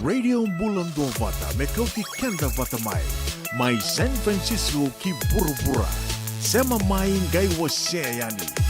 Radio Bula Duavata me Kauti Keda Vata mai San Francisco ki Burubura. Sema mai ngai wase yani.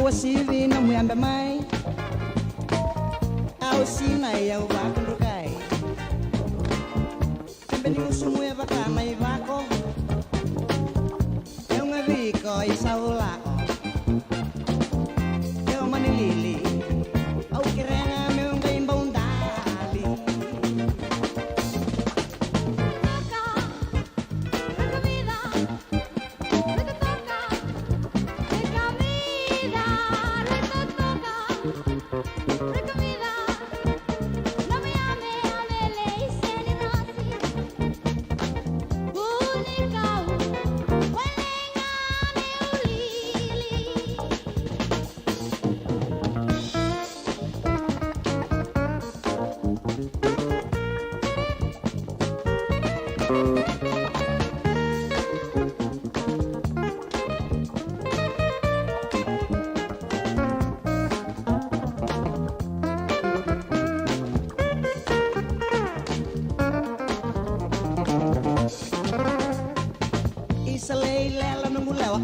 wasivi na muyambe mai au sina ya ubakundukai pembeni usumu ya baka mai bako eu ngaviko isaulako eu manilili au kirena meunga imbaundali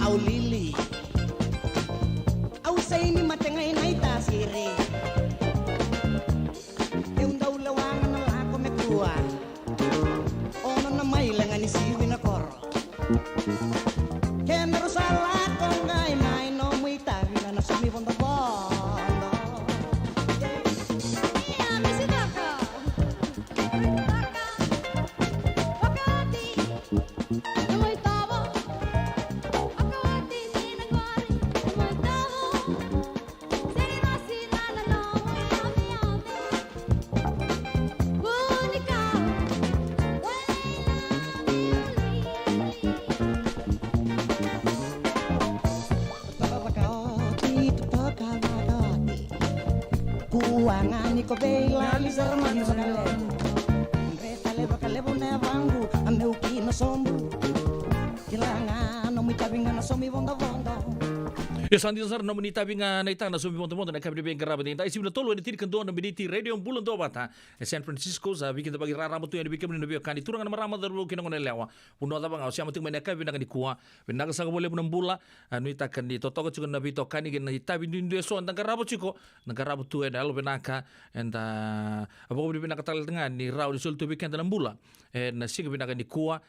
au lili au saini matengai nai tasiri eu ndau lawanga na lako me kua ono na mai langa ni siwi na koro kenero sala kongai mai no muita vina na sumi bondo bondo ia mesidaka wakati Kuangani ko bela lizar mani sakale Retale bakale bune vangu ameu kino sombu Kilanga no mitabinga na somi bonda bonda Santi sar no menita binga na itang na sumi monto monto na kabri beng karabat inta isi bila tolo ni tiri kendo na meniti radio Bula Duavata San Francisco sa bikin bagi rara mutu yang dibikin ni biar kani turang na marama daru kino ngone lewa puno ta bang ausia mutu menaka bina kani kuah bina ka saga boleh bunam bula anu ita kani toto ka cikon nabi to kani gena ita bindu eso antang karabat ciko na karabat tu eda alo benaka enta apa ko bina ka tal tengah ni rau disul tu bikin dalam bula na sing bina kani kuah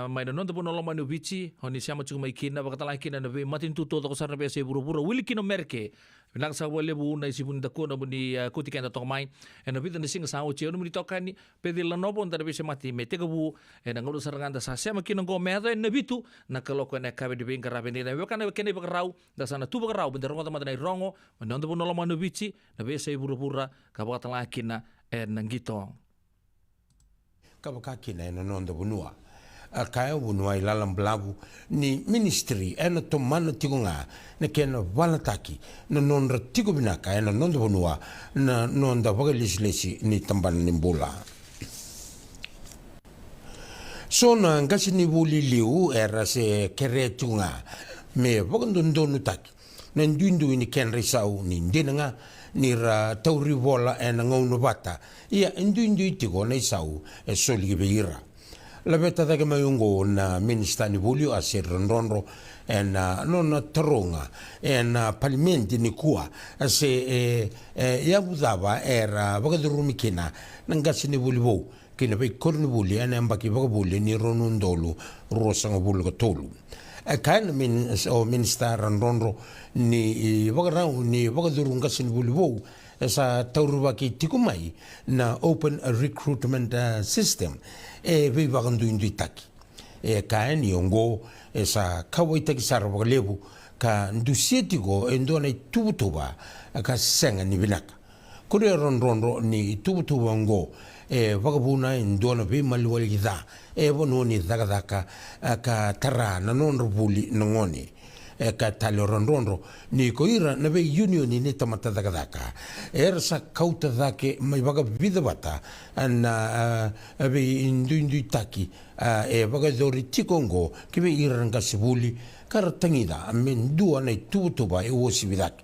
mai non tu puno lo manu bici honi siamo ciko mai kina bakata lagi kina nabi matin tu to ko sarna biasa buru-buru wili kino merke bilang sa wale bu na isipun dako na buni kuti kenda tong mai en nabi tan sing sa uci no muni tokani pedi lanopo ntar bisa mati mete ke bu en ngulu sarangan da sa sema kino go medo en nabi tu na kalo ko na kabe di bing karabe ni na kana kene bakrau da sana tu bakrau bender rongo tamata na rongo manondo bu no lo manu bici na bisa buru-buru ka bakata lakina en ngito ka bakakina en nondo bunua kaya bunua ilalam blabu ni ministry ena tomana tigonga na kena walataki na nonra tigo binaka ena nondo bunua na nonda waga leslesi ni tambana nimbula so na ngasi ni buli liu era se kere tunga me waga ndonu taki na ndundu ni ken risau ni ndenanga ni ra tauri vola ena ngono Vata ia ndundu tigo na isau e soli beira la beta da kama yungo na minister ni bulio asir ronro en non tronga en parliamenti ni kuwa se ya budava era bagadurumi kina nangasi ni bulio kina be korni buli en ambaki bagabuli ni ronundolu rosanga bulgo tolu kan minister ronro ni bagarau ni bagadurunga sin bulio sa tauruwa ki tikumai na open recruitment system ve bagandu induitaki kaen yongo sa kawaitaki sarwa lebu ka ndusietigo endona tubutuba ka senga ni binaka kure ronro ni tubutuba ngo vagabuna endona ve malwali da bono ni daga ka tara na non rubuli ngoni ka talo ronro ni koira na be union ni tamata daga sa kauta dake mai baga bidabata ana be indu taki baga dori tikongo kibe iranga sibuli karatangida amen dua na tutuba wosi bidak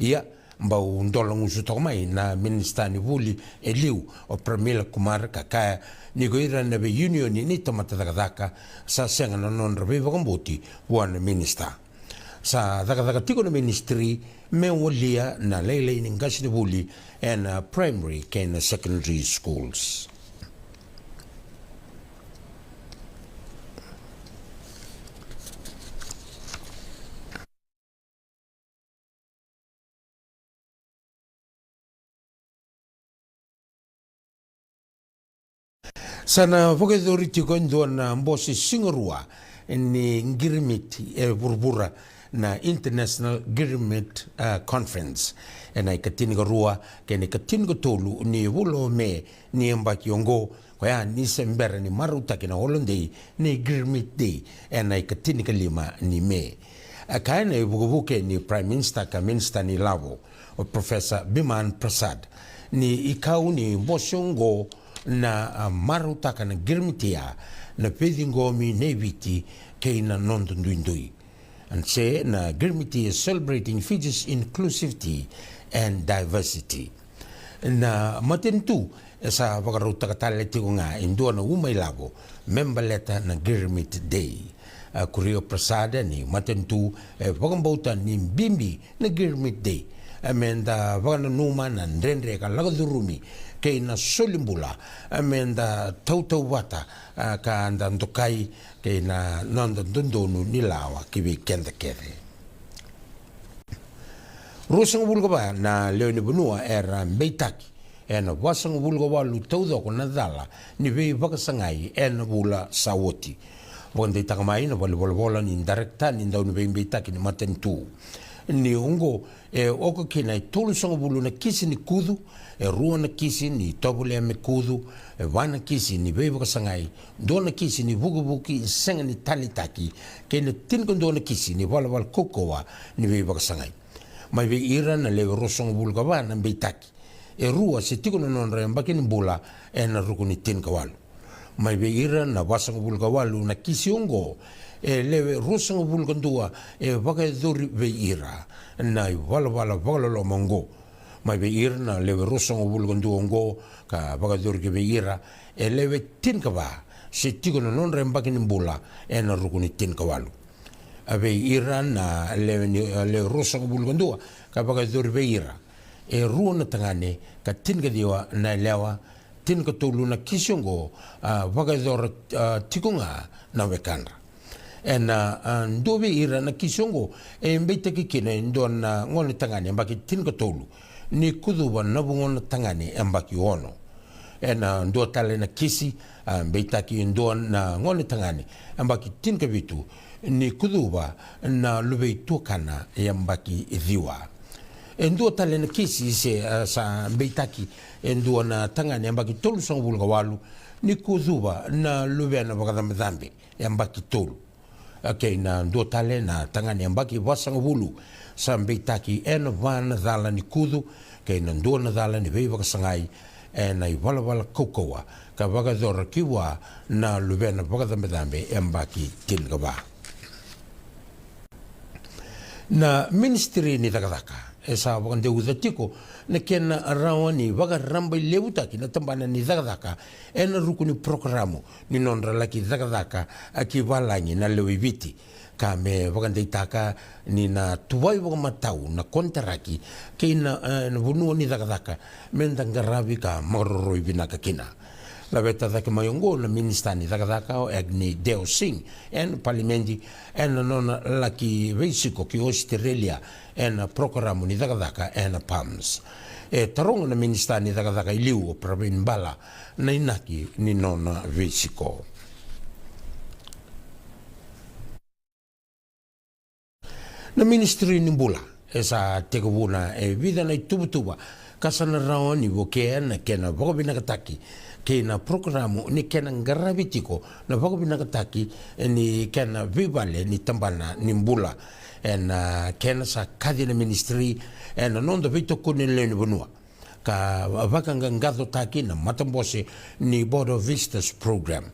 ia mbau ndolong usuto mai na ministani buli eliu o premila kumar kaka ni koira na be union ni tamata daga sa senga non rebe baga mboti one minister sa daga tiko na ministry me walia na lele ni ngasi de buli and primary ken secondary schools. Sana vokedori tiko ndona mbosi singorua ni ngirimiti burbura na International Girimit Conference na ikatiniga rua kene ikatiniga tolu ni wulo me ni mbaki yongo kwa ya ni sembera ni maruta kina holondei ni Girimit Day na ikatiniga lima ni me kaina ibugubuke ni Prime Minister ka Minister ni Lavo Professor Biman Prasad ni ikau ni mbosi yongo na maruta kana Girimitia na pedingomi neviti keina nondundui. And say na Girmiti is celebrating Fiji's inclusivity and diversity. Na matentu sa pagkaruta kataleti ko nga indua na umay labo member letter na Girmit Day. Kurio Prasada ni matentu pagkambautan ni Bimbi na Girmit Day. Amenda pagkananuma na nrenre ka lagadurumi kay na solimbula amenda tautau wata ka andandokai kay na nandandundonu nilawa kiwi kenda kere. Rusang bulga ba na leoni bunua era meitaki ena wasang bulga walu taudo ko nadala ni vei bakasangai ena bula sawoti. Wanda itakamai na wala ni directa ni ndau ni vei meitaki ni matentu. Ni ungo oko kina tolu sanga bulu na kisi ni kudu rua na kisi ni tobule me kudu wana kisi ni beba kasangai do na kisi ni bugu senga ni talitaki kena tinko na kisi ni wala kokowa ni beba kasangai mai be ira na le rosong bulu ka wana beitaki rua se tiko no non remba kini bula na ruku ni tinka walu mai be ira na wasang bulu ka walu na kisi ungo lewe rosang bulu kandua waka dori be ira na wala lo mongo mai be ira na lewe rosang bulu kandua ngo ka waka dori ke be ira lewe tinka ba se tiko no non remba kini bula na ruku ni tinka walu abe ira na le rosang bulu kandua ka waka dori be ira ruo na tangane ka tinka diwa na lewa tinka tolu na kisiongo waka dori tikunga na wekandra ndobe ira na kisongo mbete kikine ndona ngone tangani mbaki tinka tolu ni kuduba na ngone tangani mbaki ono ndo tale na kisi mbeta ki ndona ngone tangani mbaki tinka bitu ni kuduba na lube tukana mbaki dhiwa ndo tale na kisi se sa mbeta ki ndona tangani mbaki tolu songul gawalu ni kuduba na lube na bakadamdambe mbaki tolu okay na ndo tale na tangani ambaki wasang bulu sambe taki van dala ni kudu ke na ndo na dala ni veva kasangai na wala kokowa ka baga dora kiwa na lubena baga dambe ambaki tilgaba na ministry ni takataka esa wakande uzatiko na kena arawani waga rambai leutaki na tambana ni zakadaka ena rukuni programo ni nondra laki zakadaka aki walangi na lewiviti kame wakande itaka ni na tuwai waga matau na kontaraki ke na vunua ni zakadaka mendangaravi ka maroroi vinaka kina la veta dake mayongo na ministani zakadaka o agni deo sing en palimenti en nona laki veisiko ki Australia en programo ni zakadaka en PAMS taronga na ministani zakadaka iliu o pravin bala na inaki ni nona veisiko na ministry ni Bula esa tekubuna vida na tubutuba kasana raoni wokena kena bogobina kataki kena programo ni kena ngaravitiko na bogobina kataki ni kena vivale ni tambana ni Bula en kena sa kadina ministry en non do vito con le bonua ka vakanga ngado taki na matambose ni Board of Visitors program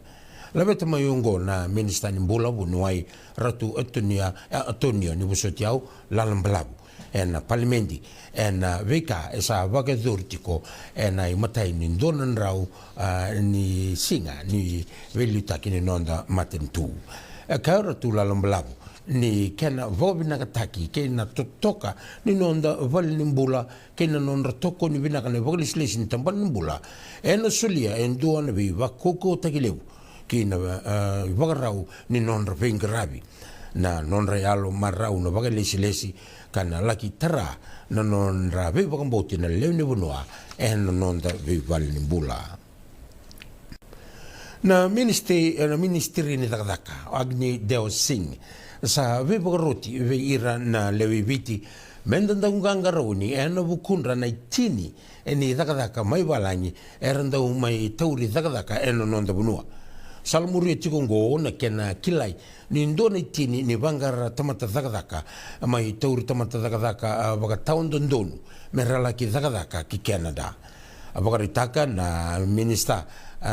la beta mayungo na minister ni Bula bunuai ratu Antonio ni busotiau lalamblabu en palimenti en veka esa vagadurtiko en ai matai ni donan rau ni singa ni veluta kini nonda matentu kaura tu lalamblabu ni kena vobina kataki kena totoka ni nonda vali ni Bula kena nonda toko ni vina kana volis lesin tamban ni Bula ena sulia endua na viva koko takilevu kena vagarau ni nonda vengarabi na nonda yalo marau na vagalesi lesi kana laki tara na nonda viva kamboti na leo ni bunua ena nonda viva ni Bula na ministeri ni takadaka agni deo sing sa viva roti ve ira na lewi viti mendanda unganga rauni ena vukundra na itini eni takadaka mai valangi eranda mai tauri takadaka ena nonda bunua salmuri tikongo na kena kilai ni ndona itini ni vangara tamata takadaka mai tauri tamata takadaka vaga taundondonu merala ki takadaka ki Canada abagaritaka na minister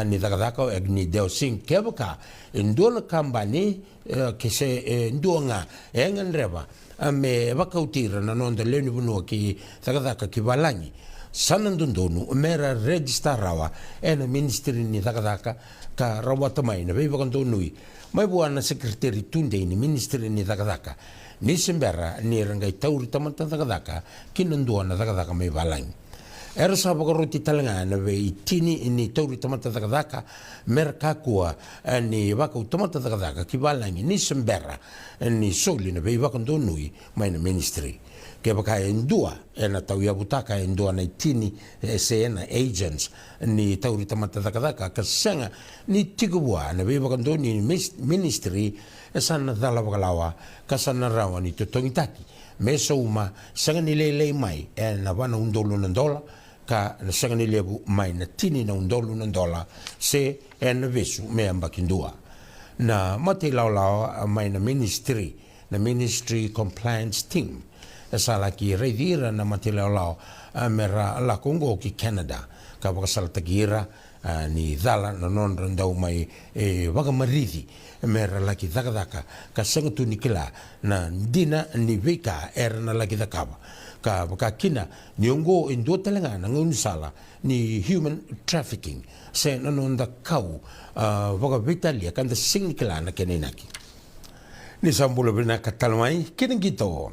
ni takadaka agni deo sing kebaka ndona kambani kese ndonga engan reba me vakautira na nonda leni bunua ki takadaka ki valangi sanandondonu mera register rawa ena ministry ni takadaka ka rawata mai na veiva kandonui mai buana secretary tunde ni ministry ni takadaka ni sembera ni rangai tauri tamata takadaka kinanduana takadaka mai valangi era sa bagaroti talanga na ve itini ni tauri tamata takadaka merkakua ni vaka tamata takadaka ki valangi ni sembera ni soli na ve vaka ndonui mai na ministry ke baka endua ena tau ya butaka endua na itini sena agents ni tauri tamata takadaka kasanga ni tigua na ve vaka ndoni ministry sana dala bakalawa kasana rawa ni totongitaki meso uma sanga ni lele mai ena wana undolo nandola ka na sanga ni lebu mai na tini na undolo nandola se ena vesu me ambakindua na mate lao mai na ministry compliance team sala ki redira na mate lao mera la Congo ki Canada ka bakasal tagira ni dala na non randau mai waga maridi mera laki dakadaka ka sangatu nikila na dina ni veka na laki dakaba ka kina nyongo indo talenga na ngunsala ni human trafficking se na nonda kau waga vitalia kanda singkila na kenenaki ni sambula bina katalmai kinengito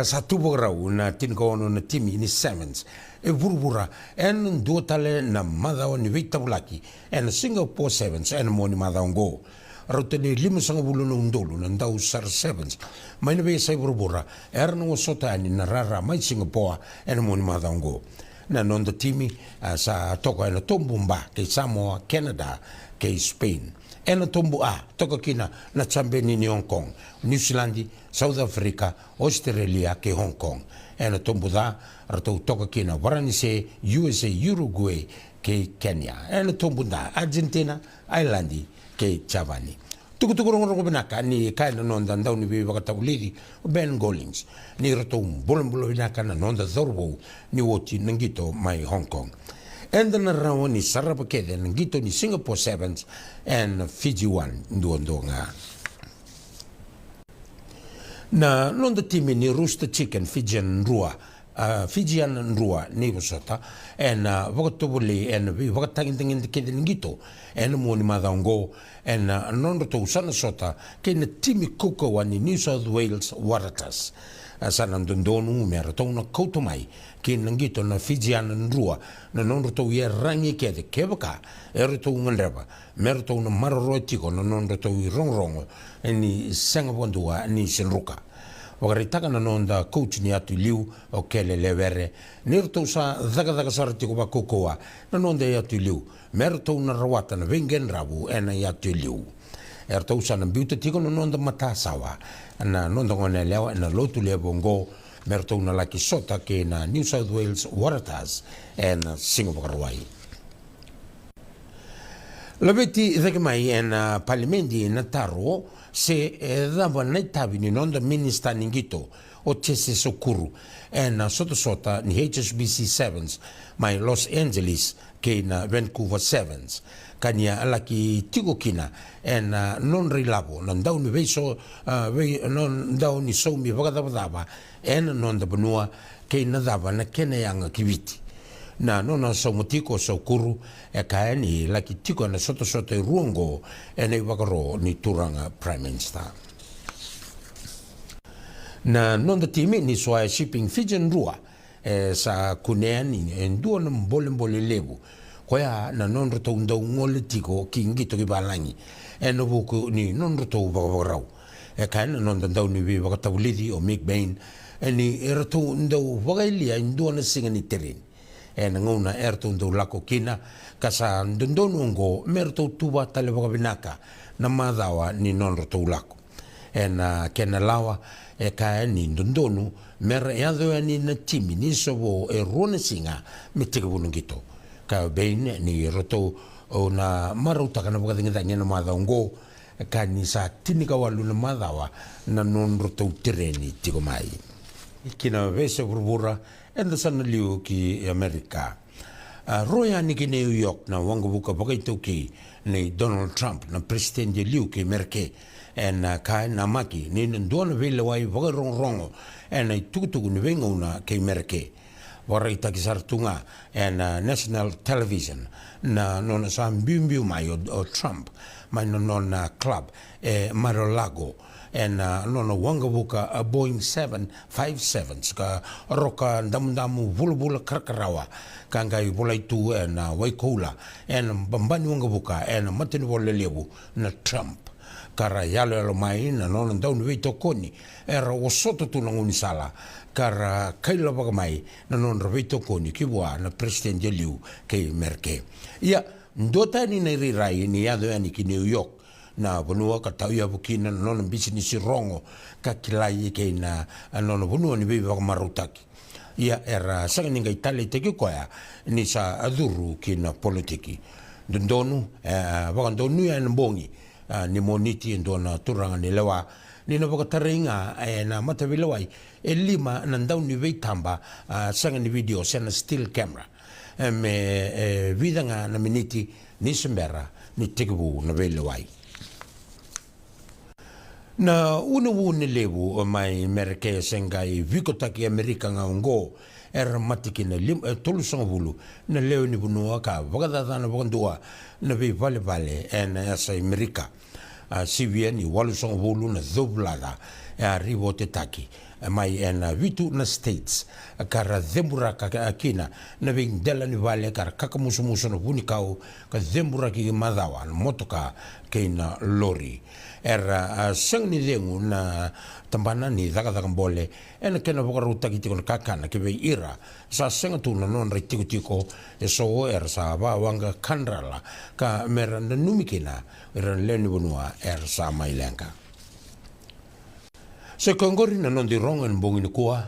satu bograu na tinkono na timi ni sevens burbura en duotale na madao ni vitabulaki en Singapore sevens en moni madao go roteni lima sanga bulu no ndolu na ndau sar sevens mai na sai burbura no sota ni na rara mai Singapore en moni madao go na nonda timi sa toko en tombumba ke Samoa Canada ke Spain en tombu toka kina na chambeni ni Hong Kong New Zealand South Africa Australia ke Hong Kong en tombu da rato toka kina waranise USA Uruguay ke Kenya en tombu da Argentina Ireland ke Chavani tukutukurong binaka ni kaina nonda ndau ni bibi wakatawuliri Ben Gollings ni rato bolombulo binaka na nonda zorbo ni woti nangito mai Hong Kong and na rawa ni sarapa kede nangito ni Singapore Sevens and Fiji One ndonga na nonda timi ni Rooster Chicken Fijian Rua ni wasota and wakatubuli and wakatangin kede nangito and moni madongo and nonda to sana sota kena timi kuko wani New South Wales Waratahs sana ndondonu mera tona kautomai ki nangito na Fijian Rua na non roto ye rangi kede kebaka eroto ngalreba merto na marorotiko na non roto rongrong ni sangabondua ni senruka wagaritaka na nonda coach ni atu liu o kele levere nirto sa daga sartiko ba kokoa na nonda atu liu merto na rawata na vengen rabu ena atu liu erto sa na biuta tiko na nonda matasawa na nonda ngone lewa na lotu le bongo merto na laki sota ke na New South Wales Waratahs and Singapore Hawaii. Labeti dhekmai en parliamendi na taro se dava na tabi ni nonda minister ningito o tese sokuru en sota ni HSBC Sevens mai Los Angeles ke na Vancouver Sevens kania alaki tigo kina en non rilabo non dau ni veso non dau ni so mi vagadava en non da benua ke na dava na kene yanga kiviti na non so motiko so kuru e kaeni laki tiko na soto ruongo e nei wakaro ni turanga prime minister Na nonda timi ni soa shipping Fijian rua sa kuneani endua na mbole lebu. Koya na non roto unda ngole tiko kingito ki balangi. No buku ni non roto bagarau. Kan non ndau ni vi bakatawlidi o Mick Bain. Ni roto unda bagailia endua na singa ni terrain. Ngona erto unda lako kina kasa ndondonu ngo merto tuba tale bagabinaka na madawa ni non roto lako. Kena lawa ka ni ndondonu mer yado ni na timi ni sobo rona singa mitike bunungito ka bein ni roto na maruta kana buka dinga na mada ngo ka ni sa tinika walu na madawa na non roto tereni tiko mai kina vese burbura enda sana liu ki Amerika roya ni ki New York na wanga buka bakaito ki ni Donald Trump na president liu ki Merke kai na maki ni ndona vile wai rongo I tukutuku ni venga una kei Merke warai taki sartunga national television na nona sa mbimbiu mai o Trump mai nona club Mar-a-Lago nona wanga buka a Boeing 757 ka roka damu bula karakarawa kangai bulai tu waikola bambani wanga buka matini wale lebu na Trump kara yalo mai na nona ndau ni veito koni era wasoto tu nguni sala kara kaila baga mai na nona veito koni kibwa na president liu kei Merke ia ndota ni na rirai ni yado yani ki New York na bonua ka tau ya bukina na nona business rongo ka kilai kei na nona bonua ni bebe baga marutaki ia era sanga ninga Italia teki koya ni sa aduru ki na politiki ndonu baga ndonu ya mbongi ni moniti ndona turanga ni lewa ni na bakataringa na matawilawai lima na ndau ni veitamba sanga ni video sena still camera me vidanga na miniti ni sembera ni tikibu na velawai na unu ni lebu mai Merke sengai vikotaki Amerika ngo matiki na tolu sanga bulu na leo ni bunua ka bagada na bagandua na vi vale na sa Amerika CVN ni walu sanga bulu na zoblada ribo te taki mai vitu na states kara zembura kina na vingdela ni vale kara kakamusumuso na bunikau ka zembura ki madawa motoka kina lori sang ni dengu na tambana ni daga mbole kena bokaruta ki tiko kakana ke bei ira sa senga tu na non ritiko tiko so sa ba wanga kandrala ka meranda numikina leni bonua sa mailenka se kongori na non di rongan bongin kuah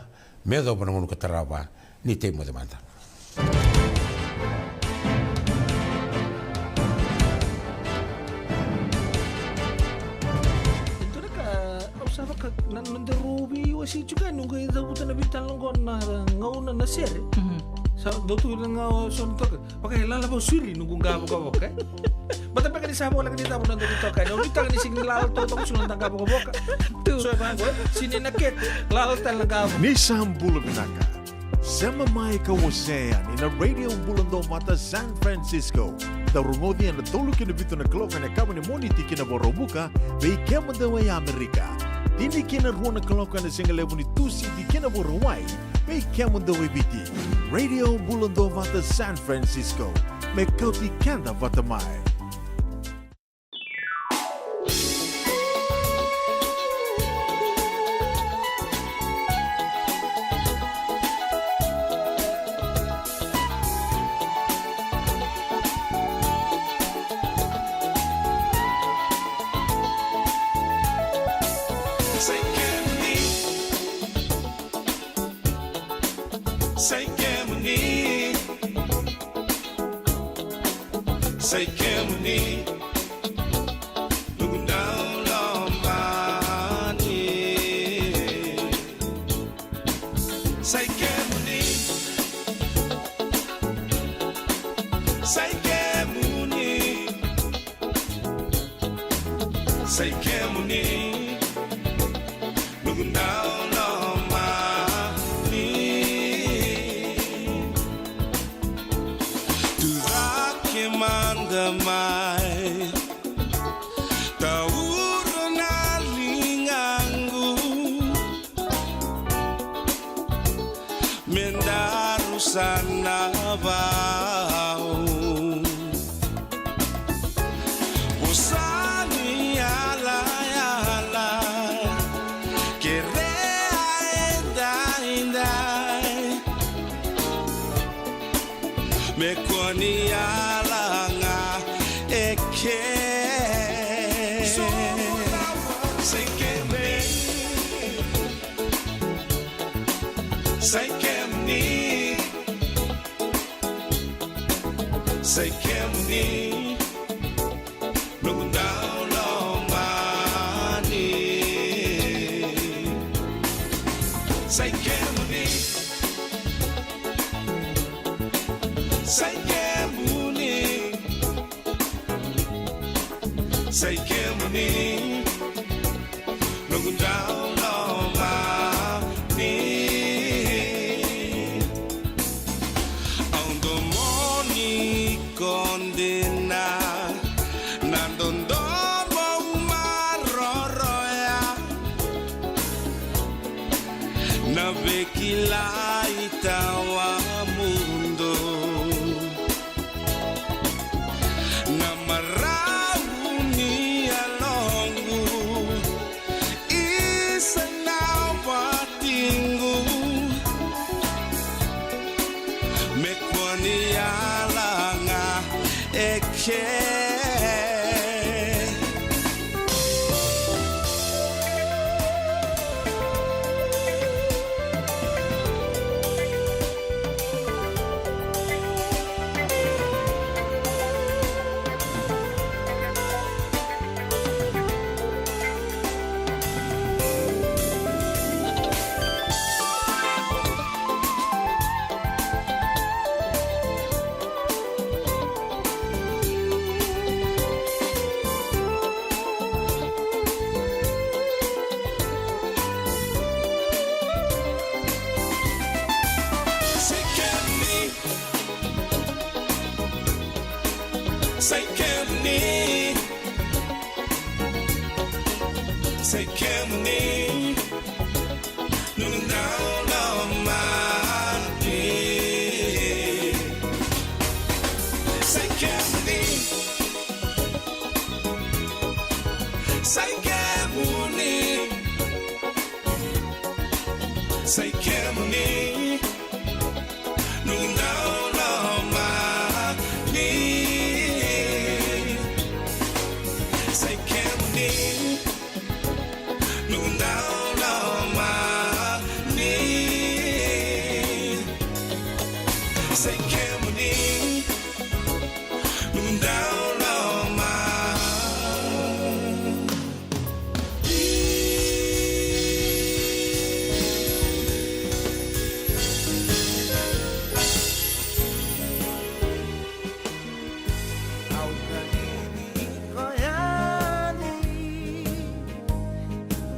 medo panangon kataraba ni temo de manta nanderubi wasi juga nunggu itu bukan nabi talongon na ngauna na sere sa dotu ngau son tok pakai lala bo suri nunggu ngabo boka bata pakai di sabo lagi kita bukan dotu tok no kita ni sing lala to tok sunan tangka boka so bang sini naket lala tal ngabo ni sambul binaka sama mai kawasea ni na radio Bula Duavata San Francisco tarungodi na tuluki na bito na kloka na kama ni moniti kina borobuka bei kema da way Amerika dini kina ruana kloka na singalebu ni tusi di kina borowai bei kema da way biti radio Bula Duavata San Francisco me Kauti Keda Vata mai Say Kemuni, looking down on my knee. Say Kemuni, say Kemuni, say Kemuni, looking down on my knee. To rock him under my sana vau Usani ala ala Kerea endai Me koni ala nga eke Say Kemni Say Kemni Look down on my knee Say Kemni Say Kemni Say Kemni Look down on my knee Condena Nandondomo maroroya Navekila itawa mundo Namarauni alongu Isanawatingu Mekwani alanga eke Say Kemni Say Kemni No down on my knee Say Kemni Say Kemni Say Kemni No down on my knee Say Kemni Look down on my knee Say Kemni Look down on my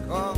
Kau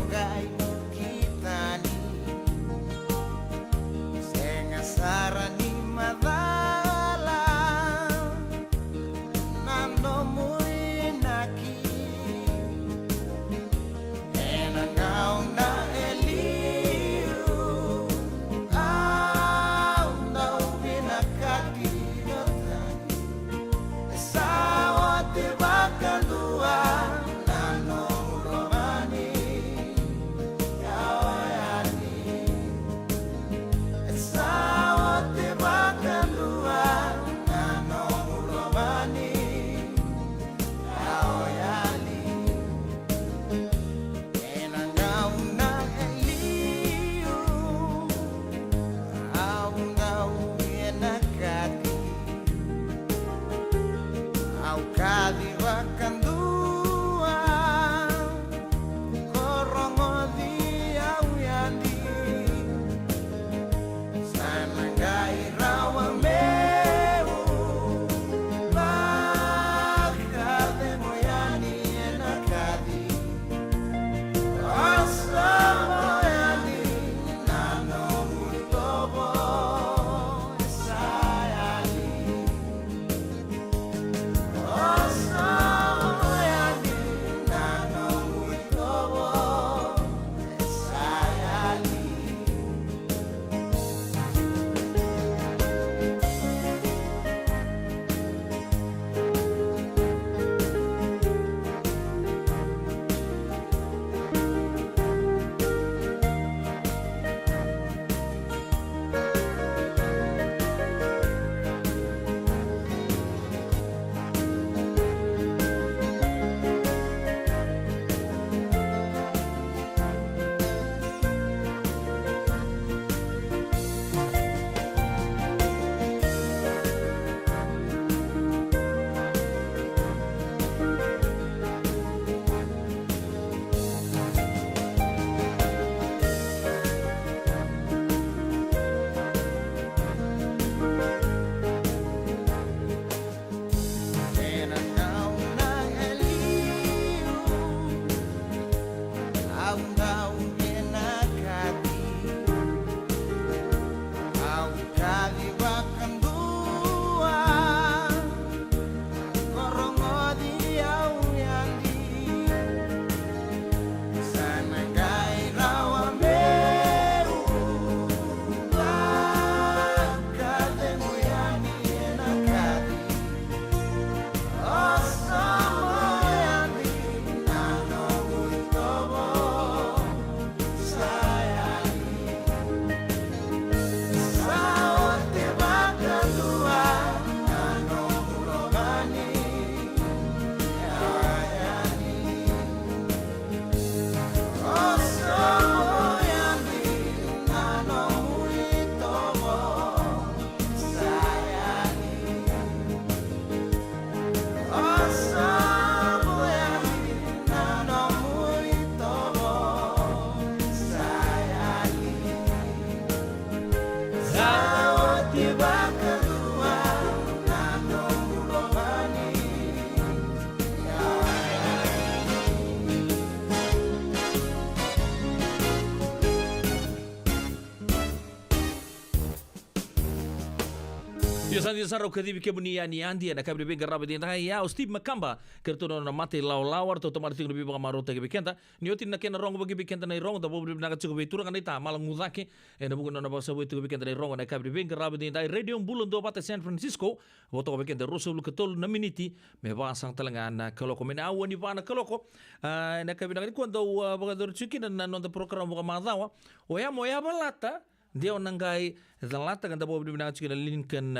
Io santi sarà o kadivi ke buni ani andi na kabri benga rabe dinda ya o Steve Makamba kertono na mate lau lawar to tomar tingo biba marota ke bekenta ni oti na kena rongo bagi bekenta na rongo da bobu na ka betura kan ita malang mudake e na bugo na basa boitu bekenta na rongo na kabri benga rabe dinda Radio Bula Duavata San Francisco voto bekenta rosso lu ketol na miniti me basang talanga na kaloko me na awani bana kaloko na kabri na kwando bagador chikin na non da program buga madawa o ya balata dia nangai lata kan tabo bina chikina Lincoln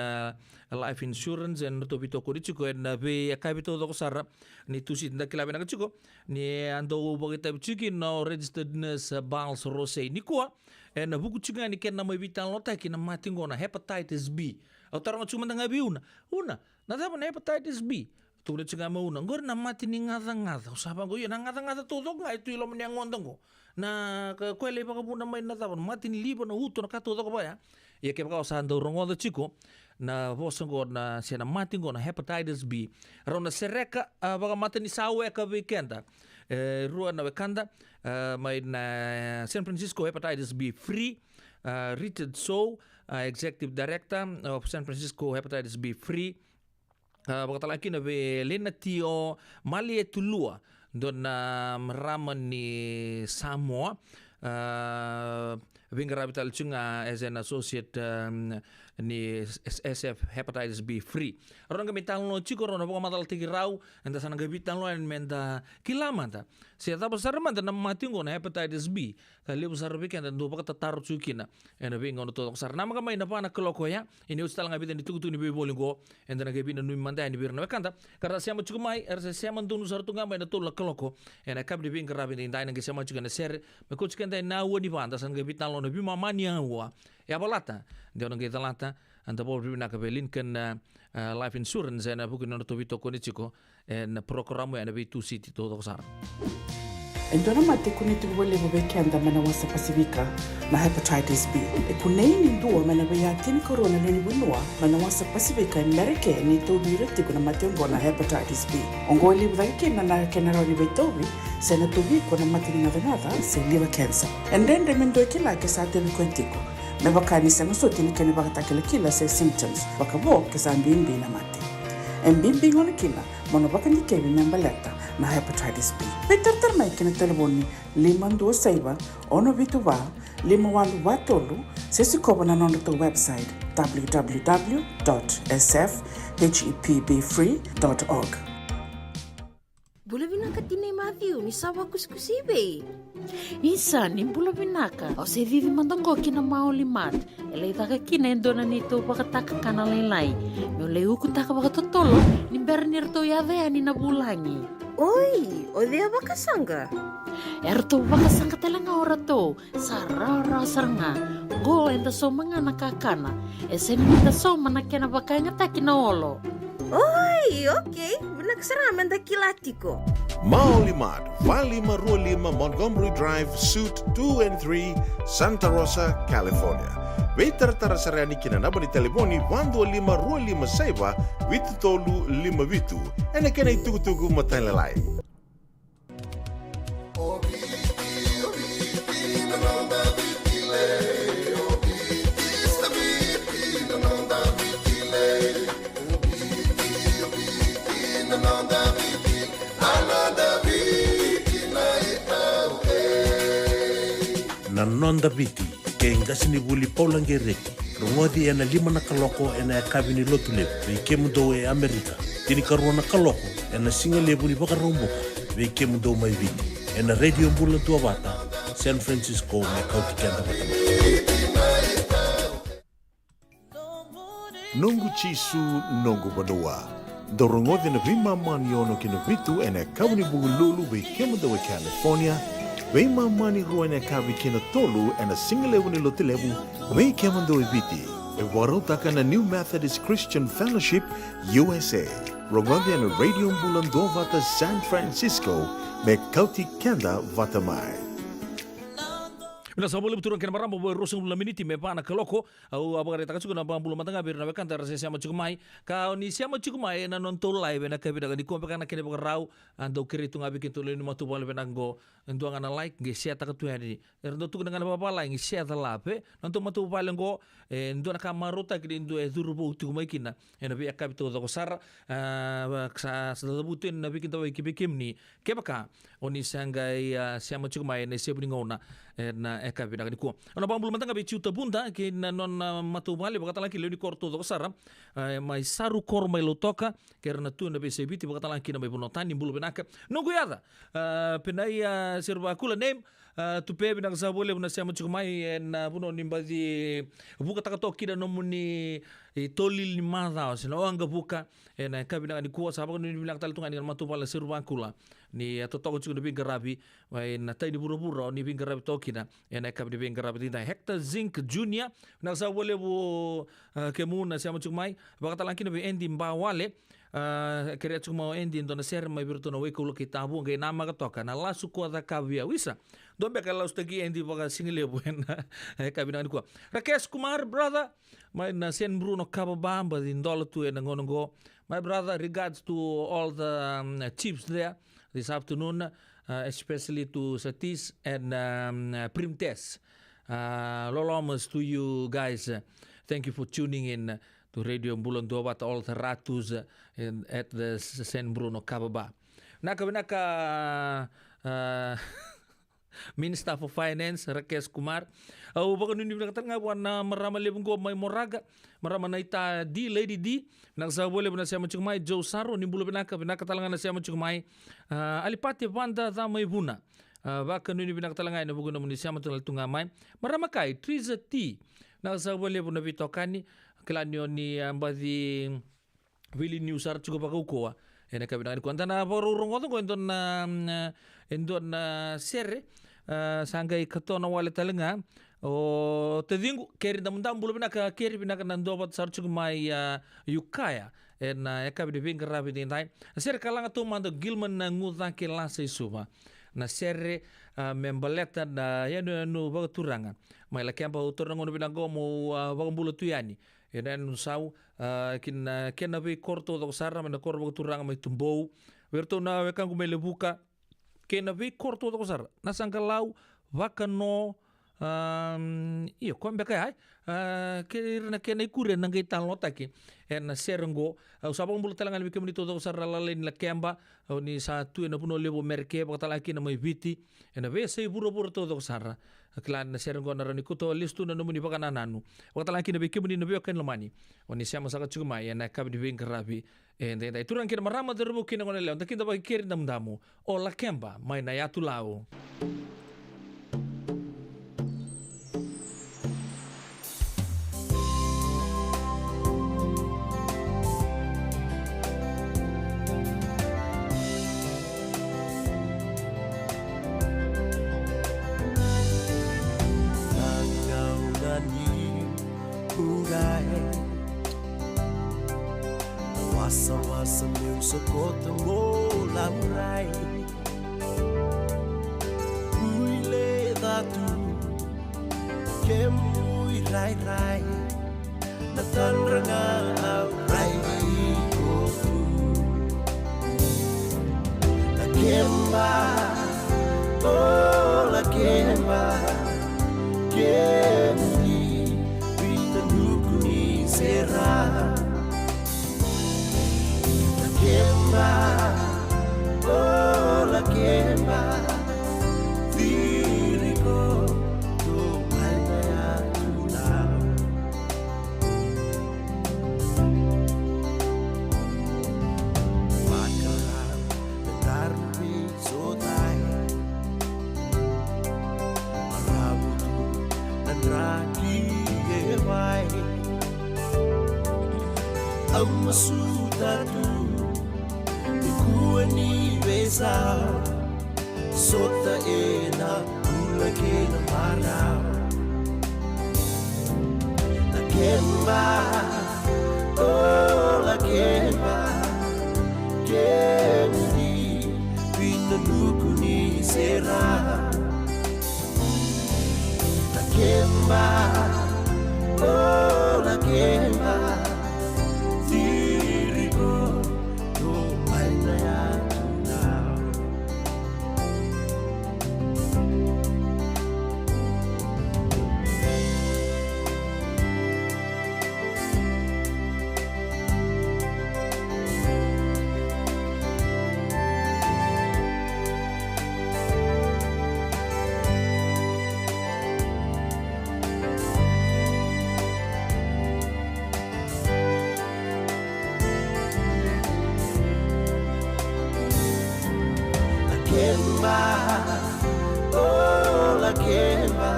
life insurance and to bito ko chiko na be akabito do sara ni tusi nda kilabe na chiko ni ando bogita chikin no registered nurse Bals Rose ni ko na buku chinga ni ken na mai vital nota kina matingo na hepatitis B autaranga chuma nda una na tabo na hepatitis B tu na chinga mo una ngor na mati ni ngada usaba go na ngada todo nga itu ilo mnya ngondongo na kwele pa kapuna may natapon matin libo na huto na katuto ko ba ya iya ke pa sa ndo rongo da chiko na vosango na siya na matin go na hepatitis B raw na sereka baka matin ni sawe ka weekenda ruan na wekanda may na San Francisco hepatitis B free Richard So executive director of San Francisco hepatitis B free baka talaki na be Lena Tio Malie Tulua doon na maraman ni Samoa Vingarabital Chunga as an associate ni SF hepatitis B free. Orang gamitan lo chiko ron apa matal tigi rau anda sana gamitan lo en menda kilamanta. Siya tapos saraman na matingo na hepatitis B. Kali besar bikin dan dua pakai taruh cukina. En bingo no to sar nama kamay na pa na koloko ya. Ini ustal ngabitan ditugu ni bibolingo. En na gabin nu manda ni birna kanta. Karena siya machukumay siya mandunu sar tunga may na to la koloko. En akab di bin karabin din dai na siya machukana ser. Makuchukan dai na wani pa anda sana gabitan lo na bimamanya wa. Ya balata. Dia orang kita lata anda boleh bina ke Lincoln life insurance na bukan orang tu bito konichiko en programu yang lebih tu city tu sar. Endona mate kuniti wale bobekenda mana wasa pasifika na hepatitis B. Kuneni nduo mana bayatini corona leni bunua mana wasa pasifika Amerika ni to bireti kuna matengo na hepatitis B. Ongoli bwake na kenara ni betobi sena to bi kuna matini na venada se liver cancer. And then the mendo kila ke sa tele kwentiko. Me bakani sana sote ni kene bakatakele kila se symptoms bakabo ke sa mbimbi na mate. Mbimbi ngone kila mono bakani kebi membaleta na hepatitis B. Peter mai kena telefoni 527 ono vituva 51 sesi kobana nondo to website www.sfhepbfree.org. Bula binaka tinay Matthew, ni sawa kuskusibe. Isa, ni bula binaka. O se vivi mandongo kina maulimat. Elay taka kina endona nito bakataka kana laylay. Mewlay ukutaka bakatotolo, ni bernirto yadea ni nabulangi. Oi, o dea bakasanga. Erto bakasanga telanga orato. Sarara saranga. Go enda so mga nakakana. Esen minta so manakena bakanya takina olo. Oi, okay. Nagsaraman da kilatiko. Maulimad, 5525 Montgomery Drive, Suite 2 and 3, Santa Rosa, California. Vetar tarasarani kinanaba ni telefoni 125 vitutolu 5 and kena itugutugu matalalay. Na nonda biti ke ngasini buli paulangereki rungodi ena 5 na kaloko ena kabini lotule ve kemudo e Amerika tini karona kaloko ena singa lebu ni baka romboka ve kemudo mai viti ena Radio Bula Duavata San Francisco me Kauti Keda Vata Nongu chisu nongu banoa dorongodi na vima mani ono kino vitu ena kabini bugululu ve kemudo e California Vei mamani ruane kavi kina tolu and a single level ni lotilevu vei kemando eviti e warotaka na New Methodist Christian Fellowship USA Rogandi and Radio Bula Duavata San Francisco me Kauti Keda Vata mai Mina sa boleh beturang kena maramba boy rosong bulan miniti me pana keloko au abang reta kasuku na bulu matanga bir na bekanta rasa siama cukumai kau ni siama cukumai na non tolai bena ka bida di ko bekana kene bekarau ando kiri tu ngabi kintu leni matu bole benango endo ngana like ge sia ta katu yani endo tu dengan apa la ngi sia ta lape non tu matu bale ngo endo na kamarota kidi endo e duru bu tu mai kina ena bi akabi to do sar sa butin na bikin to ki bikimni kebaka oni sangai siama cukumai ne sia ngona na eka bida ni ko ona bang bulu matanga be ciuta bunda ke na non matu bale bakata laki le ni korto do sara mai saru kor mai lo toka kerna tu na be sebiti bakata laki na mai bonotani bulu benaka no goiada penai serba kula nem tu pe bina sa bole na siama cukumai na buno nimbadi buka taka to kida no muni tolil ni madha sino anga buka na eka bida ni ko sa ba ni bilang tal tunga ni matu bale serba kula ni atotoko cukup lebih garabi na tai ni buru-buru ni lebih garabi tokina ena eka lebih garabi tinta hekta zinc junior na sa boleh bu kemuna siama cukumai bakata laki na be endi mbawale kere cuma endi ndo na ser mai birto na weko lo kitabu ngai nama ka toka na la suko da kabia wisa dombe kala ustagi endi baka singile bu na eka bina ni ko Rakes Kumar brother mai na sen Bruno Kababamba di ndolo tu ena ngonongo my brother regards to all the chiefs there this afternoon, especially to Satish and Primtes. Lolomas to you guys. Thank you for tuning in to Radio Bula Duavata, all the ratus at the San Bruno Kababa. Naka Minister for Finance, Rakes Kumar. Baka nuni nakatanga wana marama lebong ko may moraga, marama na ita di lady di, nagsabole na siya machukumay Joe Saro ni bulo binakatalanga na siya machukumay alipati banda da may buna. Baka nuni binakatalanga na bugo na muni siya matulal tungamay. Marama kay Triza T. Nagsabole na bitokani klanyo ni ambadi Willie News ar chuko pakukuha. Ena kabinaan ko antana porurong ko endon serre sangai katona wale talenga o tedingu keri damundam bulu binaka keri binaka nandobat sarchuk mai yukaya ena ekabi de rabi de nai serre kalanga to mando gilman na nguza ke lasa isuba na serre membaleta na yanu no bagaturanga mai la kempa utoranga no binango mo bagambulu tuyani ena nusau kena be korto do sarra mena korbo turanga mai tumbou verto na wekangu mele buka kena be korto do sarra na sangalau vakano iyo kombe kai kena ikure nangai talota ki ena serengo usabang bulu talangan be kemni to do sarra lalin la kemba ni satu ena puno lebo merke batalaki na mai viti ena be sei buru-buru to do sarra klan na serengo na rani kuto listu na numuni baka nananu batalaki na be kemni na be kan lamani oni siya masaka chukuma ena kabi be ngarabi enda turang kina marama derbu kina ngone leon takinda ba kiri namdamu o la kemba mai na yatu lao Wasa meu socorro mola rai Uile da tu que mui rai na tanranga au rai ko la kemba oh la kemba kemni vita nukuni será Kemba, oh la kemba, dirigo tu alma tula. Makala betarbi sotai, marabutu dan raki ewai, amasudatu. Ni besa sota ena pula que na mara la kemba oh la kemba kemdi pina nukuni será kemba, oh la kemba, diriku tu maina ya tunau. Kemba, oh la kemba,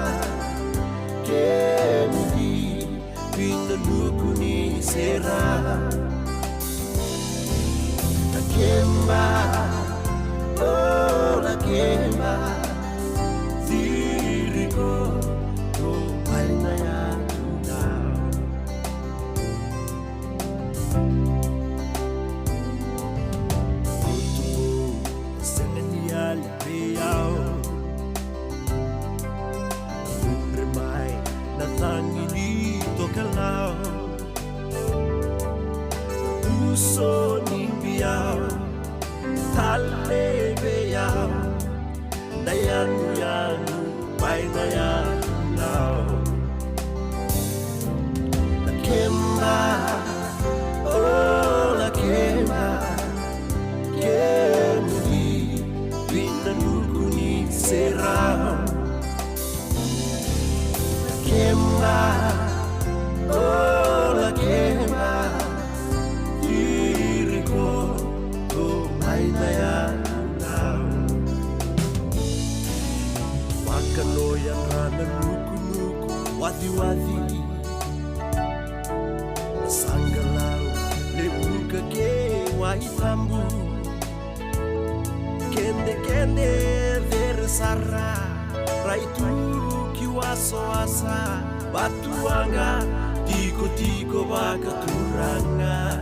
kemudi, pinda nukuni sera. La kemba, oh la kemba, diriku tu maina ya tunau. Kalau uso ni biao tale beao dayan yang pai naya now la kemba oh la kemba kemudi binanukuni serao la kemba oh la kemba diriku tu maina ya tunau. Makano yang rana nuku-nuku wadi-wadi sanggalau lebuka ke waitambu kende-kende versara raitu kiwaso-asa batuanga tiko-tiko bakaturanga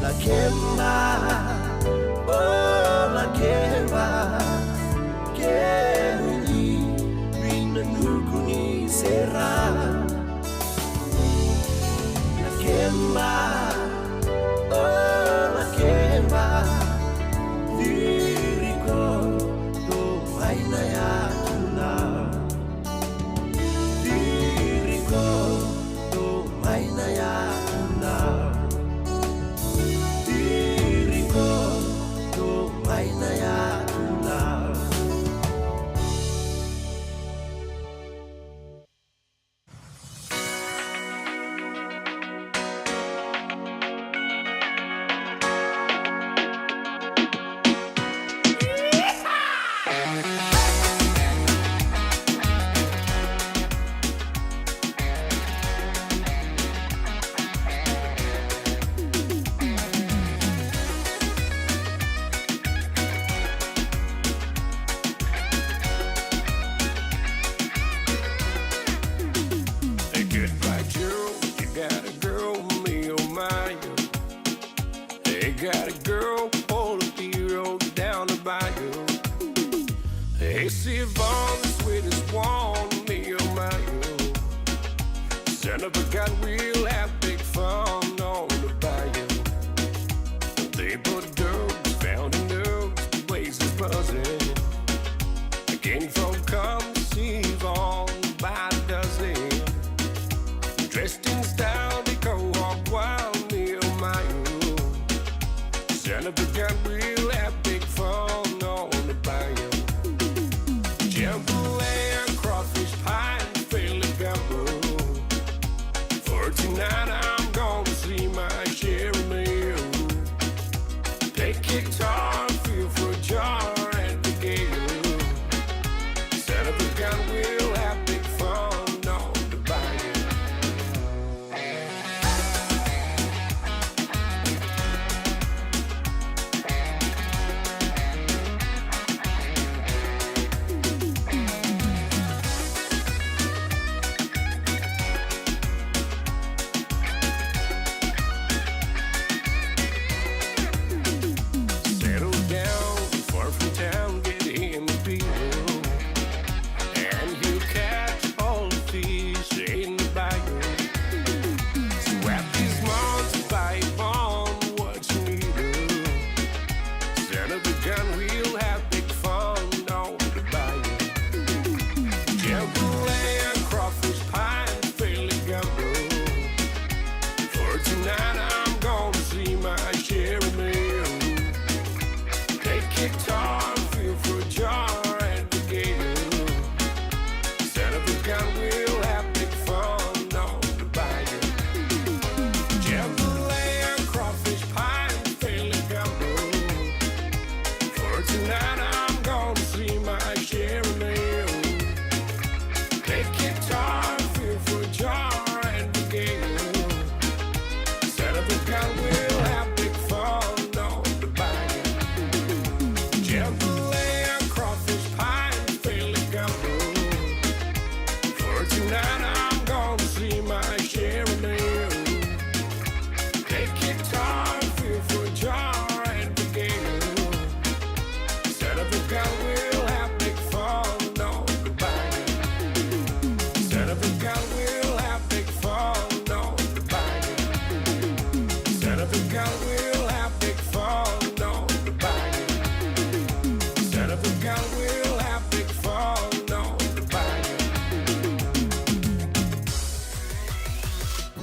la kemba oh la kemba kemudi binanukuni sera la kemba oh la kemba diriku tu maina ya tunau. Maina ya tunau, diriku tu maina ya tunau. Got a girl, hold up the road down the bayou. Hey, see if all the sweetest one, me oh my you. Son of a gun, we'll have big fun on the bayou. They put dirt, found a note, the ways is buzzing. Again from come to see on by the dozen. Dressed in style, they go walk wild, me oh my you. Son of a gun, we'll have big fun on the bayou. Jambalaya, crawfish pie, and fillet gumbo. For tonight, I'm gonna see my share of meal. Play guitar, feel for a jar at the gate. Son of a gun, we'll have big fun on the bayou. Settle down, far from town, get in the field. And you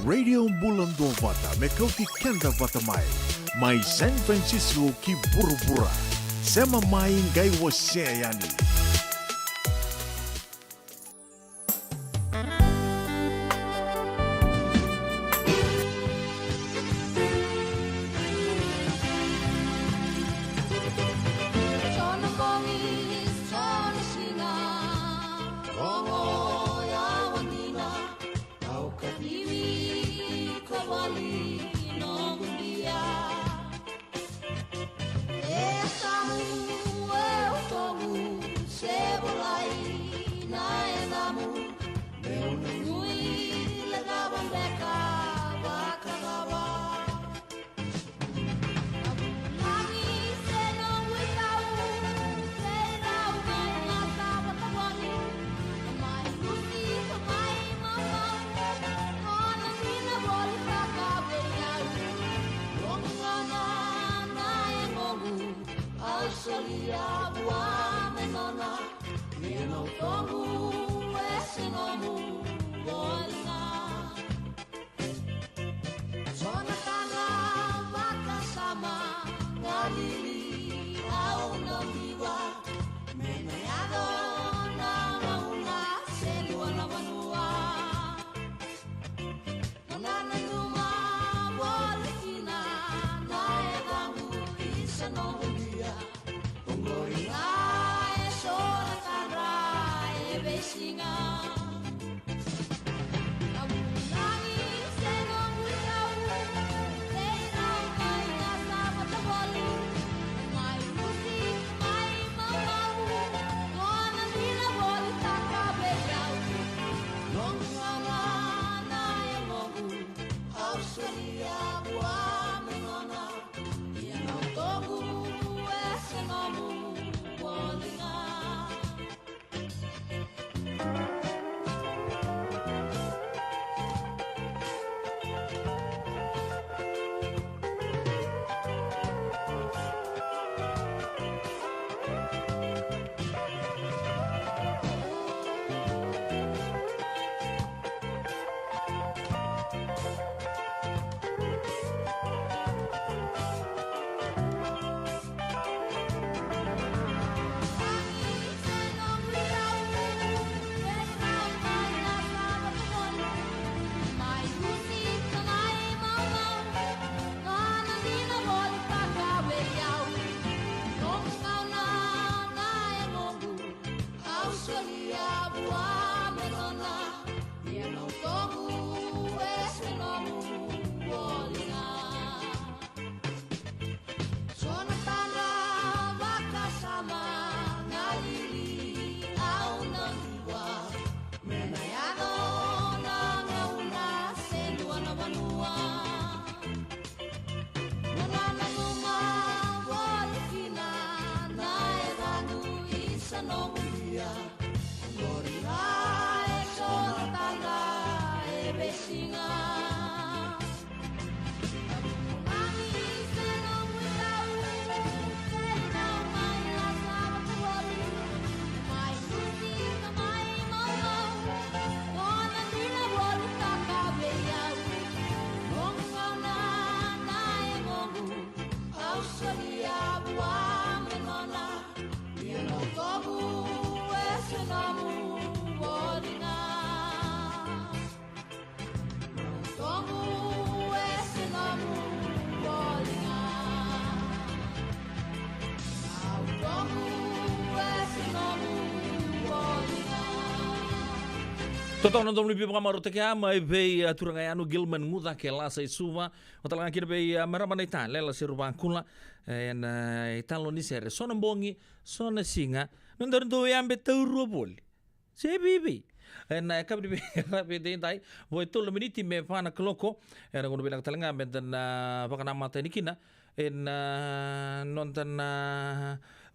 Radio Bula Duavata me Kauti Keda Vata mai San Francisco ki burubura. Sema mai ngai wase yani. Totona domni bi pamaro te kia mai vei turanga anu Gilman muda ke la sai suma o talanga kira vei marama nei tan lela se ruban kula en italo ni sere sona bongi sona singa non dorndo yambe tauru bol se bibi en kabri be rabe dei dai voi tolo miniti me fana kloko era gono bilang talanga benten pakana mata nikina en non tan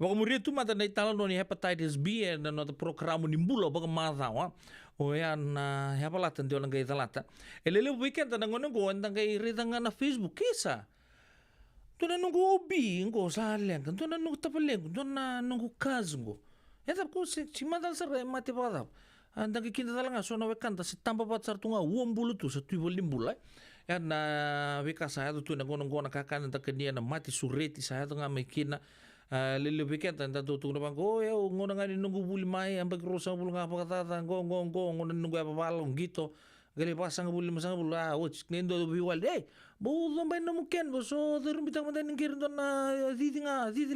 Waka muri tu mata nei talo no ni hepatitis B en no te programa ni mbula baka mata wa o yan hepalatan dia orang talata elele weekend tan ngono go entang kai ritanga na Facebook kisa tu na nungu obi ngo salen tu na nungu tapaleng tu na nungu kazungo eta ko si madal sa mati pada Andang kinta talanga so na wekanta si tampa patsar tunga uombulu tu sa tuivo limbula. Na weka saya tu na gona kakana ta kenia na mati sureti saya tu nga mekina lele wekanta nda tu na bango ya ngona ngani nunggu buli mai ambag rosa bulu nga pakatata ngona nunggu apa balong gitu. Gali pasang buli masang bulu wach nendo biwal Bo bay na mungkin so terus bitang mata ningkirin to na didi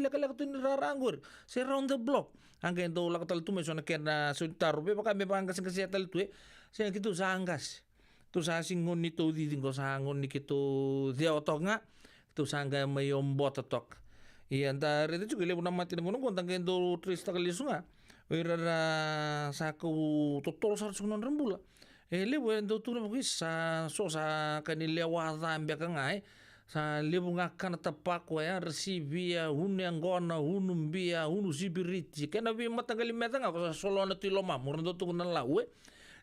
laka to ni raranggur say round the block hanggang to laka tal tume so na kena sultar be baka me pangkas kasi tal tu say gitu sa angkas tu sa singon ni to didi ko sa ngon ni kito dia otok nga tu sa nga may ombot otok iyan ta rito juga lebu na mati ngon tanggen to trista kali sunga ira sa ko totol sa sunon rembula lebu endo tu na sa so sa kanila wada ambia ngai sa lebu ngakan tapako ya resibia hunyang gona hunumbia hunu sibiriti kena bi matagali metanga ko sa solo na tiloma murndo tu na lawe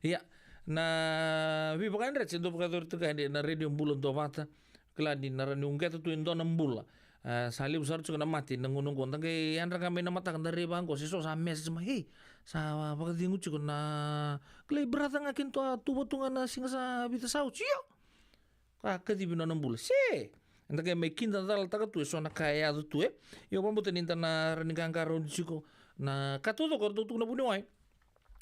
ya na bi bakan retse do bakadur tu kan na radio Bula Duavata kladi na ranu ngeta tu endo na mbula sali usar chu na mati nangunung ko tangai yan ra kami na mata kan dari bangko si so sa message ma sa pagdingu chu na klay brata nga kinto tubo tunga na singa sa bita sa uchiyo kadi bino na mbula anda kay may kinta dal taga tu so na kaya tu yo pambutin inta na ranigang karon chiko na katuto ko tu na bunuay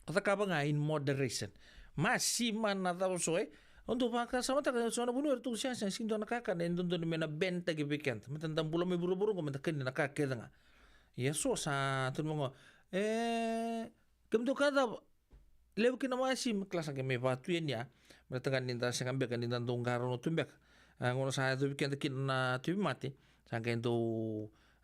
ata ka nga in moderation masiman na tao so untuk maka sama tak so na bunuer tu siya sinto na kaka na indon don mena benta gi weekend matandang bula may buru-buru ko matakin na kakeda nga yeso sa tun mo kamto kada lew kinamasim klasa ke me batu ya matakan ninta sa kambe kan ninta tong karon tumbek ngono sa tu weekend kin na tu mati sa kento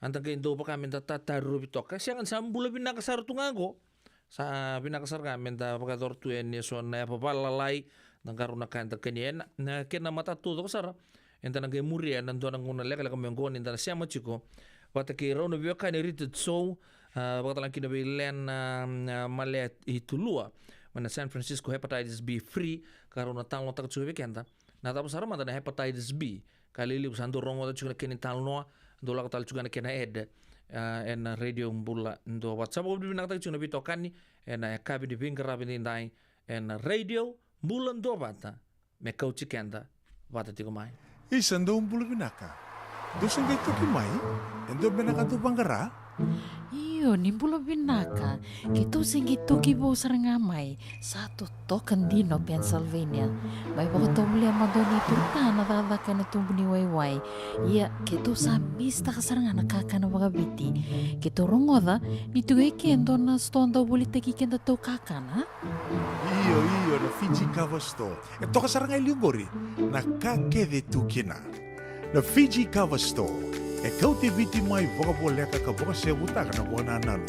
antang kento pa kami tataru bitok kasi ang sambula binakasar tungago sa binakasar kami ta pagator tu en so na papalalay nang karon na kan takanian na kena mata tu to sara enta nang muria nan do nang ngona leka kami ngon ninta siya machiko Vata ke rono bio kan ritet so bakatalan kina bilen malet itulua mana San Francisco hepatitis B free karon na tang tak chuwe kenta na tapos sara mata na hepatitis B kalili usando rongo ta chuna kenin talno do la tal chuna kena ed en radio Bula Duavata sabo bi nak tak chuna bitokani en kabi di bingara bin dai en radio Bula Duavata me Kauti kenta Vata tigo mai Isando Bula binaka dosen gitu kimai endo binaka tu bangara Iyo, ni Bula binaka. Kito singito kibo sarangamay sa tutokan dino Pennsylvania. May pagkatumuli ang madoni turta na dadakan na tumbuni wayway. Iya, kito sa mista kasarangan nakaka na wagabiti. Kito rongoda, nito kendo na stonda bulit kikenda to kakana. Iyo na Fiji cover store ito kasarangay ligori na kakede tu kina na Fiji cover store Kauti viti mai vokaboleka ka voka se butaka na bona nanu.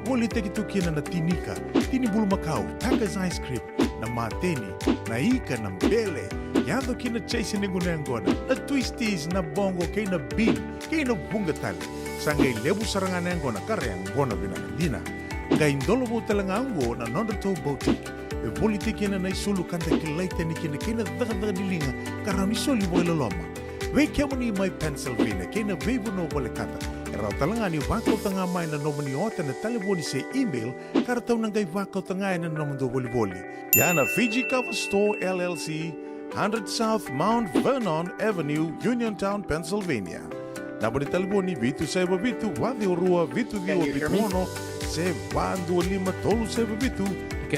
Woli teki tukina na tinika, tini bulu makau, Taka's ice cream, na mateni, na ika na mbele. Yando kina chase ni gunengona, na twisties na bongo kay na bean, kay na bungatali. Sangay lebu sarangan ngona kareang gona binakadina. Kay indolo mo talangango na nondato boutique. E woli teki na naisulu kanta kilaita ni kina kina daga dilinga karami soli boy loloma. Wei kemo ni mai Pennsylvania, kena vevo no bole kata. Era talanga ni wako tanga mai na nomani ota na taliboni se email, kara tau nangai wako tanga na nomando boli. Yana Fiji Cover Store LLC, 100 South Mount Vernon Avenue, Uniontown, Pennsylvania. Naboni taliboni vitu seba vitu, wadi orua vitu diwa bituono, se wando lima tolu seba vitu,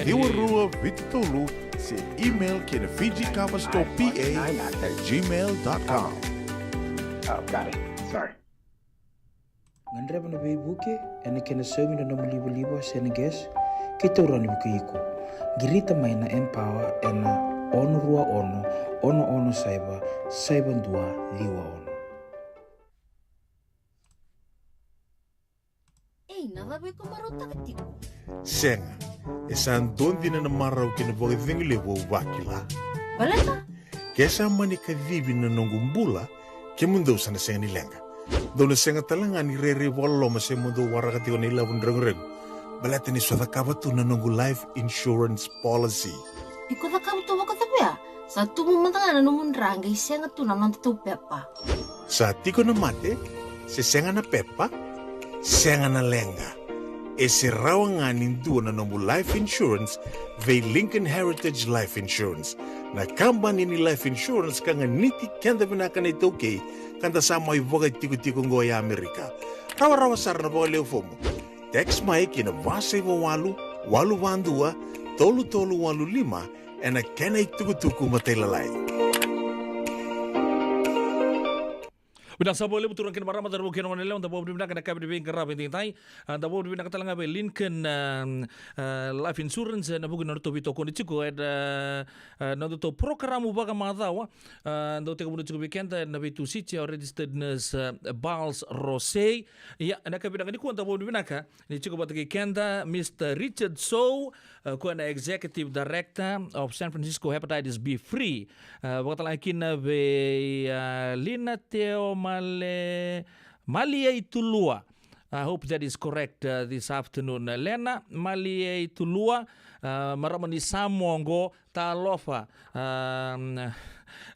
diwa rua vitu tolu, se email kena fijicoverstorepa@gmail.com. Oh, got it. Sorry. Ngandre bana be buke ene kena semi na libo seneges kita urani buke iko girita mai na empower ena ono rua ono saiba dua liwa ono nada be kumarota ketiku Senga esan dondi na marau kena boga vingle wo wakila baleta kesa mani kadibi na nongumbula kemundo sana senga ni lenga dona senga talanga ni rere wolo ma semundo warakati ni labun reng baleta ni swada kabatu na nongu life insurance policy iko da kamu to wakatapya sa tumu mantanga na numun ranga isenga tu na nonta tu pepa sa tiko na mate se senga na pepa senga na lenga e se rawanganin tua na nomu life insurance ve Lincoln Heritage Life Insurance. Na company ni life insurance ka nga niti kenda vinaka na itoke kanda sama ivoga tiko-tiko ngoya Amerika. Rawa-rawa sar na boga leo fomo. Text mai kina vasa iwa walu vandua, tolu walu lima, e na kena ituku-tuku matelalai. Bidang sa boleh betul kan marama dar bukan mana leon tapi bidang kan kabin bidang kerap ini tai tapi bidang kata langgabe Lincoln life insurance na bukan naruto bito koni ciko naruto program ubaga madawa naruto kemudian ciko weekend na bitu sici registered nurse Bals Rose ya na kabin ini kuan tapi bidang ka ni ciko batagi kenda Mr. Richard So kuan executive director of San Francisco Hepatitis B Free waktu lagi na be Lina Teo Malia Itulua. I hope that is correct this afternoon. Lena Malia Itulua, maramani Samongo Talofa.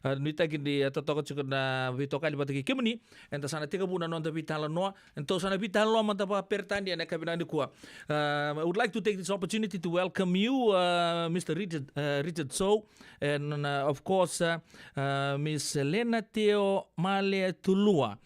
Nita gini totoko cukup na vitoka di batiki kemeni. Enta sana tiga bulan nonton vitala noa. Enta sana vitala noa mantapa pertandi ane kabina di kuah. I would like to take this opportunity to welcome you, Mr. Richard So, and of course Miss Lena Teo Male Tulua.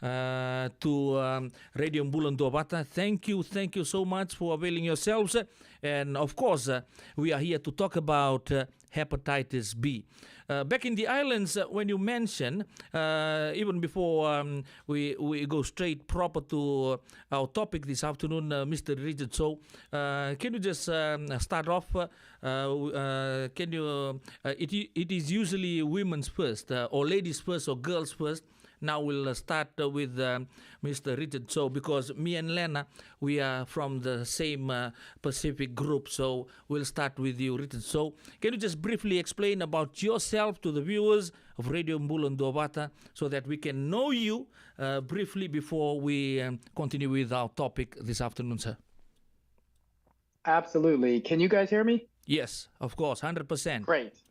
To Radio Bula Duavata. Thank you so much for availing yourselves. And of course, we are here to talk about hepatitis B. Back in the islands, when you mention, even before we go straight proper to our topic this afternoon, Mr. Richard, so can you just start off? Can you? It is usually women's first, or ladies first, or girls first. Now we'll start with Mr. Richard. So because me and Lena, we are from the same Pacific group, so we'll start with you, Richard. So can you just briefly explain about yourself to the viewers of Radio Bula Duavata so that we can know you briefly before we continue with our topic this afternoon, sir? Absolutely. Can you guys hear me? Yes, of course, 100%. Great.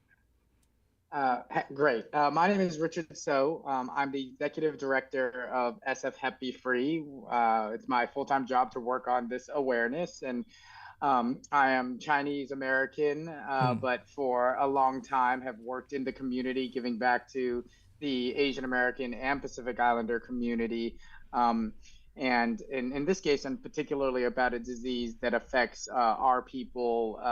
Great. My name is Richard So. I'm the executive director of SF Hep B Free. It's my full-time job to work on this awareness. And I am Chinese American, but for a long time have worked in the community, giving back to the Asian American and Pacific Islander community. And in this case, and particularly about a disease that affects our people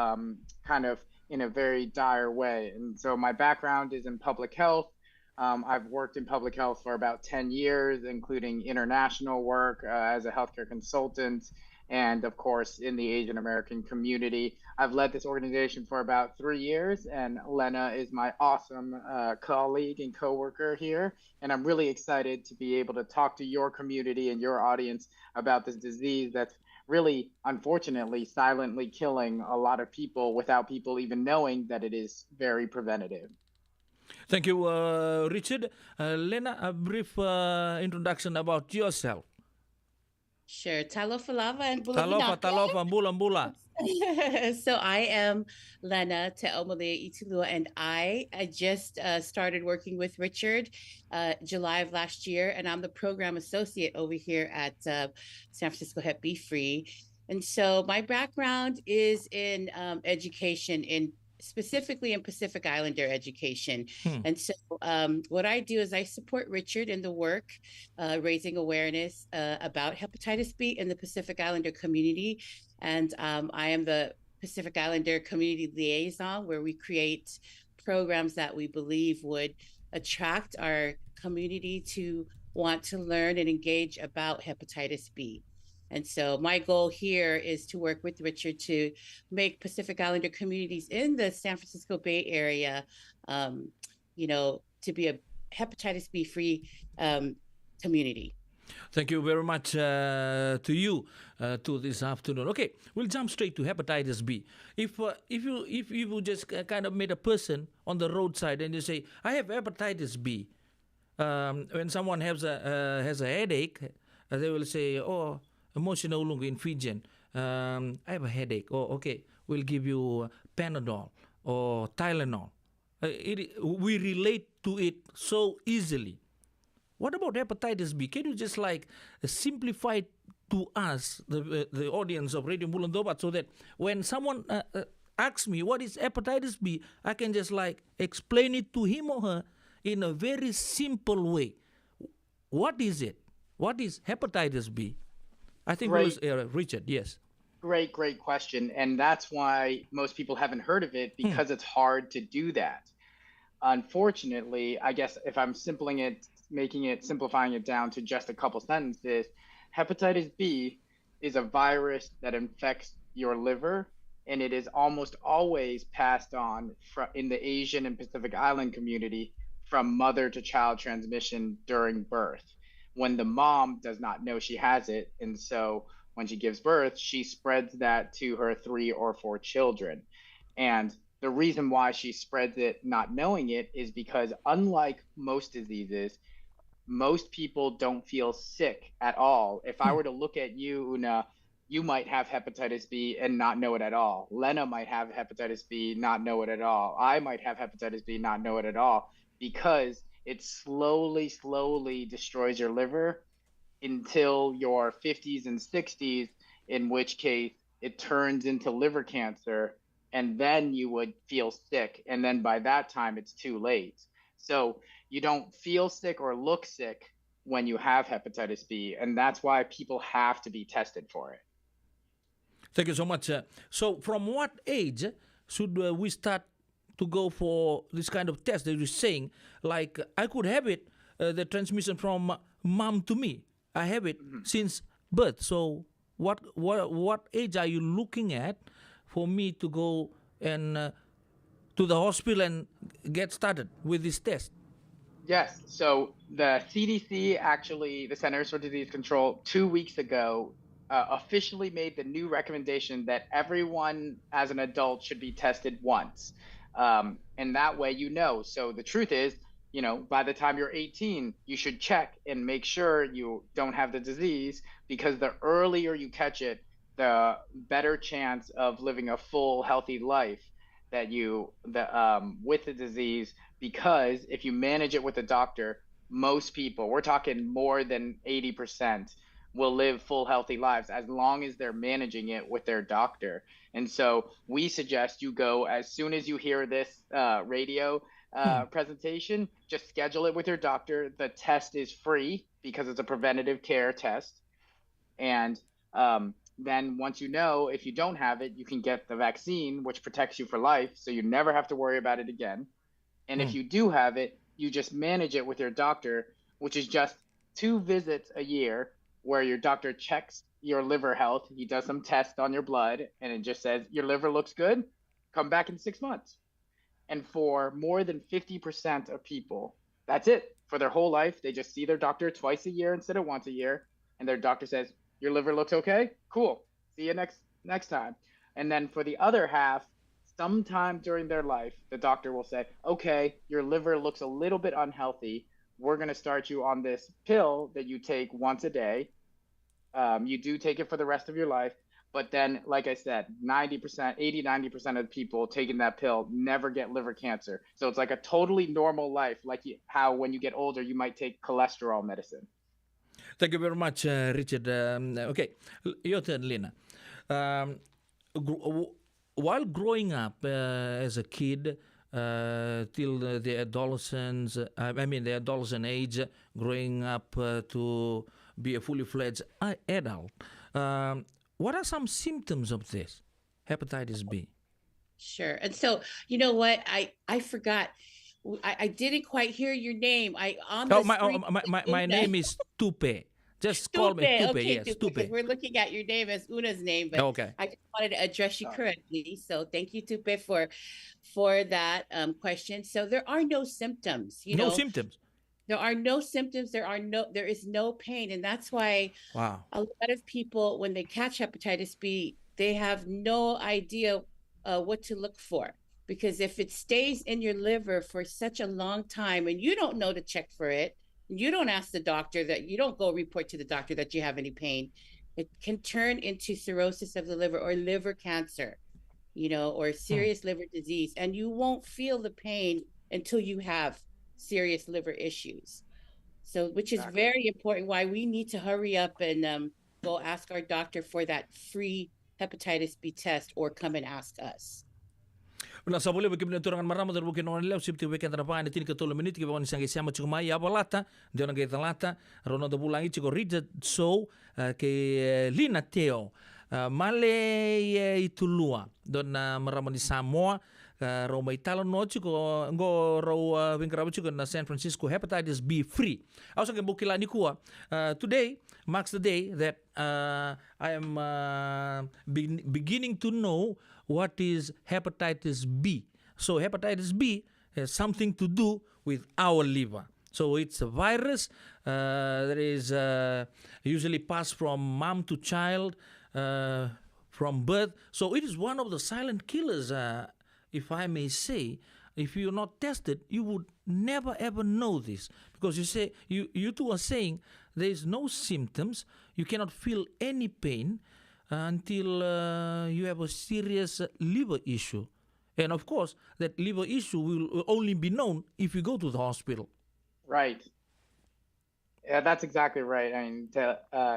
kind of in a very dire way. And so my background is in public health. I've worked in public health for about 10 years, including international work as a healthcare consultant, and of course, in the Asian American community. I've led this organization for about 3 years, and Lena is my awesome colleague and coworker here. And I'm really excited to be able to talk to your community and your audience about this disease that's really, unfortunately, silently killing a lot of people without people even knowing that it is very preventative. Thank you, Richard. Lena, a brief introduction about yourself. Sure. Talofa lava and bula Talofa, bula. So I am Lena Te'omale Itulua, and I just started working with Richard July of last year, and I'm the program associate over here at San Francisco Hep B Free. And so my background is in education, specifically in Pacific Islander education. And so what I do is I support Richard in the work, raising awareness about hepatitis B in the Pacific Islander community. And I am the Pacific Islander community liaison, where we create programs that we believe would attract our community to want to learn and engage about hepatitis B. And so my goal here is to work with Richard to make Pacific Islander communities in the San Francisco Bay Area, to be a hepatitis B free community. Thank you very much to you to this afternoon. Okay, we'll jump straight to hepatitis B. If you just kind of meet a person on the roadside and you say, "I have hepatitis B," when someone has a headache, they will say, "Oh, emotional lung in Fijian. I have a headache. Oh, okay, we'll give you Panadol or Tylenol." We relate to it so easily. What about hepatitis B? Can you just simplify to us, the audience of Radio Bula Duavata, so that when someone asks me what is hepatitis B, I can just like explain it to him or her in a very simple way. What is it? What is hepatitis B? I think it was Richard, yes. Great question. And that's why most people haven't heard of it, because it's hard to do that. Unfortunately, I guess if I'm simplifying it down to just a couple sentences, hepatitis B is a virus that infects your liver, and it is almost always passed on in the Asian and Pacific Island community from mother to child transmission during birth, when the mom does not know she has it. And so when she gives birth, she spreads that to her 3 or 4 children. And the reason why she spreads it not knowing it is because, unlike most diseases, most people don't feel sick at all. If I were to look at you, Una, you might have hepatitis B and not know it at all. Lena might have hepatitis B, not know it at all. I might have hepatitis B, not know it at all, because it slowly destroys your liver until your 50s and 60s, in which case it turns into liver cancer, and then you would feel sick. And then by that time, it's too late. So you don't feel sick or look sick when you have hepatitis B, and that's why people have to be tested for it. Thank you so much. So from what age should we start to go for this kind of test that you're saying? Like, I could have it, the transmission from mom to me. I have it since birth. So what age are you looking at for me to go and to the hospital and get started with this test? Yes. So the CDC, actually, the Centers for Disease Control, 2 weeks ago, officially made the new recommendation that everyone as an adult should be tested once. And that way, So the truth is, by the time you're 18, you should check and make sure you don't have the disease, because the earlier you catch it, the better chance of living a full, healthy life with the disease. Because if you manage it with a doctor, most people, we're talking more than 80%, will live full, healthy lives as long as they're managing it with their doctor. And so we suggest you go as soon as you hear this radio presentation, just schedule it with your doctor. The test is free because it's a preventative care test. And then once if you don't have it, you can get the vaccine, which protects you for life, so you never have to worry about it again. And if you do have it, you just manage it with your doctor, which is just 2 visits a year, where your doctor checks your liver health. He does some tests on your blood, and it just says, your liver looks good, come back in 6 months. And for more than 50% of people, that's it. For their whole life, they just see their doctor twice a year instead of once a year, and their doctor says, your liver looks okay? Cool. See you next time. And then for the other half, sometime during their life, the doctor will say, okay, your liver looks a little bit unhealthy. We're going to start you on this pill that you take once a day. You do take it for the rest of your life. But then, like I said, 90% of people taking that pill never get liver cancer. So it's like a totally normal life, like how when you get older, you might take cholesterol medicine. Thank you very much, Richard. Okay, your turn, Lena. While growing up as a kid, till the adolescent age, growing up to be a fully fledged adult, what are some symptoms of this hepatitis B? Sure. And so, you know what? I forgot. I didn't quite hear your name. My name is Tupe. Just call me Tupe. Okay, Yes, Tupe. Tupe. We're looking at your name as Una's name, but Okay. I just wanted to address you correctly. So thank you, Tupe, for that question. So there are no symptoms. No symptoms. There are no symptoms. There is no pain, and that's why a lot of people, when they catch hepatitis B, they have no idea what to look for, because if it stays in your liver for such a long time and you don't know to check for it, you don't ask the doctor, that you don't go report to the doctor that you have any pain, it can turn into cirrhosis of the liver or liver cancer, or serious liver disease, and you won't feel the pain until you have serious liver issues. So, which is very important, why we need to hurry up and go ask our doctor for that free hepatitis B test or come and ask us. Una sa boleh bagi penenturan marama dar bukin on lew sipti weekend na pa ni tin ka tolo minute ki bawani sangi sama chuma ya balata de ona gaita lata rono do bulangi chiko rita so ke lina teo male itulua dona marama ni Samoa Roma Italo no chiko ngo ro vingrabo chiko na San Francisco hepatitis B free. Also ke bukila ni kuwa today marks the day that I am beginning to know what is hepatitis B. So hepatitis B has something to do with our liver. So it's a virus that is usually passed from mom to child from birth. So it is one of the silent killers, if I may say. If you're not tested, you would never ever know this, because you two are saying there is no symptoms, you cannot feel any pain until you have a serious liver issue. And of course, that liver issue will only be known if you go to the hospital. Right. Yeah, that's exactly right. I mean,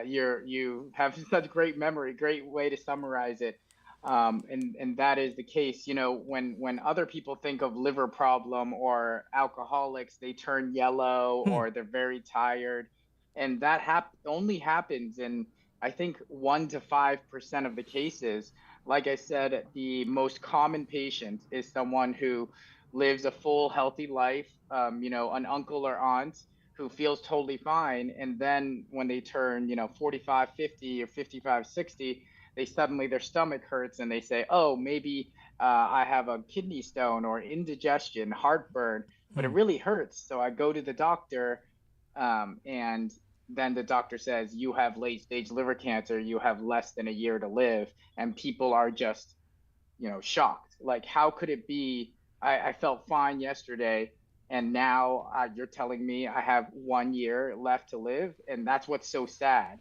you have such great memory, great way to summarize it. And that is the case. When other people think of liver problem or alcoholics, they turn yellow or they're very tired. And that only happens in, I think, 1 to 5% of the cases. Like I said, the most common patient is someone who lives a full, healthy life, an uncle or aunt who feels totally fine. And then when they turn, 45, 50 or 55, 60, their stomach hurts and they say, oh, maybe I have a kidney stone or indigestion, heartburn, but it really hurts. So I go to the doctor and then the doctor says, you have late stage liver cancer, you have less than a year to live. And people are just, shocked. Like, how could it be? I felt fine yesterday, and now you're telling me I have 1 year left to live. And that's what's so sad.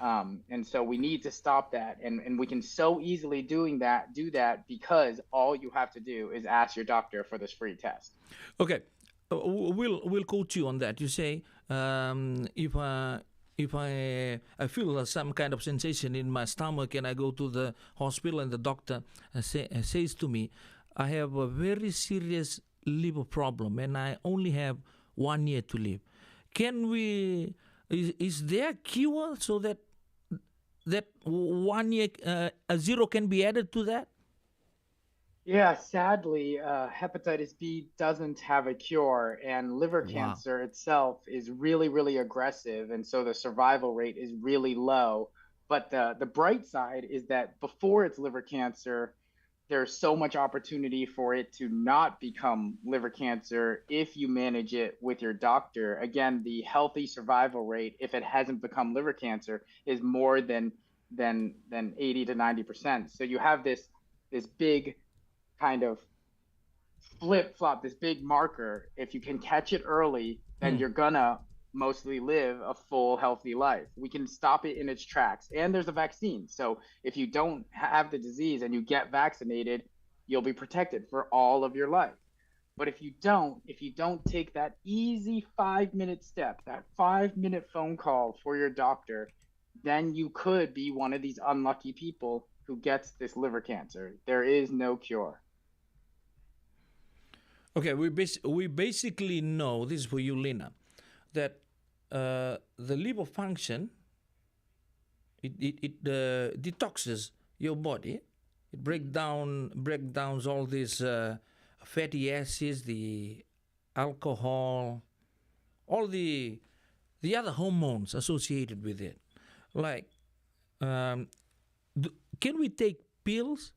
And so we need to stop that. And we can so easily do that because all you have to do is ask your doctor for this free test. Okay. We'll quote you on that. You say, if I feel some kind of sensation in my stomach and I go to the hospital and the doctor says to me, I have a very serious liver problem and I only have 1 year to live. Is there a cure so that 1 year, a zero can be added to that? Yeah, sadly, hepatitis B doesn't have a cure, and liver cancer itself is really, really aggressive, and so the survival rate is really low. But the bright side is that before it's liver cancer, there's so much opportunity for it to not become liver cancer if you manage it with your doctor. Again, the healthy survival rate, if it hasn't become liver cancer, is more than 80 to 90%. So you have this big kind of flip-flop, this big marker. If you can catch it early, then you're gonna mostly live a full, healthy life. We can stop it in its tracks. And there's a vaccine. So if you don't have the disease and you get vaccinated, you'll be protected for all of your life. But if you don't take that easy 5-minute step, that 5-minute phone call for your doctor, then you could be one of these unlucky people who gets this liver cancer. There is no cure. Okay, we basically know, this is for you, Lena, that the liver function, it detoxes your body. It breaks down all these fatty acids, the alcohol, all the other hormones associated with it. Like, can we take pills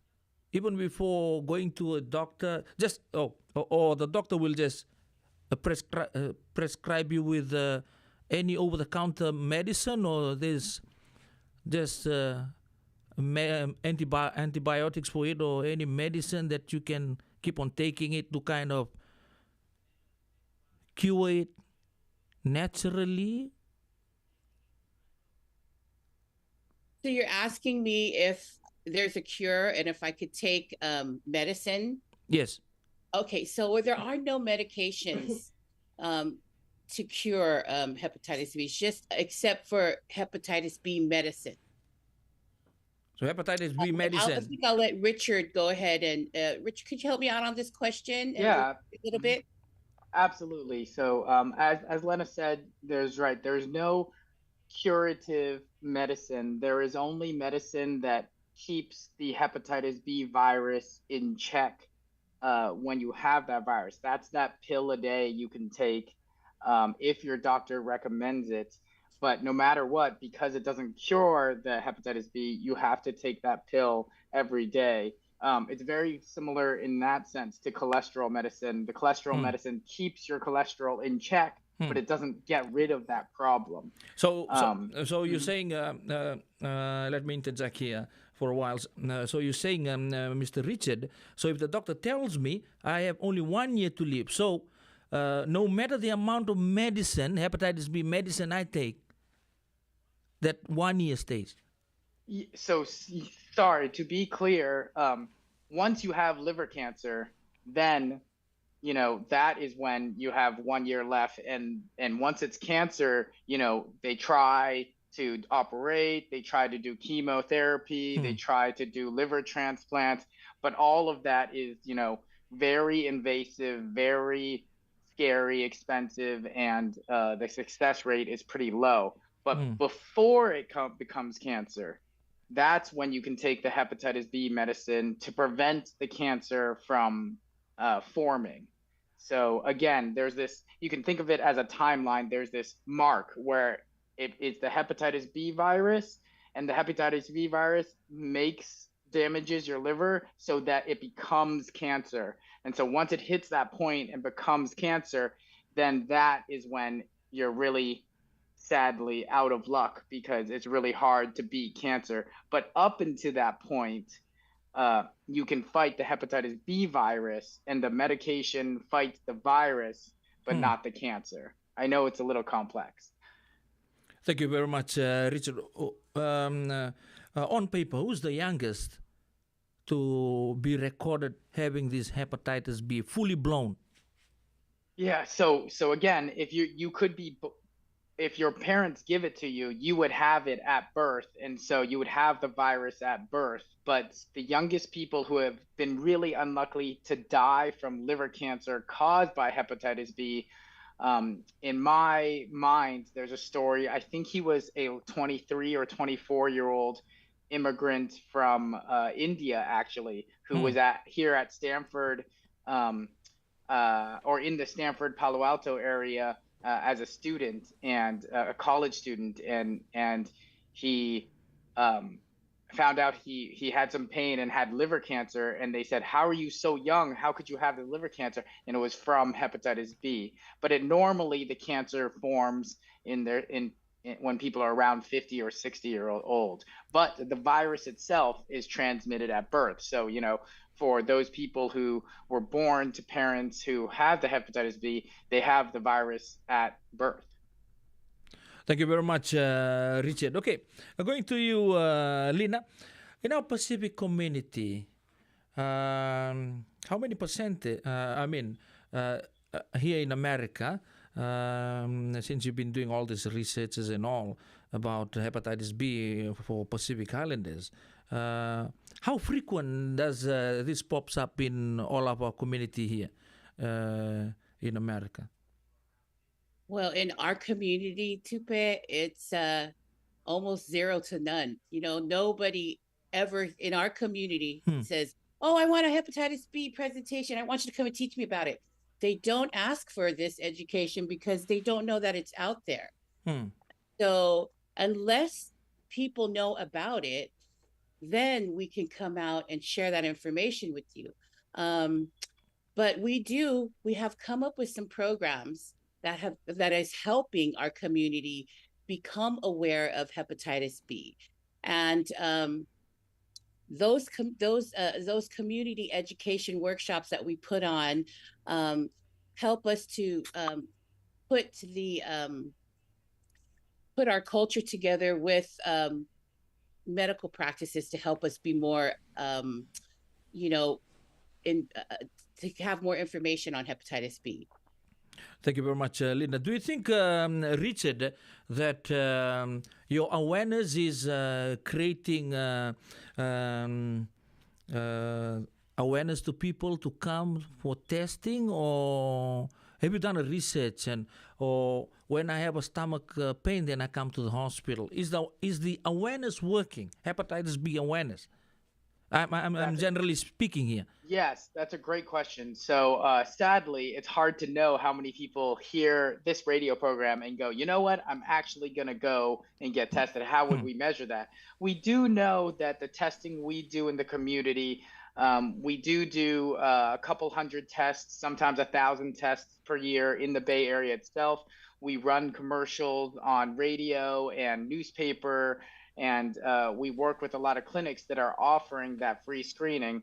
even before going to a doctor? Or the doctor will just prescribe you with any over-the-counter medicine, or there's just antibiotics for it, or any medicine that you can keep on taking it to kind of cure it naturally? So you're asking me if there's a cure and if I could take medicine? Yes. Okay, so there are no medications to cure hepatitis B, just except for hepatitis B medicine. So hepatitis B I medicine. think I'll let Richard go ahead and Richard, could you help me out on this question? Yeah, A little bit. absolutely. So, as Lena said, there's no curative medicine. There is only medicine that keeps the hepatitis B virus in check when you have that virus. That's that pill a day you can take if your doctor recommends it. But no matter what, because it doesn't cure the hepatitis B, you have to take that pill every day. It's very similar in that sense to cholesterol medicine. The cholesterol medicine keeps your cholesterol in check, but it doesn't get rid of that problem. So you're saying, let me interject here for a while. So you're saying, Mr. Richard, so if the doctor tells me I have only 1 year to live, so no matter the amount of medicine, hepatitis B medicine I take, that 1 year stays. So sorry, to be clear, once you have liver cancer, then that is when you have 1 year left, and once it's cancer, they try to operate, they try to do chemotherapy, they try to do liver transplant, but all of that is very invasive, very scary, expensive, and the success rate is pretty low. But before it becomes cancer, that's when you can take the hepatitis B medicine to prevent the cancer from forming. So again, there's this, you can think of it as a timeline. There's this mark where it's the hepatitis B virus, and the hepatitis B virus damages your liver so that it becomes cancer. And so once it hits that point and becomes cancer, then that is when you're really sadly out of luck, because it's really hard to beat cancer. But up until that point, you can fight the hepatitis B virus, and the medication fights the virus, but not the cancer. I know it's a little complex. Thank you very much, Richard. On paper, who's the youngest to be recorded having this hepatitis B fully blown? Yeah. So again, if you could be, if your parents give it to you, you would have it at birth, and so you would have the virus at birth. But the youngest people who have been really unlucky to die from liver cancer caused by hepatitis B, in my mind, there's a story. I think he was a 23 or 24-year-old immigrant from India, actually, who was here at Stanford, or in the Stanford Palo Alto area as a student, and a college student, and he found out he had some pain and had liver cancer, and they said, "How are you so young? How could you have the liver cancer?" And it was from hepatitis B. But normally the cancer forms when people are around 50 or 60-year old. But the virus itself is transmitted at birth. So for those people who were born to parents who have the hepatitis B, they have the virus at birth. Thank you very much, Richard. Okay, going to you, Lina. In our Pacific community, how many percent, here in America, since you've been doing all these researches and all about hepatitis B for Pacific Islanders, how frequent does this pops up in all of our community here in America? Well, in our community, Tupe, it's almost zero to none. Nobody ever in our community says, "Oh, I want a hepatitis B presentation. I want you to come and teach me about it." They don't ask for this education because they don't know that it's out there. So unless people know about it, then we can come out and share that information with you. But we have come up with some programs that is helping our community become aware of hepatitis B, and those community education workshops that we put on help us to put our culture together with medical practices to help us be more to have more information on hepatitis B. Thank you very much, Linda. Do you think, Richard, that your awareness is creating um, uh, awareness to people to come for testing, or have you done a research and or when I have a stomach pain, then I come to the hospital? Is the awareness working? Hepatitis B awareness. I'm generally speaking here. Yes, that's a great question. So, sadly, it's hard to know how many people hear this radio program and go, you know what, I'm actually going to go and get tested. How would we measure that? We do know that the testing we do in the community, we do a couple hundred tests, sometimes 1,000 tests per year in the Bay Area itself. We run commercials on radio and newspaper, and we work with a lot of clinics that are offering that free screening.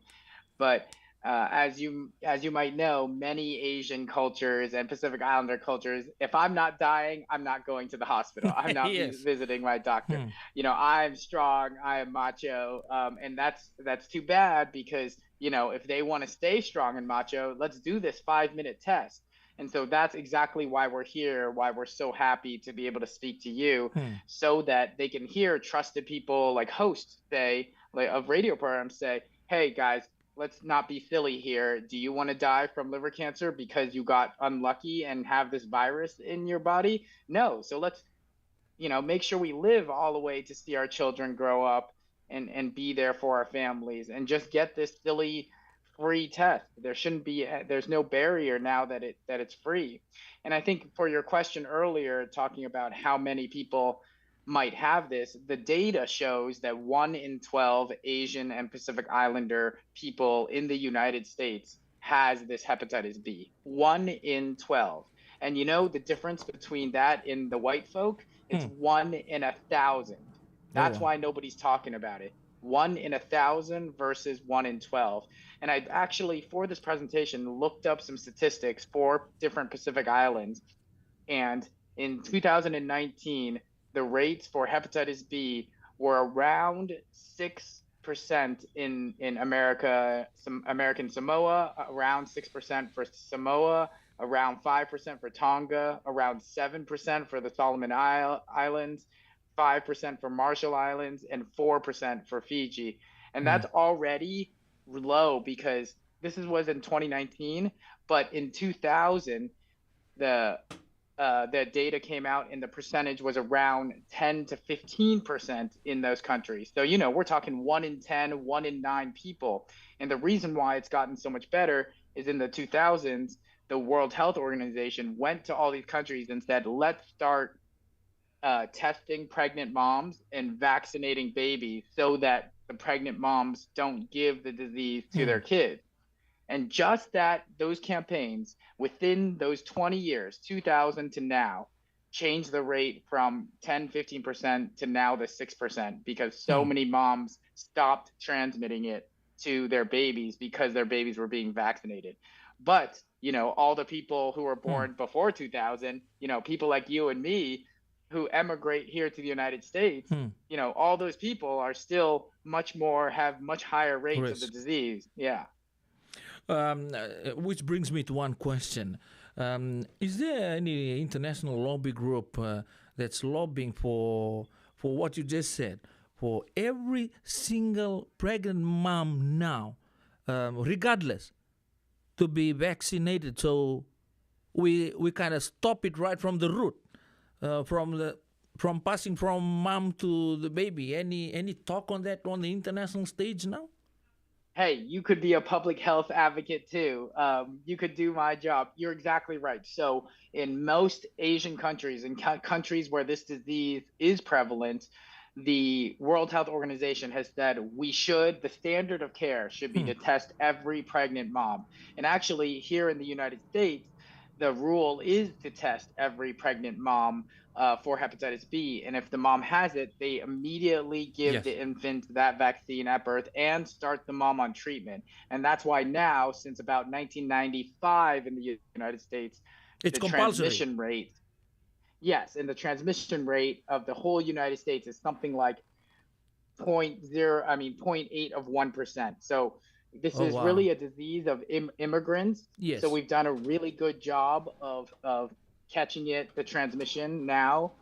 But as you might know, many Asian cultures and Pacific Islander cultures, if I'm not dying, I'm not going to the hospital. I'm not Yes. visiting my doctor. You know, I'm strong, I am macho, and that's too bad because if they want to stay strong and macho, let's do this 5-minute test. And so that's exactly why we're here, why we're so happy to be able to speak to you, so that they can hear trusted people like hosts say, like of radio programs say, hey guys, let's not be silly here. Do you want to die from liver cancer because you got unlucky and have this virus in your body? No. So let's, make sure we live all the way to see our children grow up and be there for our families and just get this silly free test. There's no barrier now that it's free. And I think for your question earlier, talking about how many people might have this, the data shows that 1 in 12 Asian and Pacific Islander people in the United States has this hepatitis B. 1 in 12. And the difference between that in the white folk, it's 1 in 1,000. That's why nobody's talking about it. 1 in 1,000 versus 1 in 12. And I actually, for this presentation, looked up some statistics for different Pacific Islands. And in 2019, the rates for hepatitis B were around 6% in America, American Samoa, around 6% for Samoa, around 5% for Tonga, around 7% for the Solomon Islands, 5% for Marshall Islands, and 4% for Fiji. And that's already low because this was in 2019, but in 2000, the data came out and the percentage was around 10 to 15% in those countries. So, we're talking 1 in 10, 1 in 9 people. And the reason why it's gotten so much better is in the 2000s, the World Health Organization went to all these countries and said, let's start testing pregnant moms and vaccinating babies so that the pregnant moms don't give the disease to their kids. And just those campaigns within those 20 years, 2000 to now, changed the rate from 10, 15% to now the 6% because so many moms stopped transmitting it to their babies because their babies were being vaccinated. But, all the people who were born before 2000, people like you and me who emigrate here to the United States, all those people are still have much higher rates of the disease. Yeah. Which brings me to one question. Is there any international lobby group that's lobbying for what you just said, for every single pregnant mom now, regardless, to be vaccinated, so we kind of stop it right from the root, from passing from mom to the baby? Any talk on that on the international stage now? Hey, you could be a public health advocate too. You could do my job. You're exactly right. So in most Asian countries and countries where this disease is prevalent, the World Health Organization has said the standard of care should be to test every pregnant mom. And actually here in the United States, the rule is to test every pregnant mom for hepatitis B. And if the mom has it, they immediately give the infant that vaccine at birth and start the mom on treatment. And that's why now, since about 1995 in the United States, it's the compulsory. transmission rate, and the transmission rate of the whole United States is something like 0.8 of 1%. So This Oh, is wow. really a disease of immigrants. So Yes. we've done a really good job of catching it, the transmission now,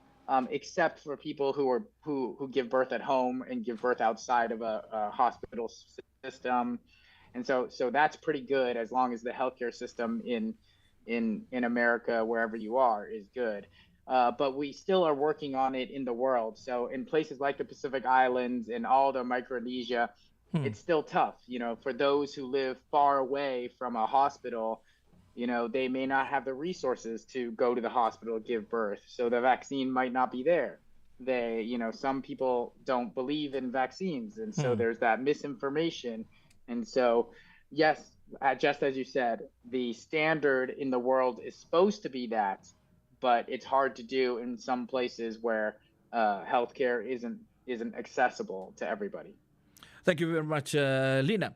except for people who give birth at home and give birth outside of a hospital system. And so that's pretty good as long as the healthcare system in America, wherever you are, is good. But we still are working on it in the world. So in places like the Pacific Islands and all the Micronesia, Hmm. it's still tough, for those who live far away from a hospital. They may not have the resources to go to the hospital to give birth, so the vaccine might not be there. Some people don't believe in vaccines, and so Hmm. there's that misinformation. And so, yes, just as you said, the standard in the world is supposed to be that, but it's hard to do in some places where healthcare isn't accessible to everybody. Thank you very much, Lina.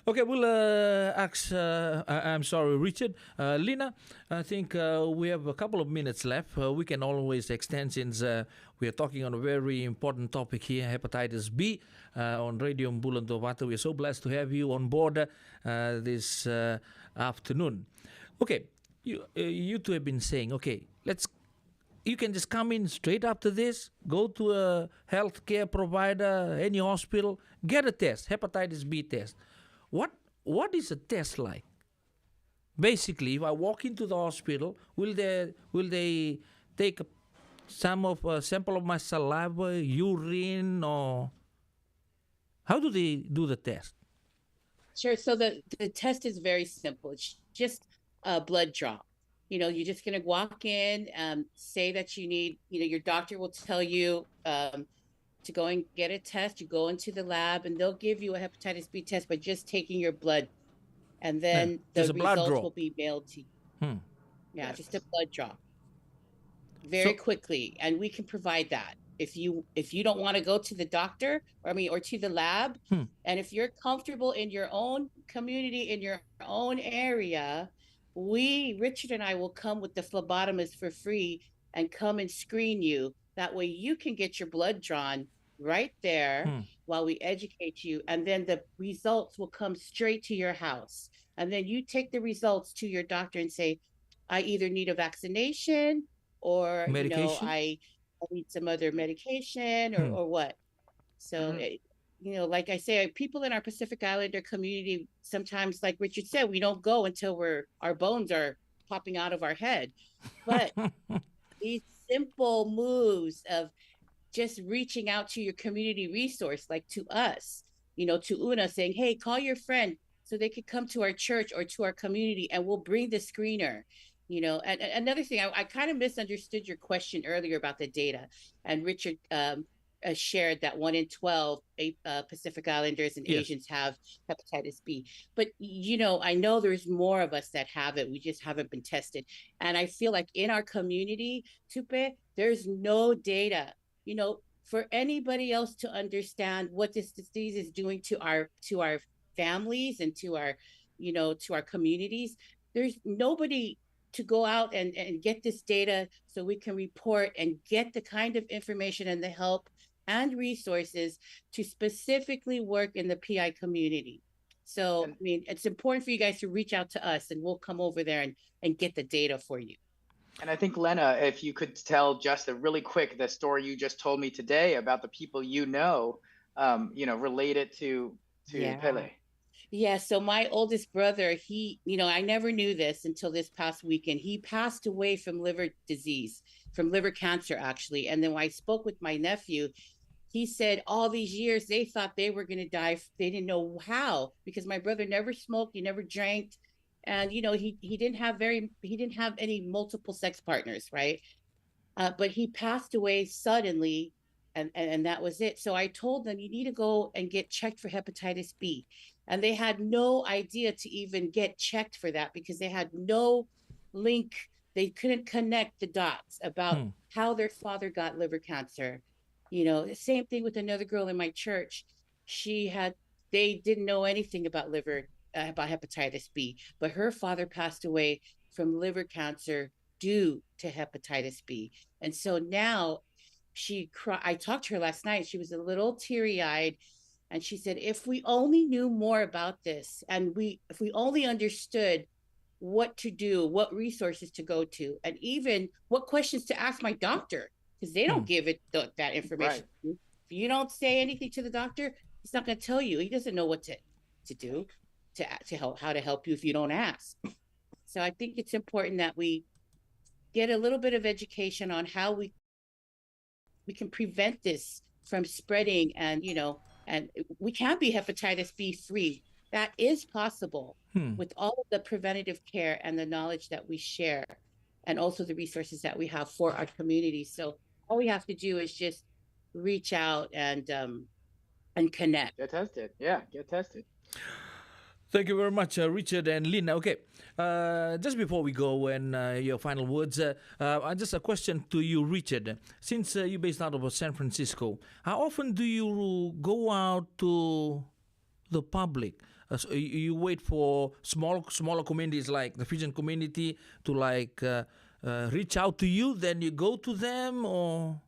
Okay, we'll ask, I'm sorry, Richard. Lina, I think we have a couple of minutes left. We can always extend since we are talking on a very important topic here, hepatitis B, on Radio Bula Duavata. We are so blessed to have you on board this afternoon. Okay, you two have been saying, okay, you can just come in straight after this, go to a healthcare provider, any hospital, get a test, hepatitis B test. What is a test like? Basically, if I walk into the hospital, will they take some of a sample of my saliva, urine, or how do they do the test? Sure. So the test is very simple. It's just a blood draw. You're just going to walk in, say that you need, your doctor will tell you to go and get a test. You go into the lab and they'll give you a hepatitis B test by just taking your blood. And then the just a blood results draw. will be mailed to you. Hmm. Yeah, Yes. just a blood draw. Very quickly. And we can provide that. If you don't want to go to the doctor, or to the lab, and if you're comfortable in your own community, in your own area, Richard and I will come with the phlebotomist for free and come and screen you. That way you can get your blood drawn right there while we educate you. And then the results will come straight to your house. And then you take the results to your doctor and say, I either need a vaccination or, Medication? I need some other medication or what. So, like I say, people in our Pacific Islander community, sometimes, like Richard said, we don't go until our bones are popping out of our head. But these simple moves of just reaching out to your community resource, like to us, to Una, saying, hey, call your friend so they could come to our church or to our community and we'll bring the screener. And another thing, I kind of misunderstood your question earlier about the data. And Richard shared that 1 in 12 Pacific Islanders and Asians have hepatitis B. But, I know there's more of us that have it. We just haven't been tested. And I feel like in our community, Tupe, there's no data, for anybody else to understand what this disease is doing to our families and to our communities. There's nobody to go out and get this data so we can report and get the kind of information and the help and resources to specifically work in the PI community. So, it's important for you guys to reach out to us and we'll come over there and get the data for you. And I think, Lena, if you could tell just really quick the story you just told me today about the people related to Pele. Yeah, so my oldest brother, he, I never knew this until this past weekend. He passed away from liver disease, from liver cancer, actually. And then when I spoke with my nephew, he said all these years they thought they were going to die. They didn't know how, because my brother never smoked, he never drank. And, he didn't have any multiple sex partners, right? But he passed away suddenly, and that was it. So I told them, you need to go and get checked for hepatitis B. And they had no idea to even get checked for that because they had no link. They couldn't connect the dots about how their father got liver cancer. The same thing with another girl in my church. They didn't know anything about about hepatitis B, but her father passed away from liver cancer due to hepatitis B. And so now I talked to her last night. She was a little teary-eyed And she said, if we only knew more about this, and if we only understood what to do, what resources to go to, and even what questions to ask my doctor, because they don't give that information. Right. If you don't say anything to the doctor, he's not going to tell you. He doesn't know what to do to help, how to help you if you don't ask. So I think it's important that we get a little bit of education on how we can prevent this from spreading, and and we can be hepatitis B free. That is possible with all of the preventative care and the knowledge that we share, and also the resources that we have for our community. So all we have to do is just reach out and connect. Get tested. Yeah, get tested. Thank you very much, Richard and Lynn. Okay, just before we go and your final words, just a question to you, Richard. Since you're based out of San Francisco, how often do you go out to the public? So you wait for smaller communities like the Fijian community to reach out to you, then you go to them, or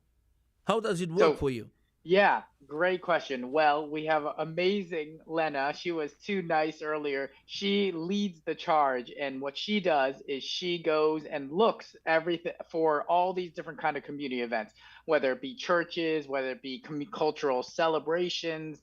how does it work for you? Yeah, great question. Well, we have amazing Lena. She was too nice earlier. She leads the charge, and what she does is she goes and looks everything for all these different kind of community events, whether it be churches, whether it be cultural celebrations,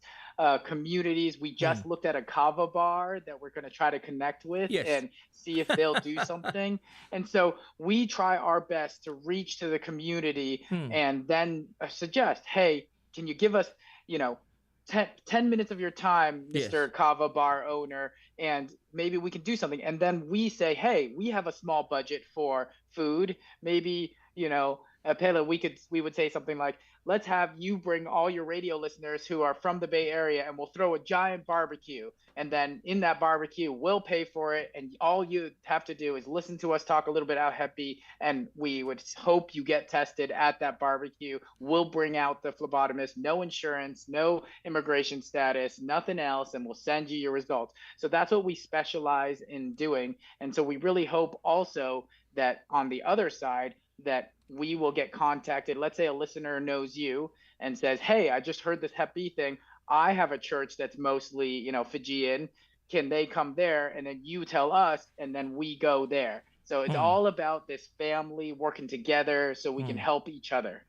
communities. We just looked at a kava bar that we're going to try to connect with and see if they'll do something. And so we try our best to reach to the community and then suggest, hey, can you give us, 10 minutes of your time, Mr. Kava bar owner, and maybe we can do something. And then we say, hey, we have a small budget for food. Maybe, Pele, we would say something like, let's have you bring all your radio listeners who are from the Bay Area, and we'll throw a giant barbecue. And then in that barbecue, we'll pay for it. And all you have to do is listen to us talk a little bit out happy. And we would hope you get tested at that barbecue. We'll bring out the phlebotomist, no insurance, no immigration status, nothing else. And we'll send you your results. So that's what we specialize in doing. And so we really hope also that on the other side, that we will get contacted. Let's say a listener knows you and says, hey, I just heard this Hep B thing. I have a church that's mostly, Fijian. Can they come there? And then you tell us, and then we go there. So it's all about this family working together so we can help each other.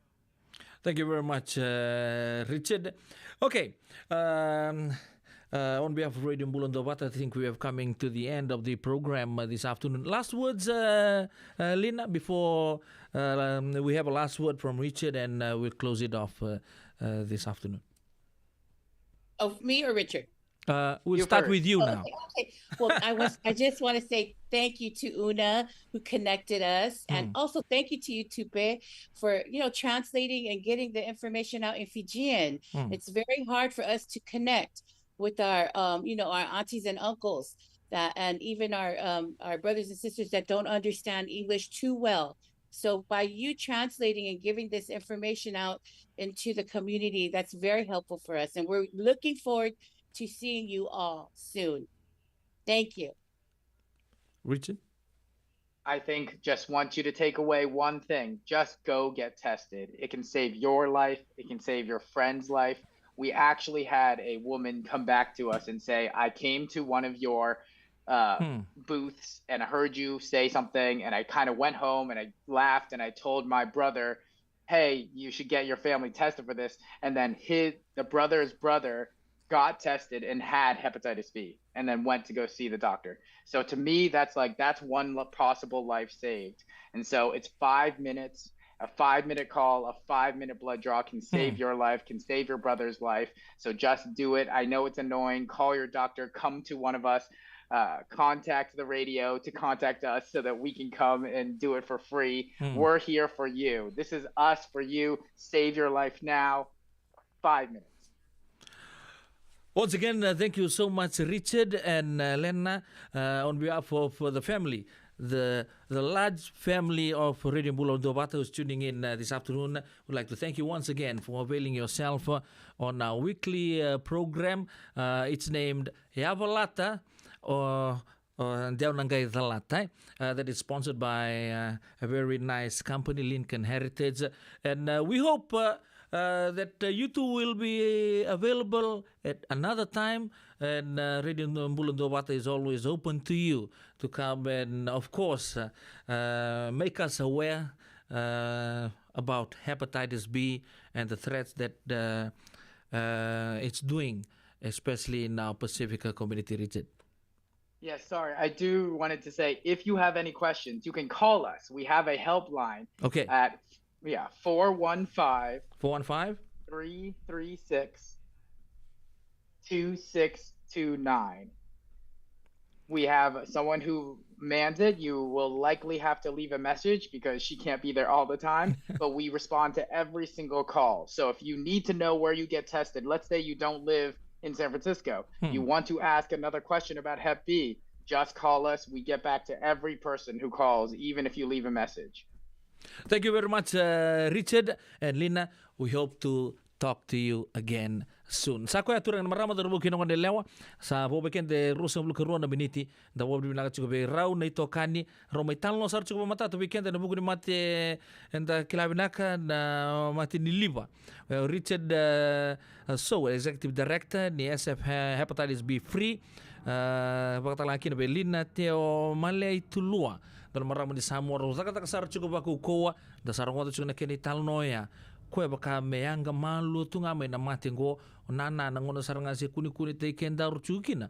Thank you very much, Richard. Okay. On behalf of Radio Bula Duavata, I think we are coming to the end of the program this afternoon. Last words, Lina, before we have a last word from Richard, and we'll close it off this afternoon. Of me or Richard? We'll start with you now. Okay. Well, I just want to say thank you to Una who connected us, and also thank you to you, Tupe, for translating and getting the information out in Fijian. It's very hard for us to connect with our our aunties and uncles and even our brothers and sisters that don't understand English too well. So by you translating and giving this information out into the community, that's very helpful for us. And we're looking forward to seeing you all soon. Thank you. Richard? I think just want you to take away one thing. Just go get tested. It can save your life. It can save your friend's life. We actually had a woman come back to us and say, I came to one of your booths and I heard you say something, and I kind of went home and I laughed and I told my brother, hey, you should get your family tested for this. And then the brother's brother got tested and had hepatitis B and then went to go see the doctor. So to me, that's one possible life saved. And so it's 5 minutes. A 5-minute call, a 5-minute blood draw can save your life, can save your brother's life. So just do it. I know it's annoying. Call your doctor. Come to one of us. Contact the radio to contact us so that we can come and do it for free. We're here for you. This is us for you. Save your life now. 5 minutes. Once again, thank you so much, Richard and Lena, on behalf of the family. The large family of Radio Bula Duavata who's tuning in this afternoon. Would like to thank you once again for availing yourself on our weekly program. It's named Yavalata or Deonangai Dalata. That is sponsored by a very nice company, Lincoln Heritage. And we hope that you two will be available at another time, and Radio Bula Duavata is always open to you to come and, of course, make us aware about hepatitis B and the threats that it's doing, especially in our Pacifica community region. Yes, sorry. I do wanted to say, if you have any questions, you can call us. We have a helpline Okay. at 415 415 336 2629. We have someone who mans it. You will likely have to leave a message because she can't be there all the time, but we respond to every single call. So if you need to know where you get tested, let's say you don't live in San Francisco, you want to ask another question about Hep B, just call us. We get back to every person who calls, even if you leave a message. Thank you very much, Richard and Lina. We hope to talk to you again soon. Sa ko aturang marama da rubukin ng lewa sa bobekin de rusang bulu keruan na biniti da wobi binaka chuko be rau na ito kani ro may talno sar chuko mata to weekend na bugu ni mate enda kilabinaka na mate ni liva. Richard so executive director ni SF Hepatitis B Free pagkatalaki na be Lina Teo Malay Tulua dan marama di Samoa ro saka sar chuko baku koa da sarong wato chuko na keni talno ya koe baka meanga malu tunga mai na matingo nana na ngono saranga se kuni te kenda ruchukina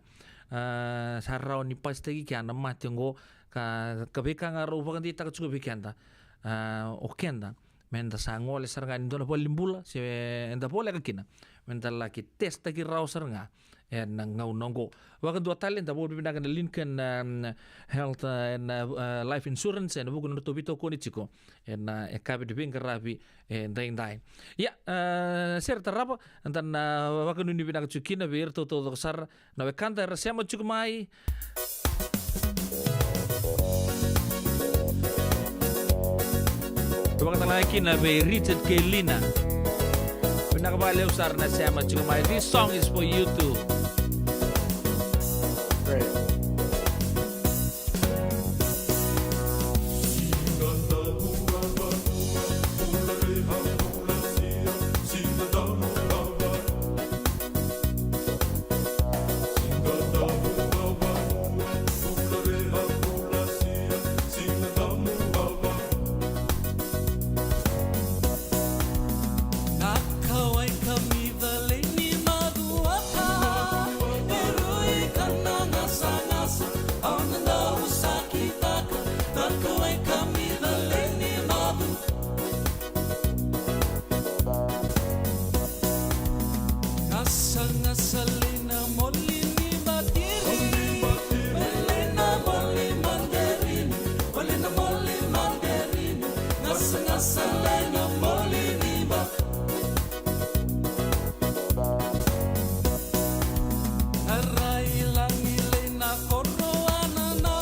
sarao ni pastegi kya na matingo ka beka nga ro bakan di taka chuko bikenda o kenda menda sango le saranga ni dona polimbula se enda pole ka kina menda laki testa ki rao saranga en ngau nongo wakan dua talent da bobi binaga na Lincoln Health and Life Insurance en buku no tobito ko ni chiko en ekabe de binga rabi en dai ya ser tarapa antan wakan ni binaga chukina ver to sar na bekanta resemo chukumai wakan lagi na be Richard Kelina binakabale usar na sema chukumai. This song is for you too. Great. Arrai langi lena koroana na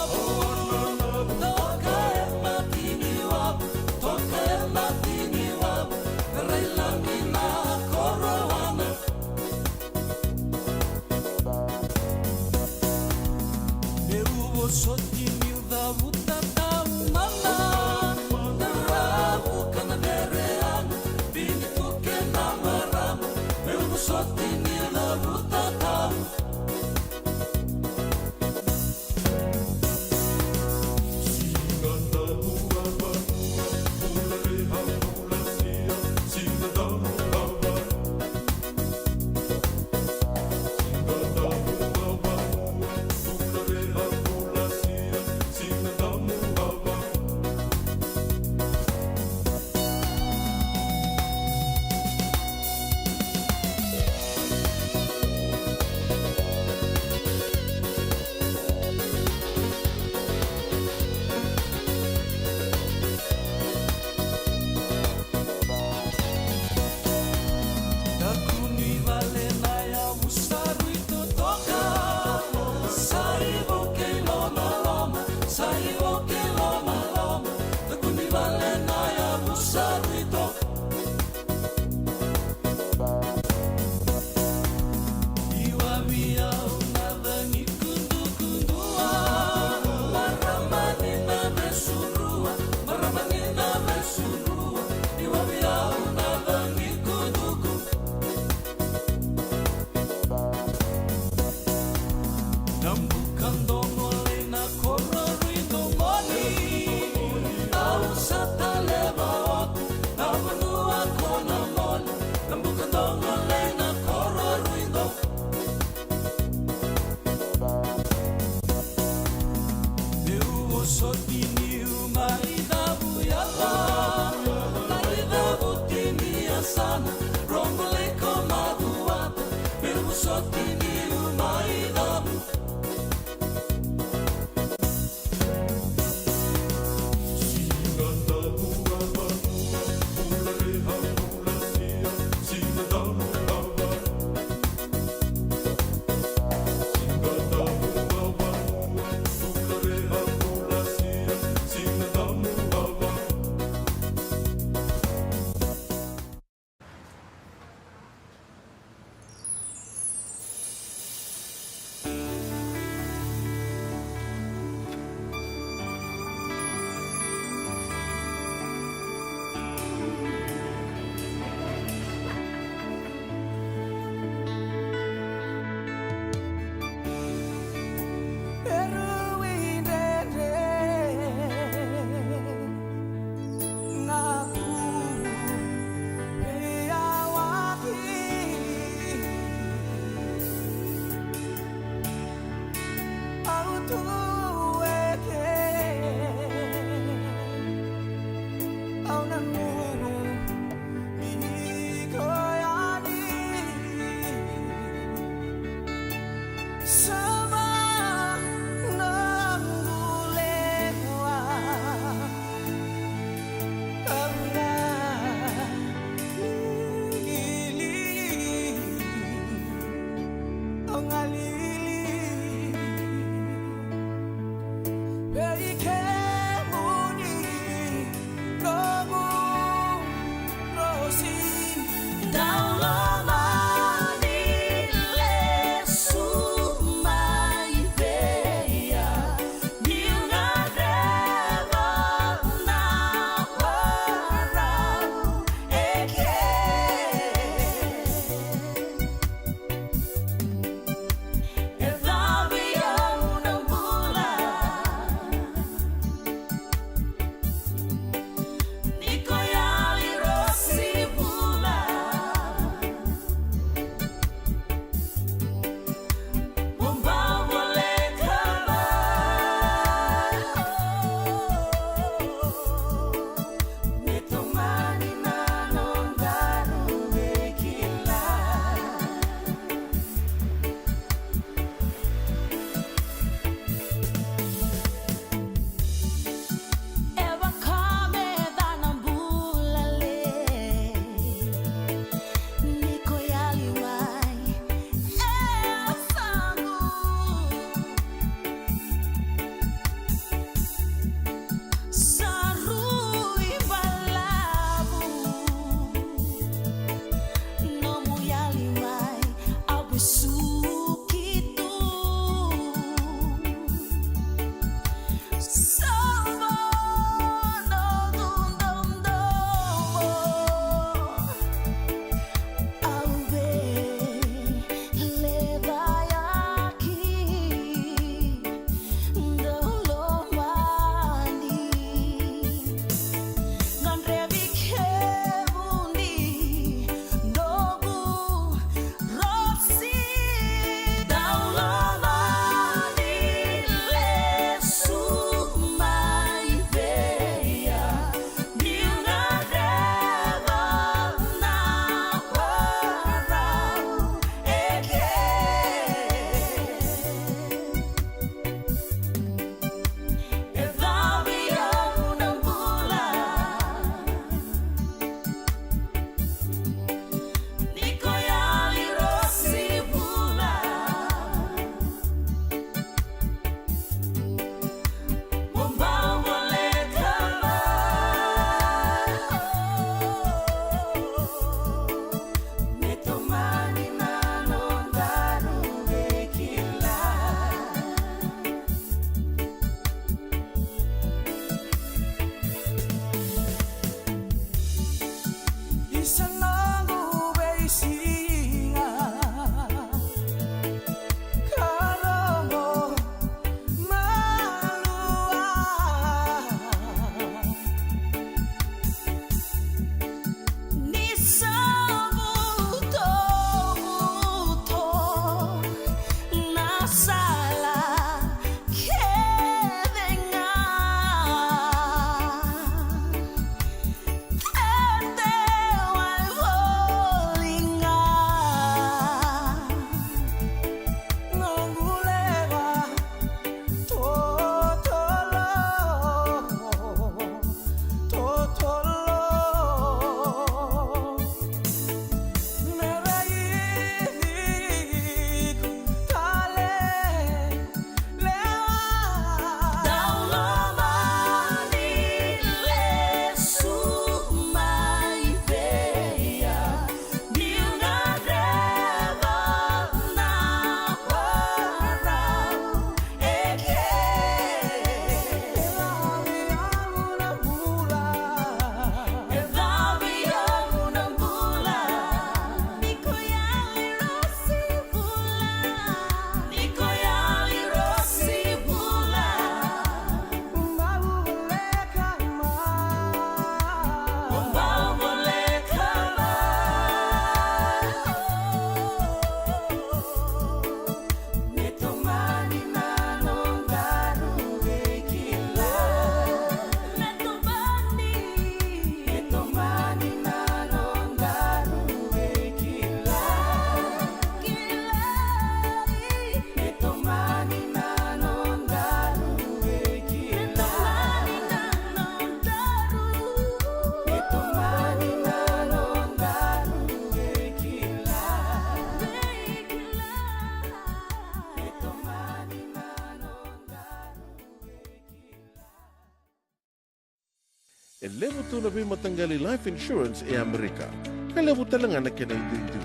E levo tu na matanggali life insurance e Amerika. Ka levo talanga na kena itu.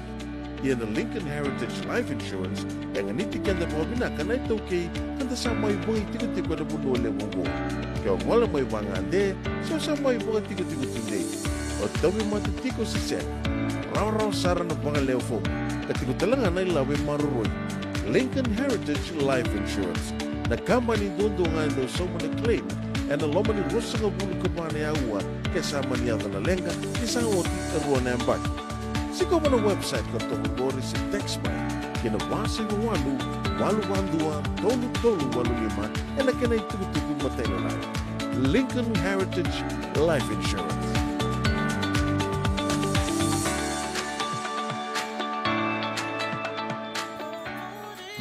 Ia na Lincoln Heritage Life Insurance yang niti kenda mga binaka na ito kay kanda sa may bungi tigo-tigo na buno lewo mo. Kaya wala may bangande, so sa may bunga tigo-tigo tunday. O tawi matitiko si Sen. Raw-raw sara na mga lewo fo. Katigo talanga na ilawi maruroy. Lincoln Heritage Life Insurance. Na company doon nga daw sa mga claim and na loma ni rosa nga bulu ka pa niya uwa kasama niya na lenga isang oti karuan na yung bag. Sigaw mo na website ko itong gori si Textman kinabasi ng walu-walu-walu-walu tolu-tolu-walu-lima e na kinay tugu-tugu matay na lang. Lincoln Heritage Life Insurance.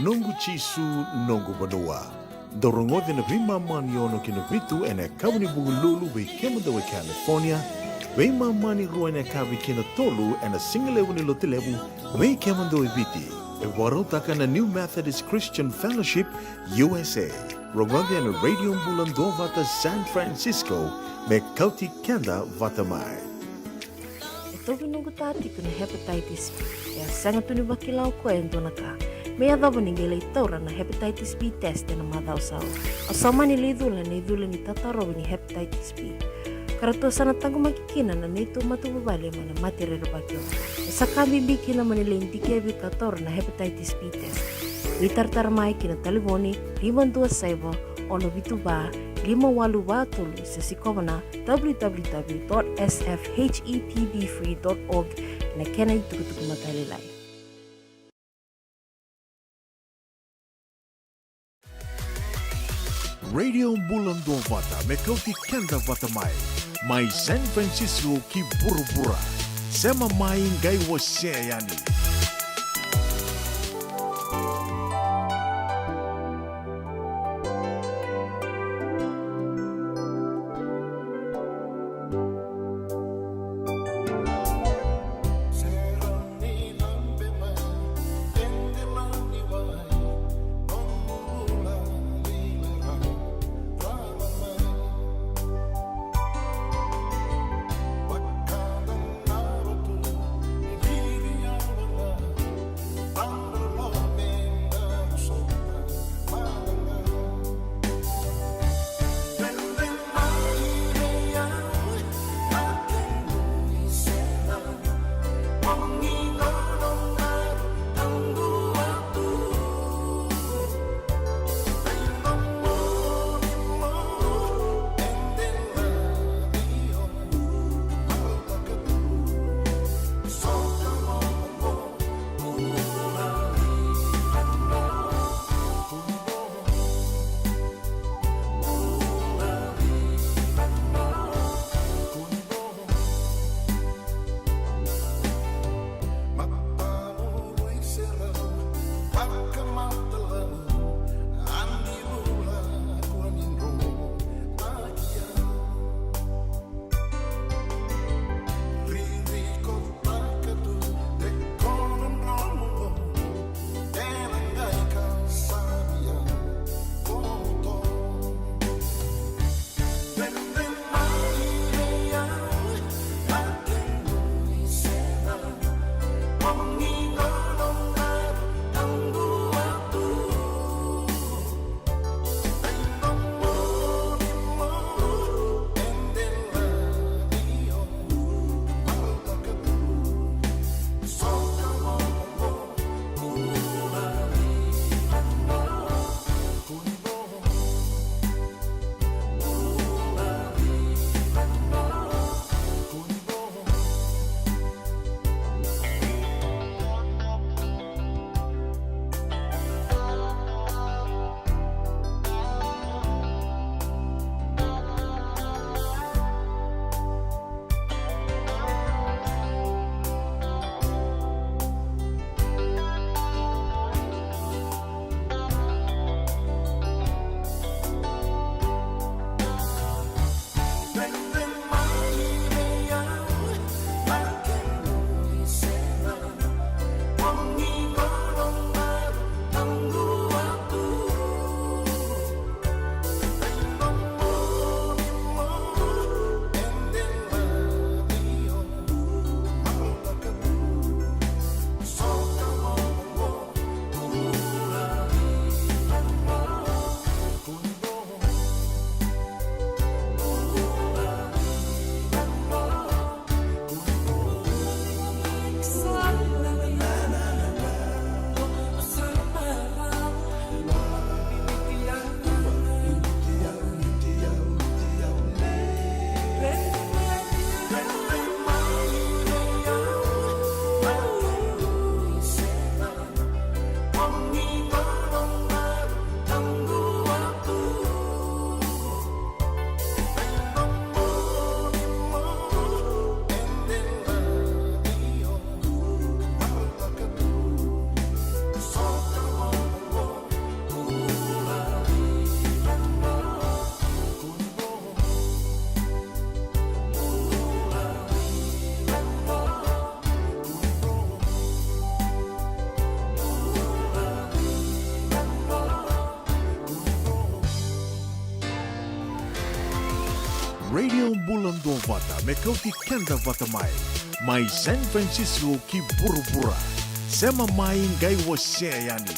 Nongu chisu nongu badua. Dorongote na vima mani ono kinavitu ene kabuni bugululu we kemadawe California. We mani ruane kavi kina tolu ene singalewu ni lotilewu we kemadawe viti. E warotaka na New Methodist Christian Fellowship USA. Rongote ene Radio Bula Duavata San Francisco me Kauti Keda Vata mai. Ito binungu tati kuna hepatitis B. Ya sangat tuni bakilau ko endo naka. Mea dhava ningele itaura na hepatitis B test na madhau sao. Asama ni lidhula ni tatarowi ni hepatitis B. Karato sana tangu makikina na nito matubabali mana matirero bakyo. Sakabi biki na manilindike bitator na hepatitis B test. Litartar mai kina taliboni 527 ono bituba 582 sa sikomana www.sfhepbfree.org na kena itukutuk matalilay. Radio Bula Duavata me Kauti Keda Vata mai San Francisco ki burubura sema mai ngai wase yani. Radio Bula Duavata me Kauti Keda Vata mai San Francisco ki burubura. Sema mai ngai wase yani.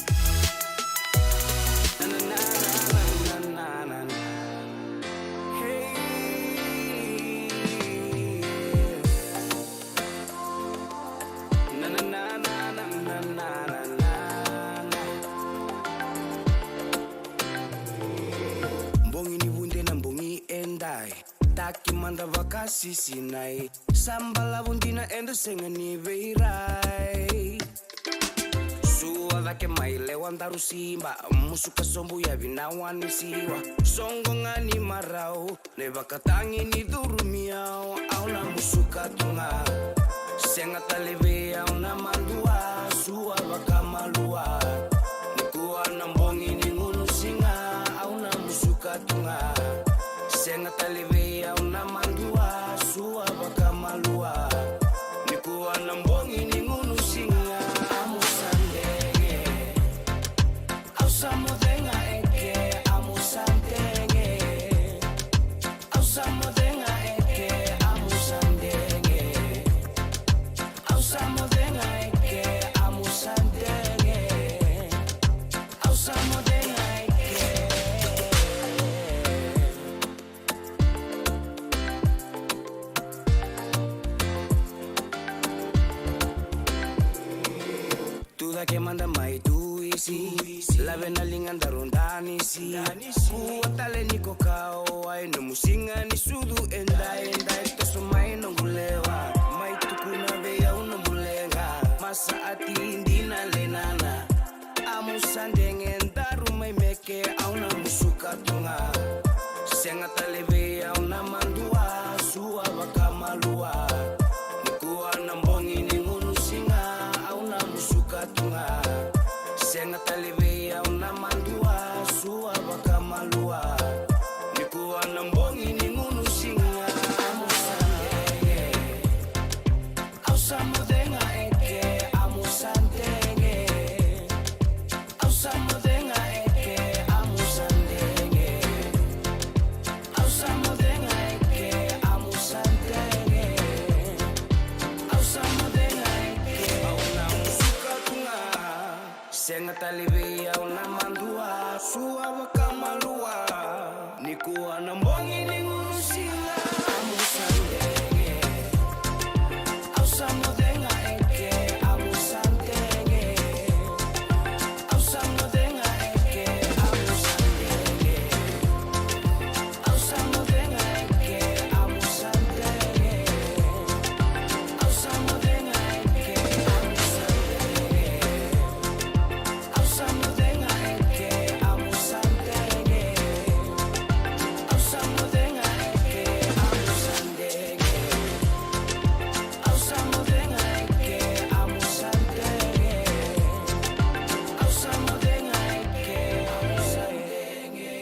Manda vakasi sinai sambala bundina endo sengani veirai suwa vake maile wandaru simba musuka sombu ya vinawani siwa songo ngani marau ne vakatangi ni durumiao au na musuka tunga senga taleve au na mandua suwa vakamalua nikuwa na mbongi ni ngunu singa au na musuka tunga senga taleve una mandua suwa bakamalua nikuwa na mbongi ni ngunu singa amusandenge ausamodenga eke amusandenge ausamodenga eke amusandenge ausamodenga eke amusandenge ausamodenga que manda mai tuisi la vena linganda rondani si kuatale niko kao ai no musinga ni sudu enda to mai no gulewa mai tukuna veya uno mulenga masa ati indina lenana amusandenge ndaru mai meke auna musuka tunga senga taleve auna mandua suwa bakamalua nikuwa na mbongi ni ngunu singa auna musuka tunga senga taleve auna mandua suwa bakamalua nikuwa na mbongi ni ngunu singa amusandenge ausamodenga eke amusandenge ausamodenga eke amusandenge ausamodenga eke amusandenge ausamodenga eke auna musuka tunga senga taleve auna mandua suwa bakamalua nikuwa na mbongi ni ngunu singa amusandenge ausamodenga eke amusandenge ausamodenga eke amusandenge ausamodenga eke amusandenge ausamodenga eke amusandenge ausamodenga eke amusandenge ausamodenga eke amusandenge ausamodenga eke amusandenge ausamodenga eke amusandenge.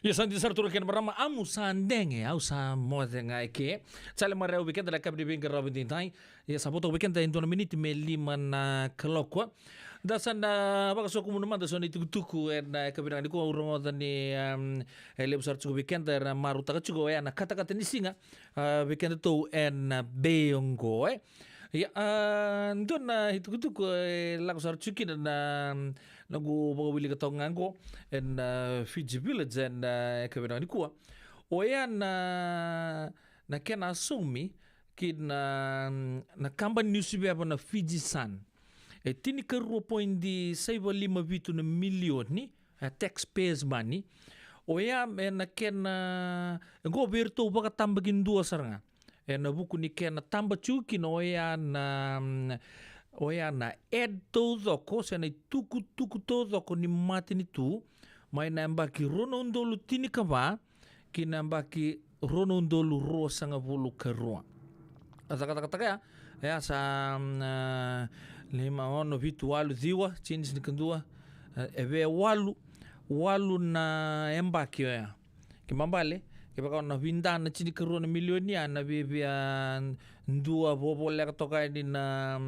Ya santi sartura ken marama amu sandenge au sa modenga eke chale marau weekend la kabri binga robin dintai ya saboto weekend da indona minute me lima na kalokwa da sanda baka so kumu manda so ni tuku na kabri ko urmo da ni ele besar chugo weekend da maru ta chugo ya na kata kata ni singa weekend to en beongo ya ndona hitukutuku la ko sar chuki na nagu bawili ka tongango en Fiji village en kabina ni kuwa o ya na kena sumi kin na kamba newspaper na Fiji Sun e tini ka 2.5 vitu na milioni taxpayers money o ya na kena goberto baka tambagin dua saranga na buku ni kena tamba chuki no ya na ed todoko se na tuku todoko ni mati ni tu mai na mbaki rono ndolu tini kava ki na mbaki rono ndolu rosa nga vulu karua asa kata ya sa lima ono vitu walu ziwa chini ni kandua eve walu na embaki ya kimambale kipaka na vindana chini karua na milioni na bibia ndua bobo leka toka ni na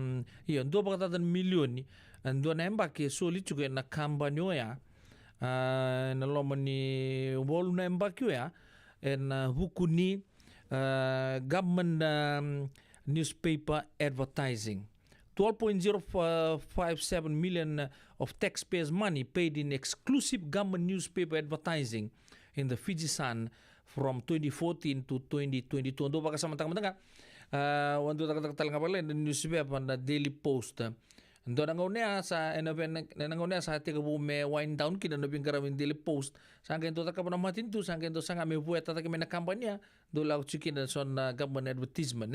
iyo ndua baka tata milioni ndua na embaki soli chuke na kamba nyoya na loma ni wolu na embaki ya and hukuni government newspaper advertising. 12.057 million of taxpayers' money paid in exclusive government newspaper advertising in the Fiji Sun from 2014 to 2022. Ando baka sama tanga-tanga. Wando talang kapala in the newspaper na Daily Post. Ando nangaunea sa sa tiga bume wind down kina nabing karawin Daily Post. Sangka ito taka pa namatin tu sangka ito sanga may buhay tatake may na kampanya do lau chikin na son government advertisement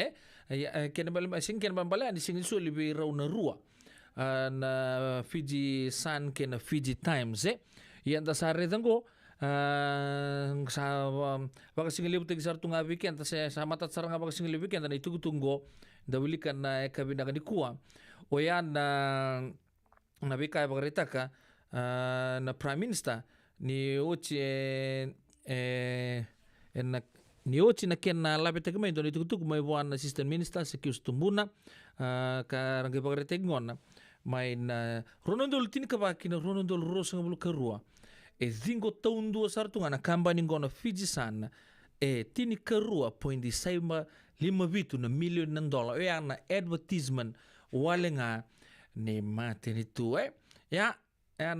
kena bala sing kena bala ni sing so libi raw na rua na Fiji Sun kena Fiji Times yan ta sa retango sa baka sing libu tegi sar tunga weekend sa matat sarang baka sing libu weekend na itugutunggo dawilikan na kabinda ni kuwa o yan na bika bagarita ka na Prime Minister ni Ochi ni Ochi na ken na lapit ka may doon itugutuk may buwan Assistant Minister sa Kius Tumbuna ka rangay bagarita ngon may na Ronondol tin ka ba kina Ronondol Rosa ng Bulkarua zingo taon 2 sartunga na kambani ngona Fiji Sun tini karua poindi saima 5 na milyon ng dolar yan na advertisement wale nga ni matini tu ya yan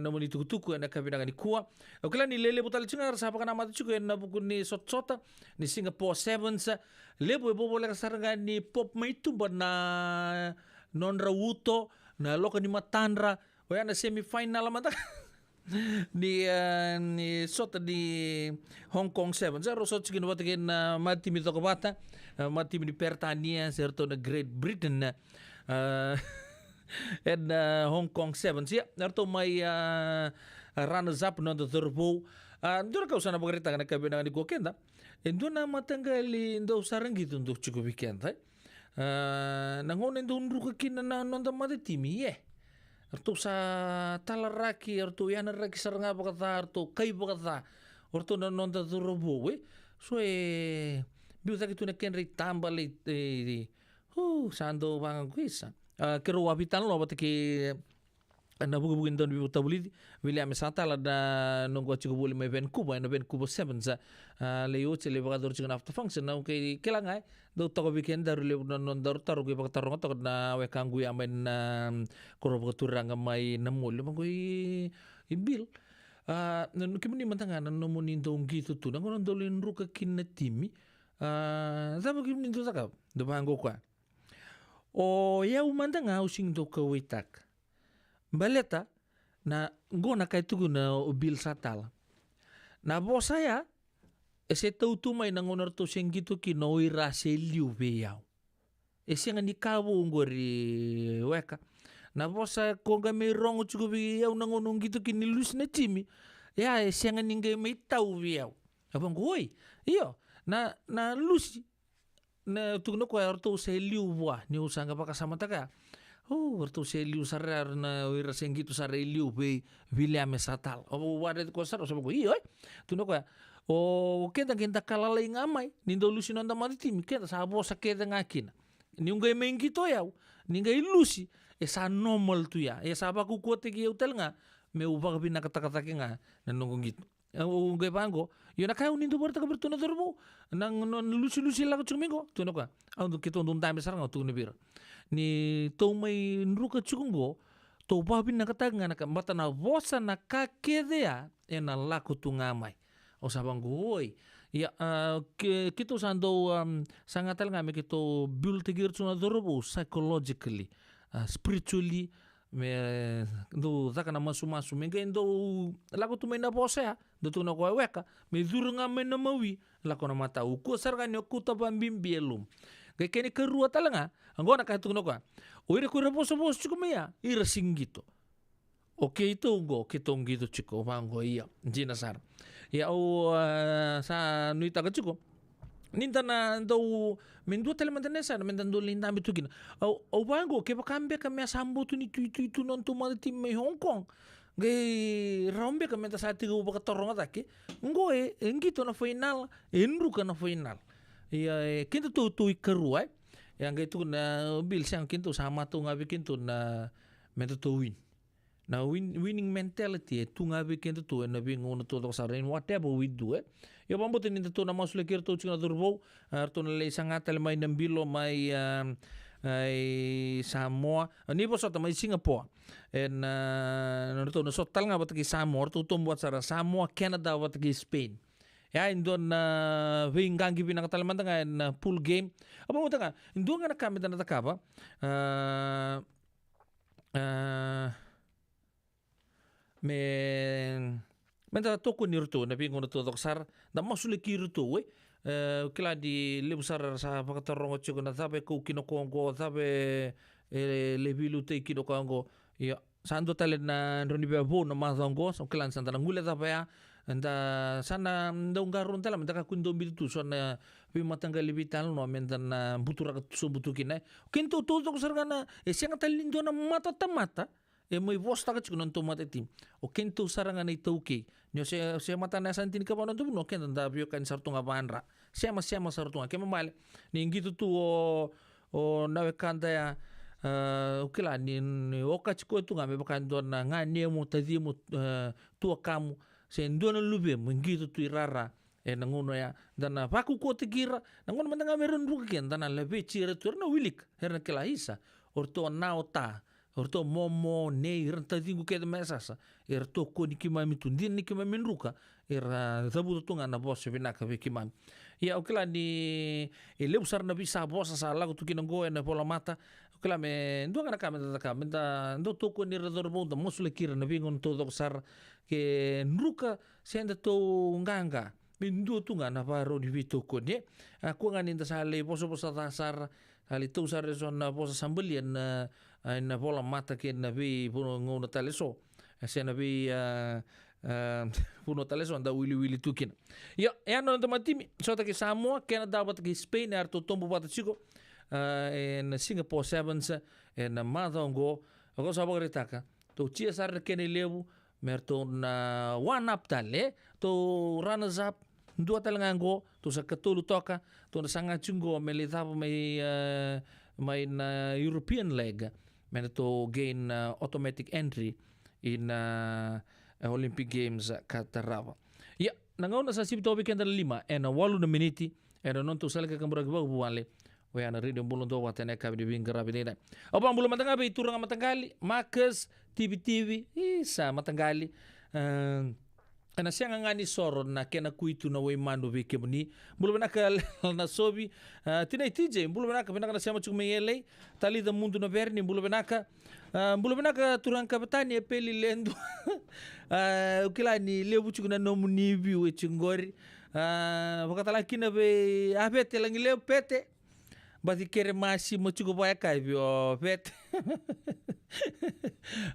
naman itukutuku na kabinang ni kuwa okala ni lele butal chingar sa pa kana matu chuku na bukun ni sotsota ni Singapore Sevens lebo bobola kasaranga ni pop may tumba na non rawuto na loka ni matandra o yan na semi-final mata ni sota di Hong Kong 7 zero sot sigin watakin mati mi toko bata mati mi Pertania serto na Great Britain and Hong Kong 7 siya narto may runners up no the turbo ndura ka usana bagarita kana kabina ni Kenda endo na matanggali ndo sarang gitu ndo chico weekend nangone ndo nruka kinana no da matimi arto sa talaraki arto yana raki saranga bakata arto kai bakata arto na nonda turobo so biuta kitu na kenri tambali sando bang kuisa kero wabitan lo batiki na bugu-bugin doon bibuta bulidi William Santala na nunggu chico buli may Vancouver na Vancouver 7 sa leo chile bakador chico after function na kay kilangay do to weekend daru le non daru taru kay baktarong to na we kanggu yamen na koro bakaturang may namul mangoy ibil no kimuni mantanga na no monindo ngito tu na ngono dolin ruka kinatimi sabi kimuni to sakap do bango kwa o yau mantanga using do kawitak baleta na ngona kay tugu na ubil satal na bo saya ese tautu may nangonar to siyang gito kinoy raseliu beyaw ese nga ni kawo ngori weka na bo sa konga may rongo chugo beyaw nangonong gito kinilus na chimi ya ese nga ningay may tau beyaw abang goy iyo na lusi na tugno ko arto seliu wa ni usanga pa kasama taka warto seliu sarar na wiraseng gitu sareliu be William Satal o wade ko sar so ko iyo tuno ko o keda kinta kalalay ngamay nindo lusi no ndamati tim keda sa bo sa keda ngakin ni ungay mengito yaw ni ngay lusi sa normal tu ya sa ba ku kote ki hotel nga me ubag binakata-kata nga nanungong gitu ungay pango yun na kayo nindo barta ka bertuno dorbo nang lusi-lusi lang chumingo tuno ka ando kito ndun time sarang tu nibir ni to may nruka chukungo to babin nakatagan na mata na vosa na kakedea na lako tu ngamay o sabang goy ya kito sando sangatal ngami kito build tigir tsuna dorobo psychologically spiritually me do zaka na masu me gendo lako tu may na vosa ya do tu na ko weka me duru ngame na mawi lako na mata uko sarga ni ku tabambim bielum kay kini kerua talanga anggo na kahitugno ka oire ko reposo chiko maya ira singito okay ito go kitong gito chiko mango iya jinasar ya o sa nuita ka chiko ninta na do mendo telemantanesa na mendando linda bitugina o bango ke bakambe kami asambo tu ni tu non tu ma tim me Hong Kong gay rombe kami ta sa tigo bakatorong atake ngoe ngito na final enruka na final iya kinto tu ikarua yang itu na bil siang kinto sama tu ngabi kinto na mento to win na winning mentality tunga weekend tu na bingo na to sa rin whatever we do yo pambutin ni to na masule kirto chuna durbo to na le sangata le mai nambilo mai ai Samoa ni po sota mai Singapore en no to na sotal nga bataki Samoa to buat sara Samoa Canada bataki Spain ya indon wingangi pinakatalman nga en pool game apa mo nga indon nga nakamit na takapa men ta toko nirto na pingo na to doksar da masule kirto kila di lebusar sa pakatarong chiko na tabe ko kinokongo tabe lebilu te kinokongo ya sando tale na roni bebo na mazongo so kila santa na ngule tabe ya anda sana ndongarun tala mendaka kundo bitu so na pi matanggali vital no mentan butura so butukina kinto to doksar kana senga talindo na mata tamata mai vosta ka chikunon to matetim o kento sarangan ay tauke nyo se mata na santin ka panon tu no kento da bio kan sartunga banra siama sartunga ke mamal ni ngito tu o nawe kanda ya ukila ni oka chiko tu ngame bakan don na ngane mo tadi mo tu kamu se ndona lube mo ngito tu irara nangono ya dana paku ko tigira nangono manda meron ruken dana lebe chira tu na wilik herna kila isa orto naota orto momo nei renta dingu ke de mesasa to ko ni kima mitundin ni kima minruka tabu tunga na boss vinaka ve kima ya okela ni ele usar na bisa bossa sa lago tu kinango na pola mata okela me ndo ngana kamenta kamenta ndo to ko ni redor bonda mosule kira na vingon to doksar ke nruka senda to nganga bindu tunga na paro ni vito ko ne aku ngani nda sale boso tasar ali tu usar na bossa sambelian na pola mata ke na vi puno ngono taleso se na vi puno taleso anda wili tukin ya no matimi sota ke Samoa Canada bat ke Spain arto tombo bata chico en Singapore Sevens en Madongo go sa bagretaka to chia sar ke ne lebu merto na one up tale to runners up dua talangango to sa katulu toka to na sanga chungo melitha mai na European leg men to gain automatic entry in Olympic Games Qatar. Ya, nangauna sa sibito weekend 5 en 8 miniti en non to salga kambura buale. We ana radio bulon do watene ka bi wingra bi dai. Opa bulon matanga bi turanga matangali Marcus TV isa matangali ana sianga ngani soro na kena kuitu na we mando we kebni bulon naka na sobi tinai TJ bulon naka benaka na siama chukmeyele tali da mundo na verni bulon naka turang kapitani e peli lendo ukila ni lebu chukuna no munibi we chungori wakatala kina be abete langi leo pete bati kere masi mo chuko baya kai bio pete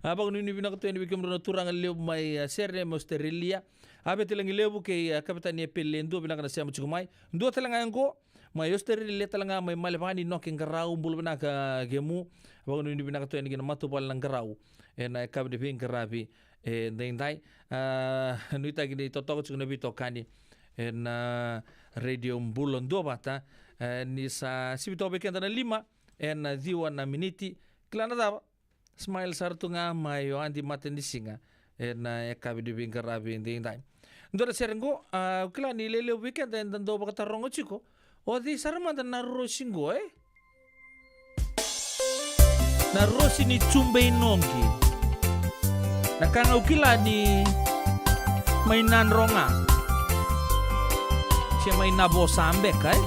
abang ni bina ko ni bikem no turang leo mai serre mosterelia abete langi lebu ke kapitani e peli lendo bina kana siama chuko mai ndo talanga ngo mai osterelia talanga mai malevani noking garau bulbana ka gemu abang ni bina ko ni matu pal lang garau na kabde pin garabi dai nuita gini totok chukuna bito kani en radio Bula Duavata ni sa sibito weekend na 5 en diwa na miniti klana da smile sartunga mayo andi matendisinga en kabde pin garabi dai ndora serengo klani lele weekend en do bakarongo chiko o di sarmanda na rosingo na rosi ni chumbe inongi nakanga ukila ni mainan ronga siya may nabosambe kay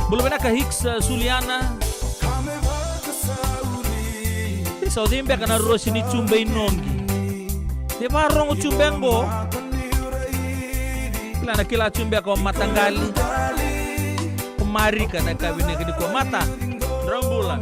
bulubena ka Hicks Suliana so dimbe ka na rosi ni chumbe inongi di ba rongo chumbengo kila chumbe ko matangali kumarika na kabine kini ko mata Rambula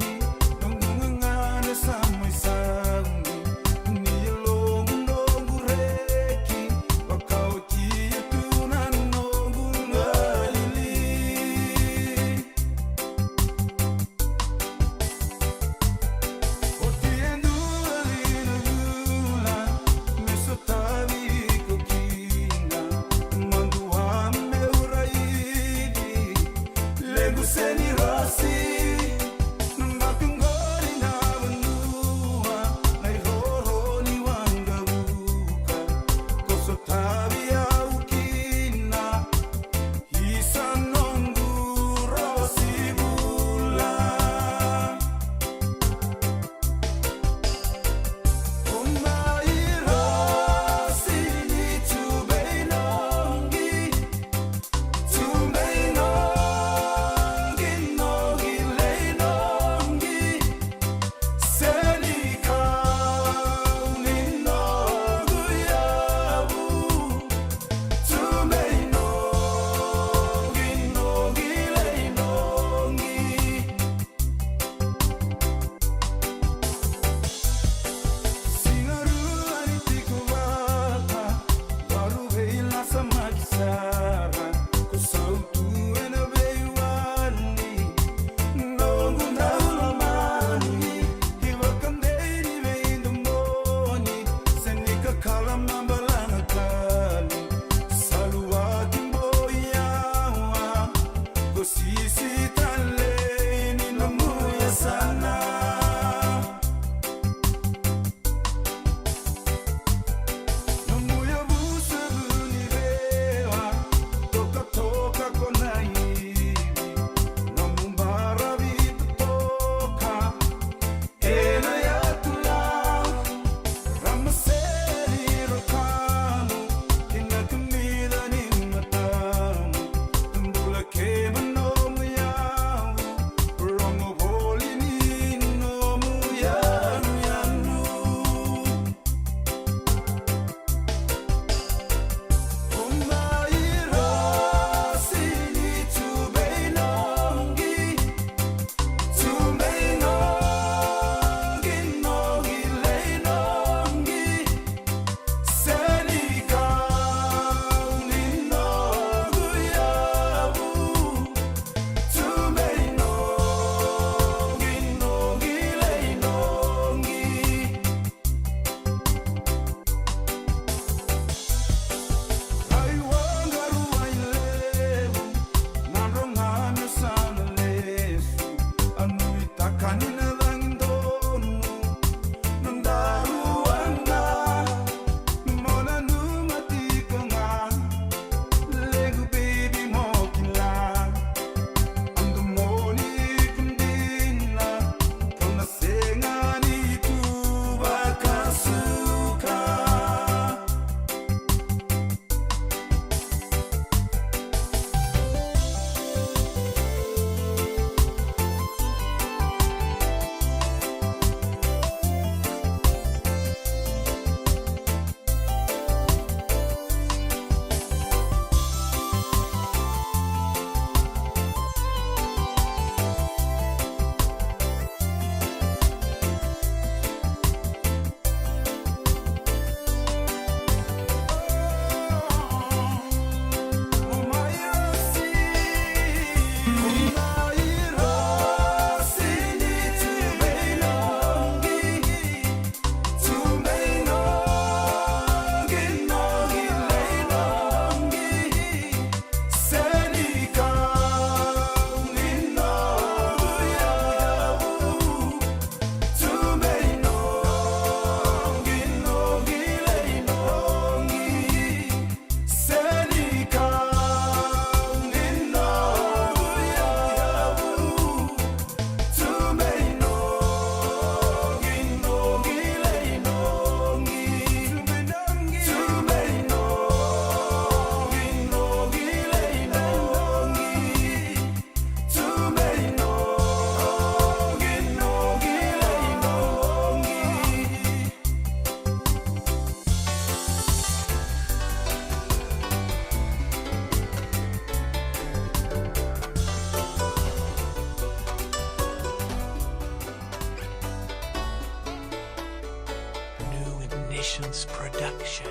Nations production.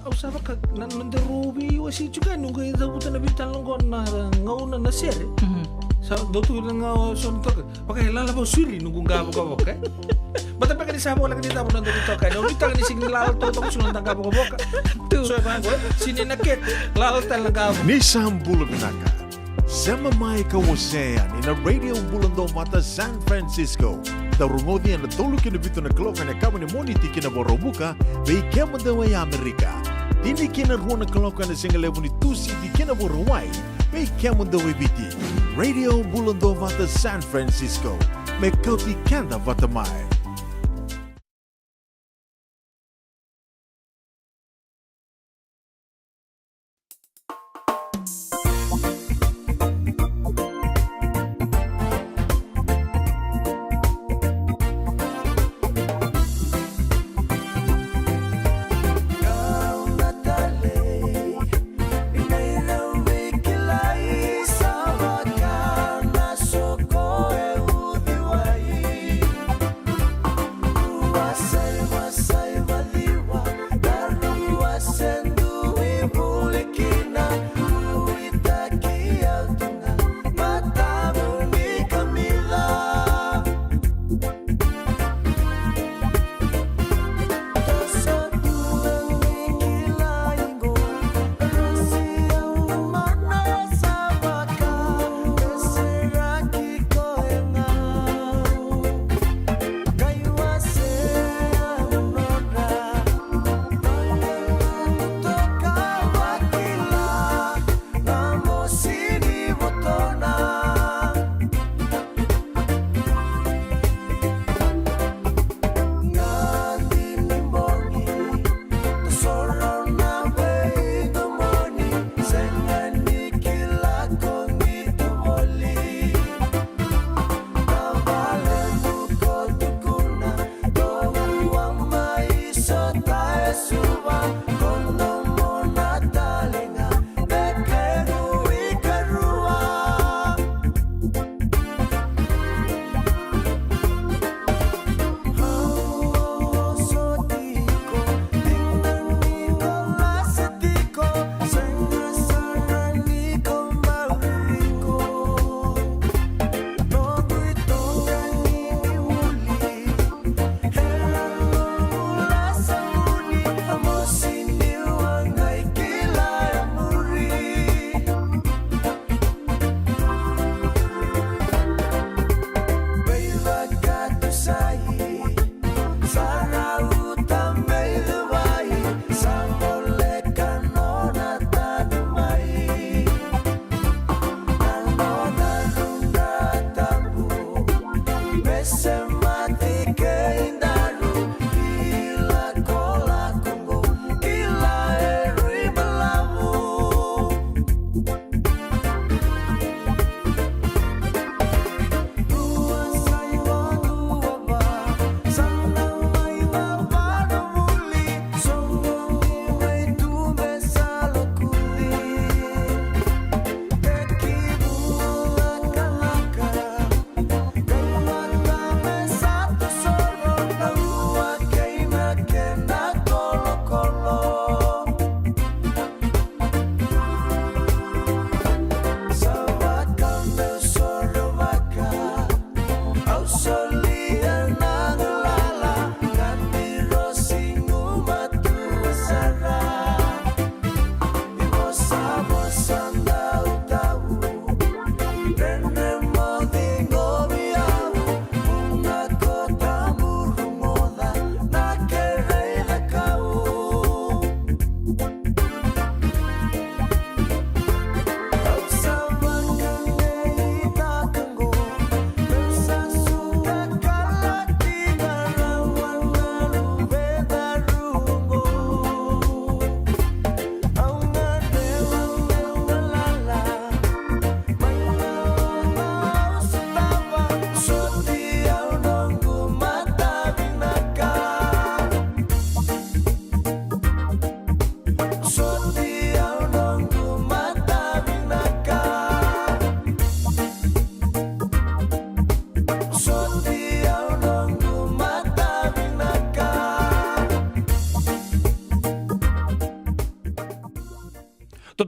au sava ka nanderubi wasi juga nungu ida buta na bitan longon na ngauna na sere sa dotu nga son to pakai lala ba suri nungu nga ba ka bata pa kani sabo lang dito na dito ka no bita ni sing lala to to sunan tangka ba ka so ba sini naket lala tal nga Nissan Bula Duavata. Sama mai ka wasea ni na Radio Bula Duavata San Francisco. Darungodi na toluk na bito na kloka na kama ni moniti kina borobuka bei kema da wai Amerika. Dini kina ruona kloka na singalevu ni tusi di kina borawai bei kema da wai biti. Radio Bula Duavata San Francisco. Me Kauti Keda Vata mai.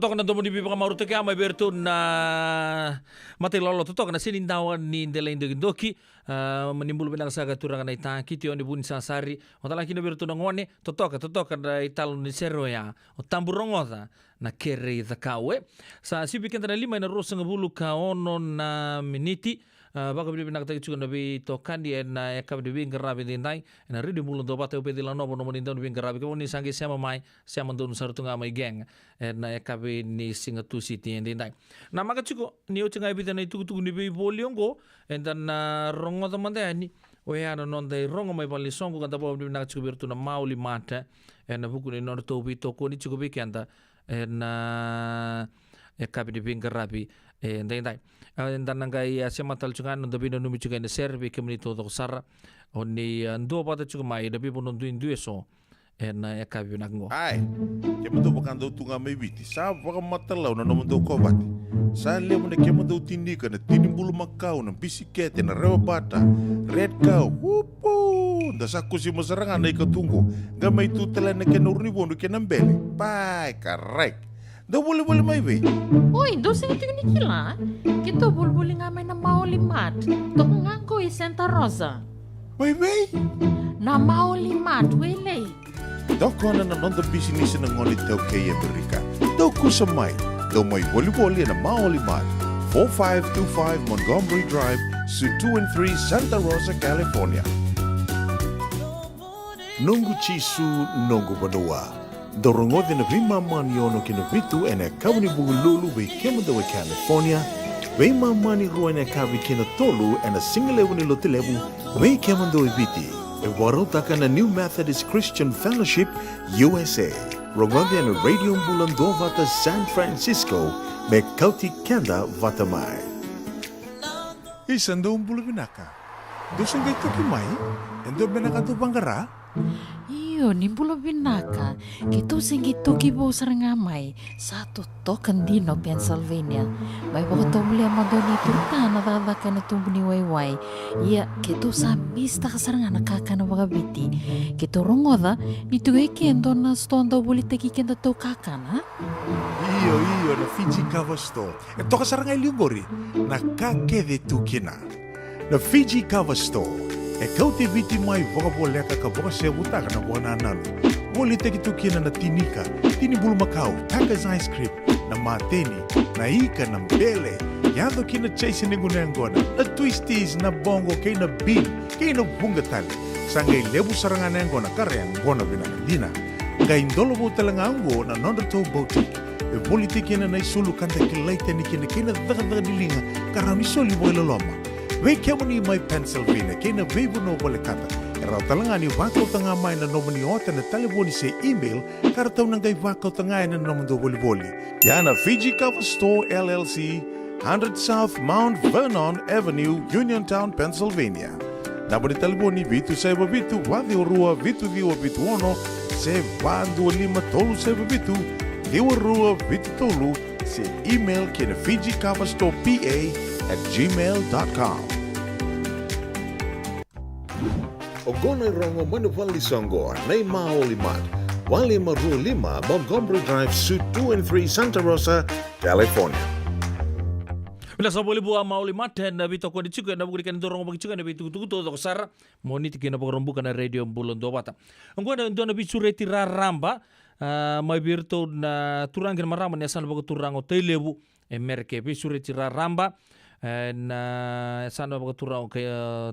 totoka na domo ni bipa maruto ke ama berto na mate lolo totoka na sinindawa ni ndela indoki menimbulu benang saga turanga na itaki tio ni buni sasari otala kino berto na ngone totoka na italo ni seroya o tamburongoza na kere thakawe sa sibi kenta na 5 na rosa ngabulu ka ono na miniti baka bili binakta kichuka na bi tokandi na yakab di binga rabi dindai na ridi mulun do bata upedi la nobo nomo dindon binga rabi kamo ni sangi siama mai siama donu sarutunga mai geng na yakab ni singatu city dindai na maka chuko ni ochenga ibita na itukutuku ni bi boliongo dan na rongo tamande ani oya na nonda rongo mai pali songo kanta bo bili binakta chuko bertu na mauli mata na buku ni nonda tobi toko ni chuko bikenda na yakab di binga rabi dindai dan nangai siama tal chungan ndabi no numi chuga ne serve kemni to do sara oni ndo bata chuga mai dabi bono ndu eso na ekabi nango ai kemdo bakando tunga mai biti sa baka matalau na nomo do ko bati sa le mo ne kemdo tindika na tinimbulu makau na bisikete na rewa bata red cow upo da sakusi masaranga na ikatungo gamay tutala na kenurni bondo kenambele pai correct. Do boleh mai be. Oi, do sing tinggi kila. Kita boleh ngamai na mau limat. Tok nganggo i Santa Rosa. Mai be. Na mau limat wele. Dok kona na nonda business na ngoli tau kei Amerika. Do kusamai. Do mai boleh na mau limat. 4525 Montgomery Drive, Suite 2 and 3, Santa Rosa, California. Nungu chisu nungu banua. Dorongote na vima mani ono kina vitu ene kawani bugululu be kemada wa California. Vima mani rua ene kawi kina tolu ene singalewu ni lotilewu be kemada wa viti. E warotaka na New Methodist Christian Fellowship USA. Rongote ene Radio Bula Duavata San Francisco me Kauti Keda Vata mai. Isando Bula Binaka. Dosan gaito kimai? Endo benaka to bangara? Iyo, nimbulo binaka. Kito singi toki bo sarangamay sa totokan dino Pennsylvania. May baka tumuli ang madoni turta na dadaka na tumuni wayway. Iya, kito sa mista ka saranga nakaka na wakabiti. Kito rongoda, nito kendo na stondo bulit kikenda to kakana. Iyo, na Fiji cover store. Ito ka sarangay ligori. Nakakede tukina. Na Fiji cover store. E Kauti viti mai voka boleka ka voka se butaka na bona nanu. Woli teki tukina na tinika, tini bulu makau, Taka's ice cream, na mateni, na ika na mbele. Yando kina chase ningu nengona, na twisties na bongo kay na bean, kay na bungatali. Sangay lebu saranga nengona kareang gona binakadina. Ngay indolo bo talangango na nondato boutique. E woli teki na naisulu kanta kilaita ni kina kina daga dilinga karami soli bo ilaloma. Wei kemo ni mai Pennsylvania, kena veibu no bole kata. Erau talanga ni wakau tanga mai na nomoni ota na telefoni se email, karatau nangai wakau tanga na nomondo boli. Yana Fiji Cover Store LLC, 100 South Mount Vernon Avenue, Uniontown, Pennsylvania. Naboni telefoni vitu seba vitu, wadi orua vitu diwa vitu ono, se vandu lima tolu seba vitu, diwa rua vitu tolu, se email kena Fiji Cover Store PA@gmail.com. Ogono rongo manupali songo, nay maoli mat. Wali maru 5 Montgomery Drive, Suite 2 and 3, Santa Rosa, California. Bila sa boleh buat mauli maten na bito ko di chuka na bugri kan dorong bagi chuka na bitu tu to sar moniti kena pagorombu kana radio Bula Duavata. Angko na ndo na bisureti raramba mai birto na turang kan marama ne san bago turang o teilebu emerke bisureti raramba na san bago turang ke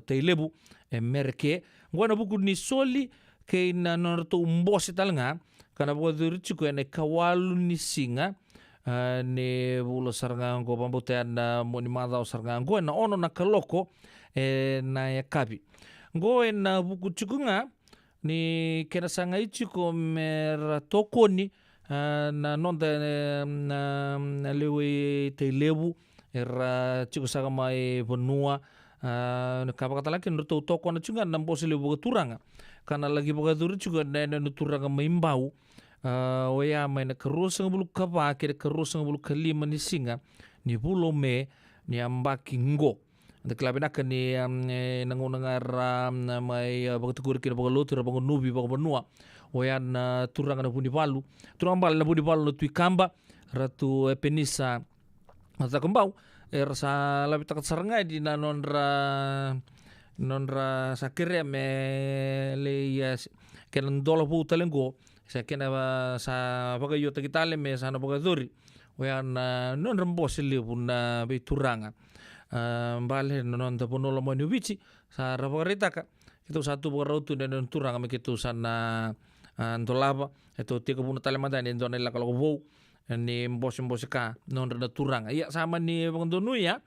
teilebu emerke ngwana buku ni soli ke na norto umbosi talanga kana bago chuka ne kawalu ni singa ne bulo sarngango pambutean na moni madao sarngango na ono na kaloko na yakabi ngo na buku chukunga ni kena sanga ichiko mer tokoni na nonda na lewe te lebu era chiko sanga mai bonua na kapakata laki nurto toko na chunga na mbosi lebu turanga kana lagi boga chuga na turanga maimbau oya mai na karusa bulu kapa ke karusa bulu kalima ni singa ni bulo me ni ambaki ngo de klabe nak ni nangunangar mai bagatukur ke bagalotur bagonubi bagbanua oya na turanga na buni balu turanga bal na buni balu no tuikamba ratu penisa mata kembau sa labi takat sarangai di na nonra sakire me le kenan dola pu talengo sa kena sa pagayo takitale me sa na pagadori wean non rembos le puna bituranga bale non da ponolo mo bici sa raparitaka itu satu pagautu dan turanga me kitu sana ndolava itu tiga puna tale madani ndonela kalau bo ni mbos ka non rena turanga ya sama ni pangdonu ya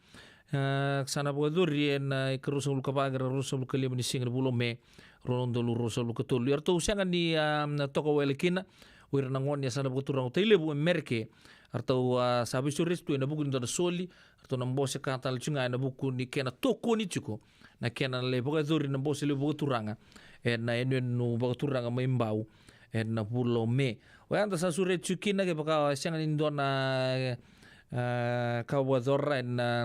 sana pagadori na ikerusul kapagar rusul kalim ni singa bulo me rondo lu rusul ketul yarto usangan ni toko welekina wir nangon ya sana paturang tele bu merke atau sabi suris tu na buku ndona soli atau nambose katal chunga na buku ni kena toko ni chuko na kena le pagadori na bose le paturanga na enu nu paturanga maimbau na bulo me wa anda sa sure chukina ke paka sangan indona kawadora na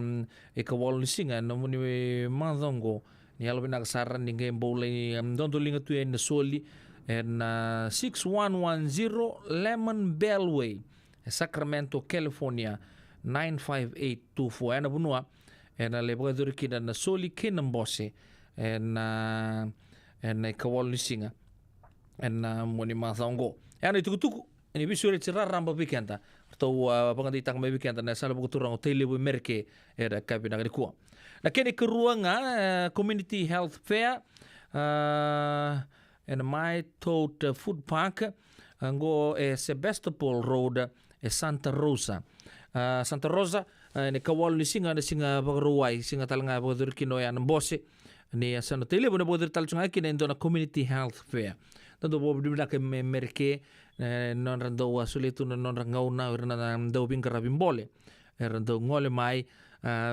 ikawal singa no muni manzongo ni alo bina saran ni game bowling dondo linga tu en soli en 6110 Lemon Bellway Sacramento California 95824 ana bunua en le bogador kina na soli kinam bosse en ikawal singa en muni manzongo ana tukutuku ini bisure cerah ramba pikanta atau panganditang may pikanta na sala bukuturang hotel lebu merke era kabina kadi kuwa na kene keruanga community health fair en my tot food park ngo Sebastopol Road Santa Rosa ni kawal ni singa pagruway singa talanga pagadur kinoya ng bose ni sana hotel lebu na pagadur talchunga kina indo na community health fair tanto bo dimna ke merke non rando sulitu non rangauna rana do bingkara bimbole rando ngole mai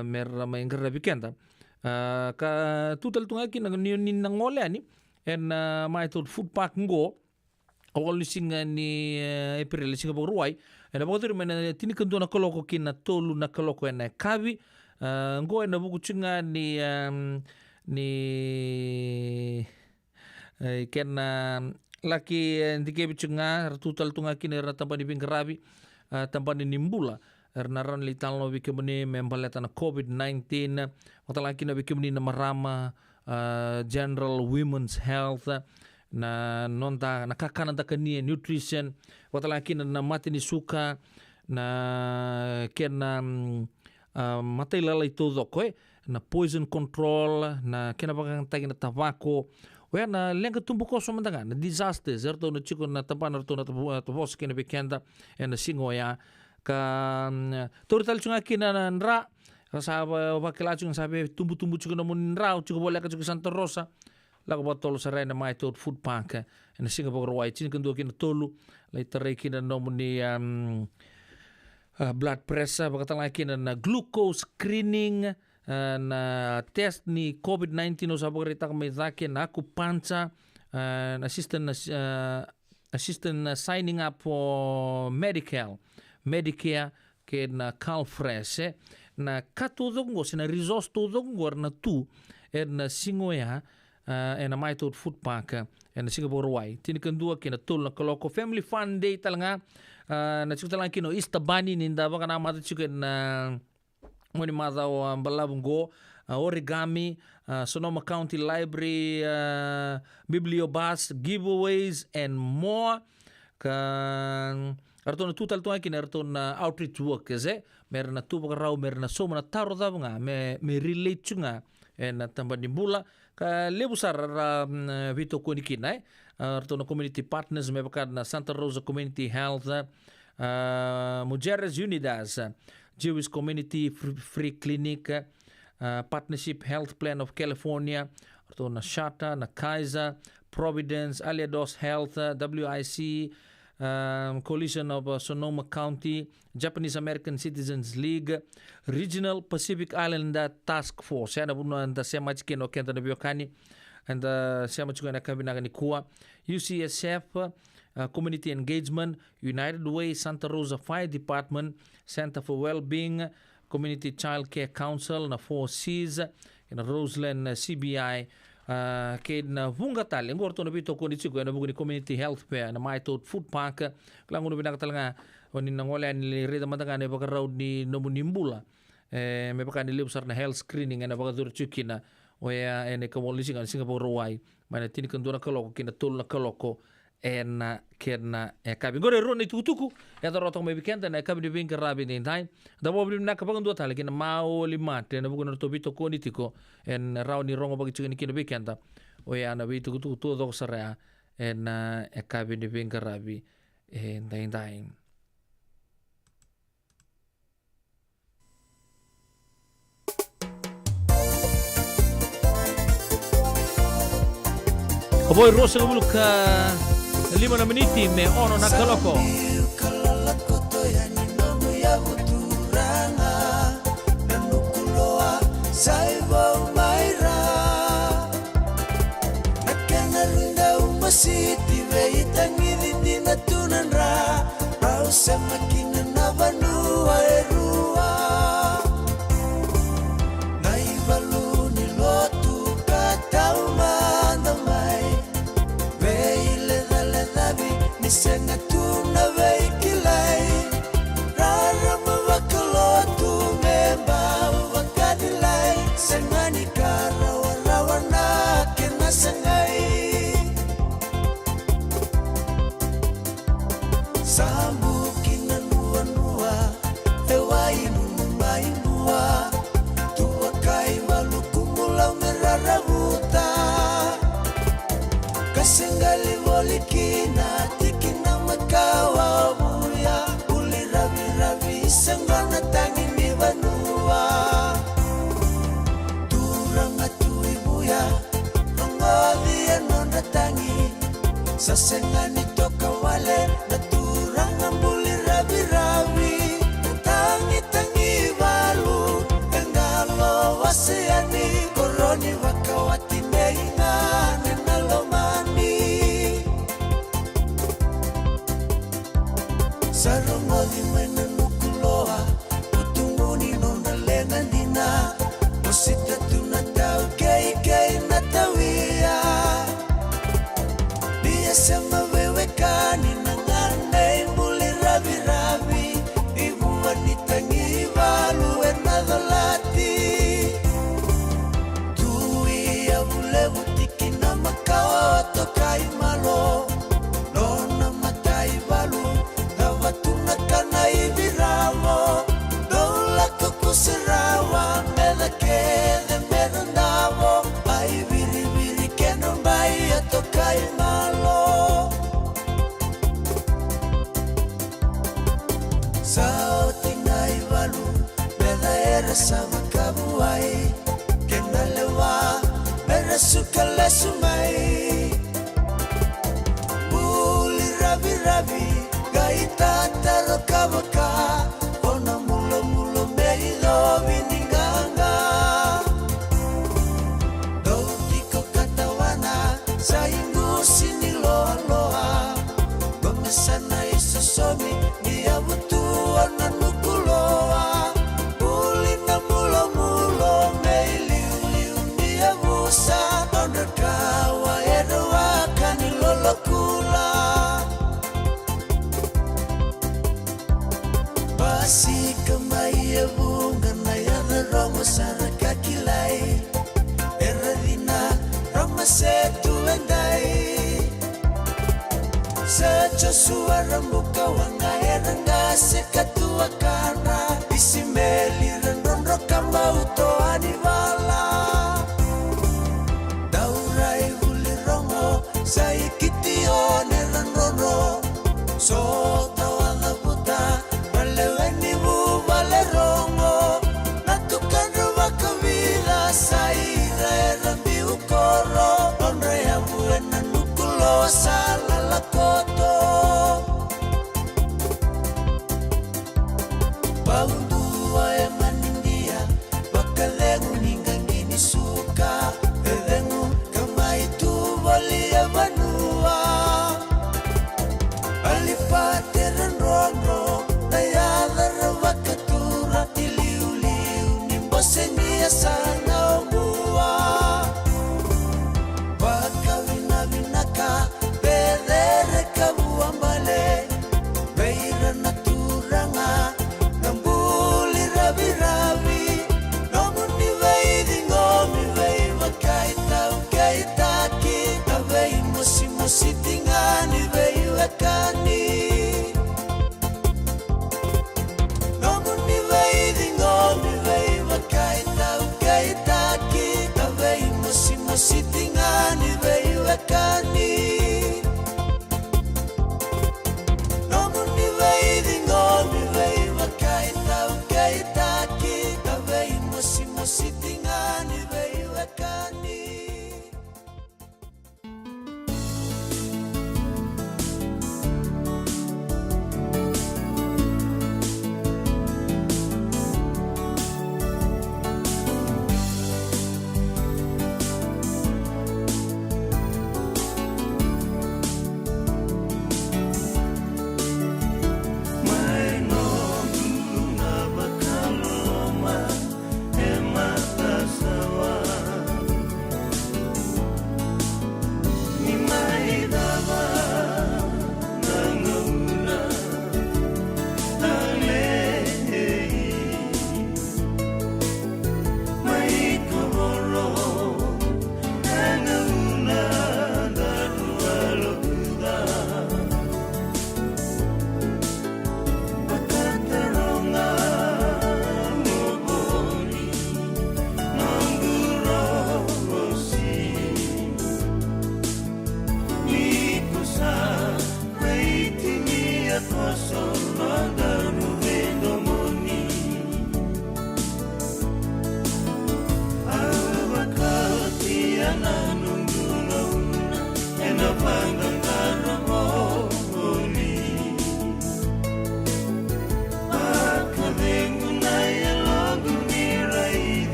mer mai ngara bikenda ka tutal tunga kin ni ngole ani en mai tot food park ngo awal singa ni April singa boruai en bodur men tini kendo na koloko kin na tolu na koloko en kavi ngo en buku chinga ni ken laki ndike bichunga tutal tunga kini tampa ni bingarabi tampa ni nimbula naran lital no bikemni membaleta na COVID-19 watala kina bikemni na marama general women's health na nonta nakakana takani nutrition watala kina na mati ni suka na kena matai lalai todo ko na poison control na kena bakang tagi na tabako Wea na lenga tumbu ko somandanga na disaster zerto na chiko na tapan rto na tabos kina bekenda na singo ya ka torital chunga kina na nra sa bakila chunga sabe tumbu chiko na mun nra chiko boleh ka chiko Santa Rosa la ko botolo sa rena mai tot food park na singo bogro wai chin kendo kina tolu la itare kina no muni blood pressure bakatang kina na glucose screening na test ni COVID-19 o sabar kita kami zaki na aku panca assistant signing up for Medicare ke na Calfresh na katudongo sina resource tudongo na tu na singoya na mai tot food park na Singapore wai tini kendua kina tul na koloko family fun day talanga na chukta lang kino istabani ninda baka na mata chuken na Muni mazao balabungo origami Sonoma County Library bibliobus giveaways and more kan arto na tutal tuan kin arto na outreach work ze mer na tu raw mer na so na taro da nga me relate chunga en tamba ni bula ka lebusar vito ko ni kinai arto na community partners me bakad na Santa Rosa Community Health Mujeres Unidas Jewish Community Free Clinic, Partnership Health Plan of California, atau na Shata, na Kaiser, Providence, Aliados Health, WIC, Coalition of Sonoma County, Japanese American Citizens League, Regional Pacific Islander Task Force. Saya nabuno anda siya machikin o kenta na biokani, anda siya machikin na kabinaga ni kuwa, UCSF, Community Engagement, United Way, Santa Rosa Fire Department, Center for Wellbeing, Community Child Care Council, na 4Cs, in Roseland CBI, kaya na vungatal, yung orto na bito ko ni Chico, na bugo ni Community Health Fair, na may tot food park, klang uno binakatal nga, ni nangole ani reda matangane baka raud ni nomunimbula me baka ni liu sarna health screening ana baka dur chukina oya ene kamolisi ngan Singapore wai mana tini kandura kaloko kina tulna kaloko ena kena kabi gore ro ni tukutuku ya da rotong me weekend na kabi bin karabi ni time da bo blim na kapang dua tali kina mau limate na bukan to bito koni tiko en raw ni rongo bagi chukini kina weekend oya na bi tukutuku tu dok sarea ena kabi ni bin karabi en time Poi rosa ka 5 meniti me ono nakaloko. Nisena tuna veikilai Rara mawakalotu memba wakadilai Sangani karawa-rawana kena sangai Sambu kina nua-nua Tewai numai mua Tua kai walukumula merara buta Kasengali volikina Kawa buya uli rabi sangana tangi ni banua turang atui buya ngodi anona tangi sasengani toka wale na turang ambuli rabi tangi balu engalo wasiani koroni wakawati neinga nenalomani Sarongoli mena nukuloa Utunguni nona lenga dina Musita tunatau kei natawia Biasa mawewekani nangane muli rabi Ibu wanita ngibalu enadolati Tui ya bule butiki na makawa tokai malo Nona matai balu Tunakana ibiramo Dola kukusirawa Meda kede meda navo Ai biri keno bai atokai malo Sao tingai balu Meda era sama kabuai Kena lewa Meda suka lesumai Buli rabi Gaita taro kabaka Ona mulo meido vininganga Dotiko katawana Saingu sini loa Gomesana isosomi Nia butua na nukuloa Ulina mulo Meiliu nia busa Ona kawa edoa Kanilolo kula Basi kemaya bunga na yana romo sana kakilai Eradina roma setu endai Sejo suara muka wanga eranga sekatua kana Isimeli rendonro kama utoa nivala Daurai huli rongo saikitio nerandrono Sota wala buta Leweni bu valerongo Natukan ruwa kavila Saira erambi ukoro Onre ya buena nukulo Sala la koto Paundua emanindia Bakalengu ningangi kaitaki Kavei mosi mosi tingani vei wakani Nomuni vei dingomi vei wakaita kaitaki Kavei mosi mosi tingani vei wakani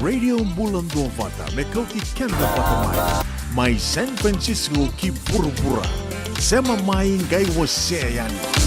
Radio Bula Duavata me Kauti Keda Vata mai San Francisco ki pura-pura. Sema mai ngai wase yani.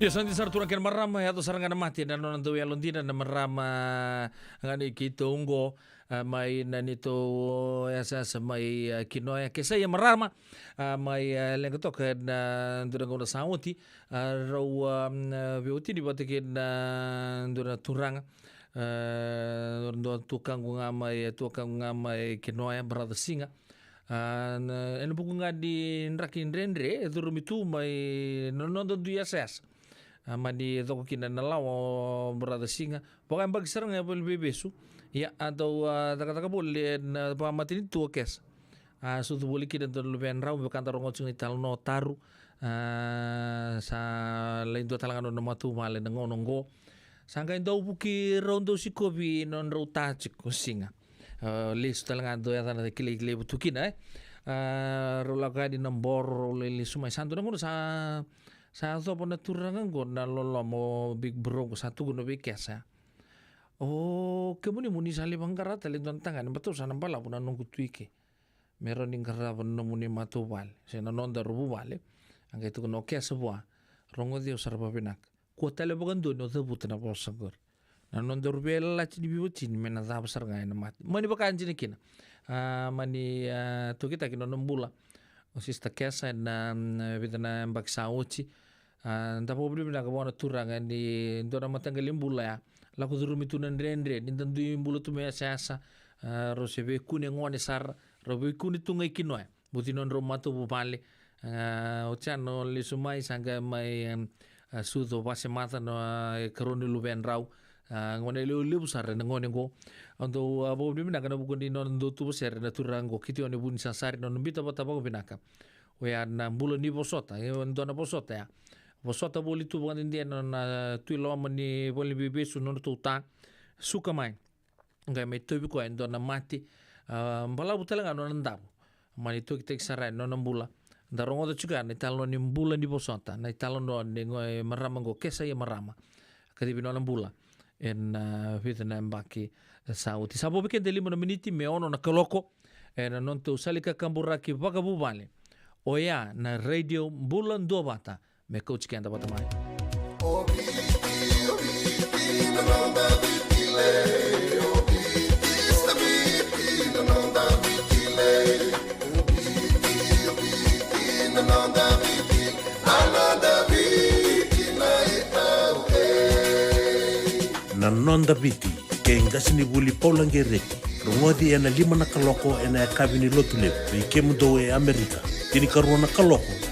Biasanya sar turang ken marama ya atau sarangan mati dan non tu yalondina na marama ngani kita ungo mai nanito asa mai kinoya kesa ya marama mai lengato ke na durang ona sauti rau biuti di batikin durang turang tukang ngamai kinoya berada singa ene buku ngadi nrakin rendre durumitu mai non do SS madi toko kina nalaw berada singa pokoknya bagi serang ya boleh besu ya atau taka-taka boleh pamatin itu kes suatu boleh kita dulu ben rau bukan tarong ngocung ital no taru sa lain dua talangan no matu male ngononggo sangka indau buki rondo sikobi non rauta cik singa lis talangan do ya tanah kile butukin rolaga di nombor lili sumai santu nang sa so pona turangan go na lolo mo big bro ko satu go no bikesa kemuni muni sali bangkara tali don tangan betul sana bala puna nunggu tuike meron ning kara puna muni matu wal sena non da rubu wale anga itu no kesa bua rongo dio sarba benak ko tale bagan do no tebu tena posagor na non da rubel la ci di biwci mena da besar ngai na mat mani bakan jini kina mani tu kita kino nombula sista kesa na vidana baksa uci nda pobri na kabona turanga di ndona matangalim bula ya la ko durumi tunan rendre nindan du bulu tu me sasa rosebe kune ngone sar robe kune tungai kinoa butinon romato bupale ochano le sumai sanga mai sudo pase mata no kroni luben rau ngone le busar ngone go ando pobri na kana bukun di non do tu ser na turango kiti one bun sasari non bita bata bago binaka we na bulo ni bosota ndona bosota ya bosota boli tu bukan dia non tu lo mani boli bibi su non tu ta suka mai ngai mai tu ko ndona mati bala butela ngano ndabo mani tu kita sarai non bula darongo to juga ni talon ni bula ni bosota na talon no ni ngoi marama go kesa ya marama kadi bino bula en Vietnam baki sauti sabo bikin deli mono miniti me ono na koloko en non tu salika kamburaki vagabu vale oya na radio Bula Duavata me coach Keda Vata mai na nonda biti ke ngasini buli paulangereki rungodi ena 5 na kaloko ena kabini lotule ke mudo e Amerika tini karona kaloko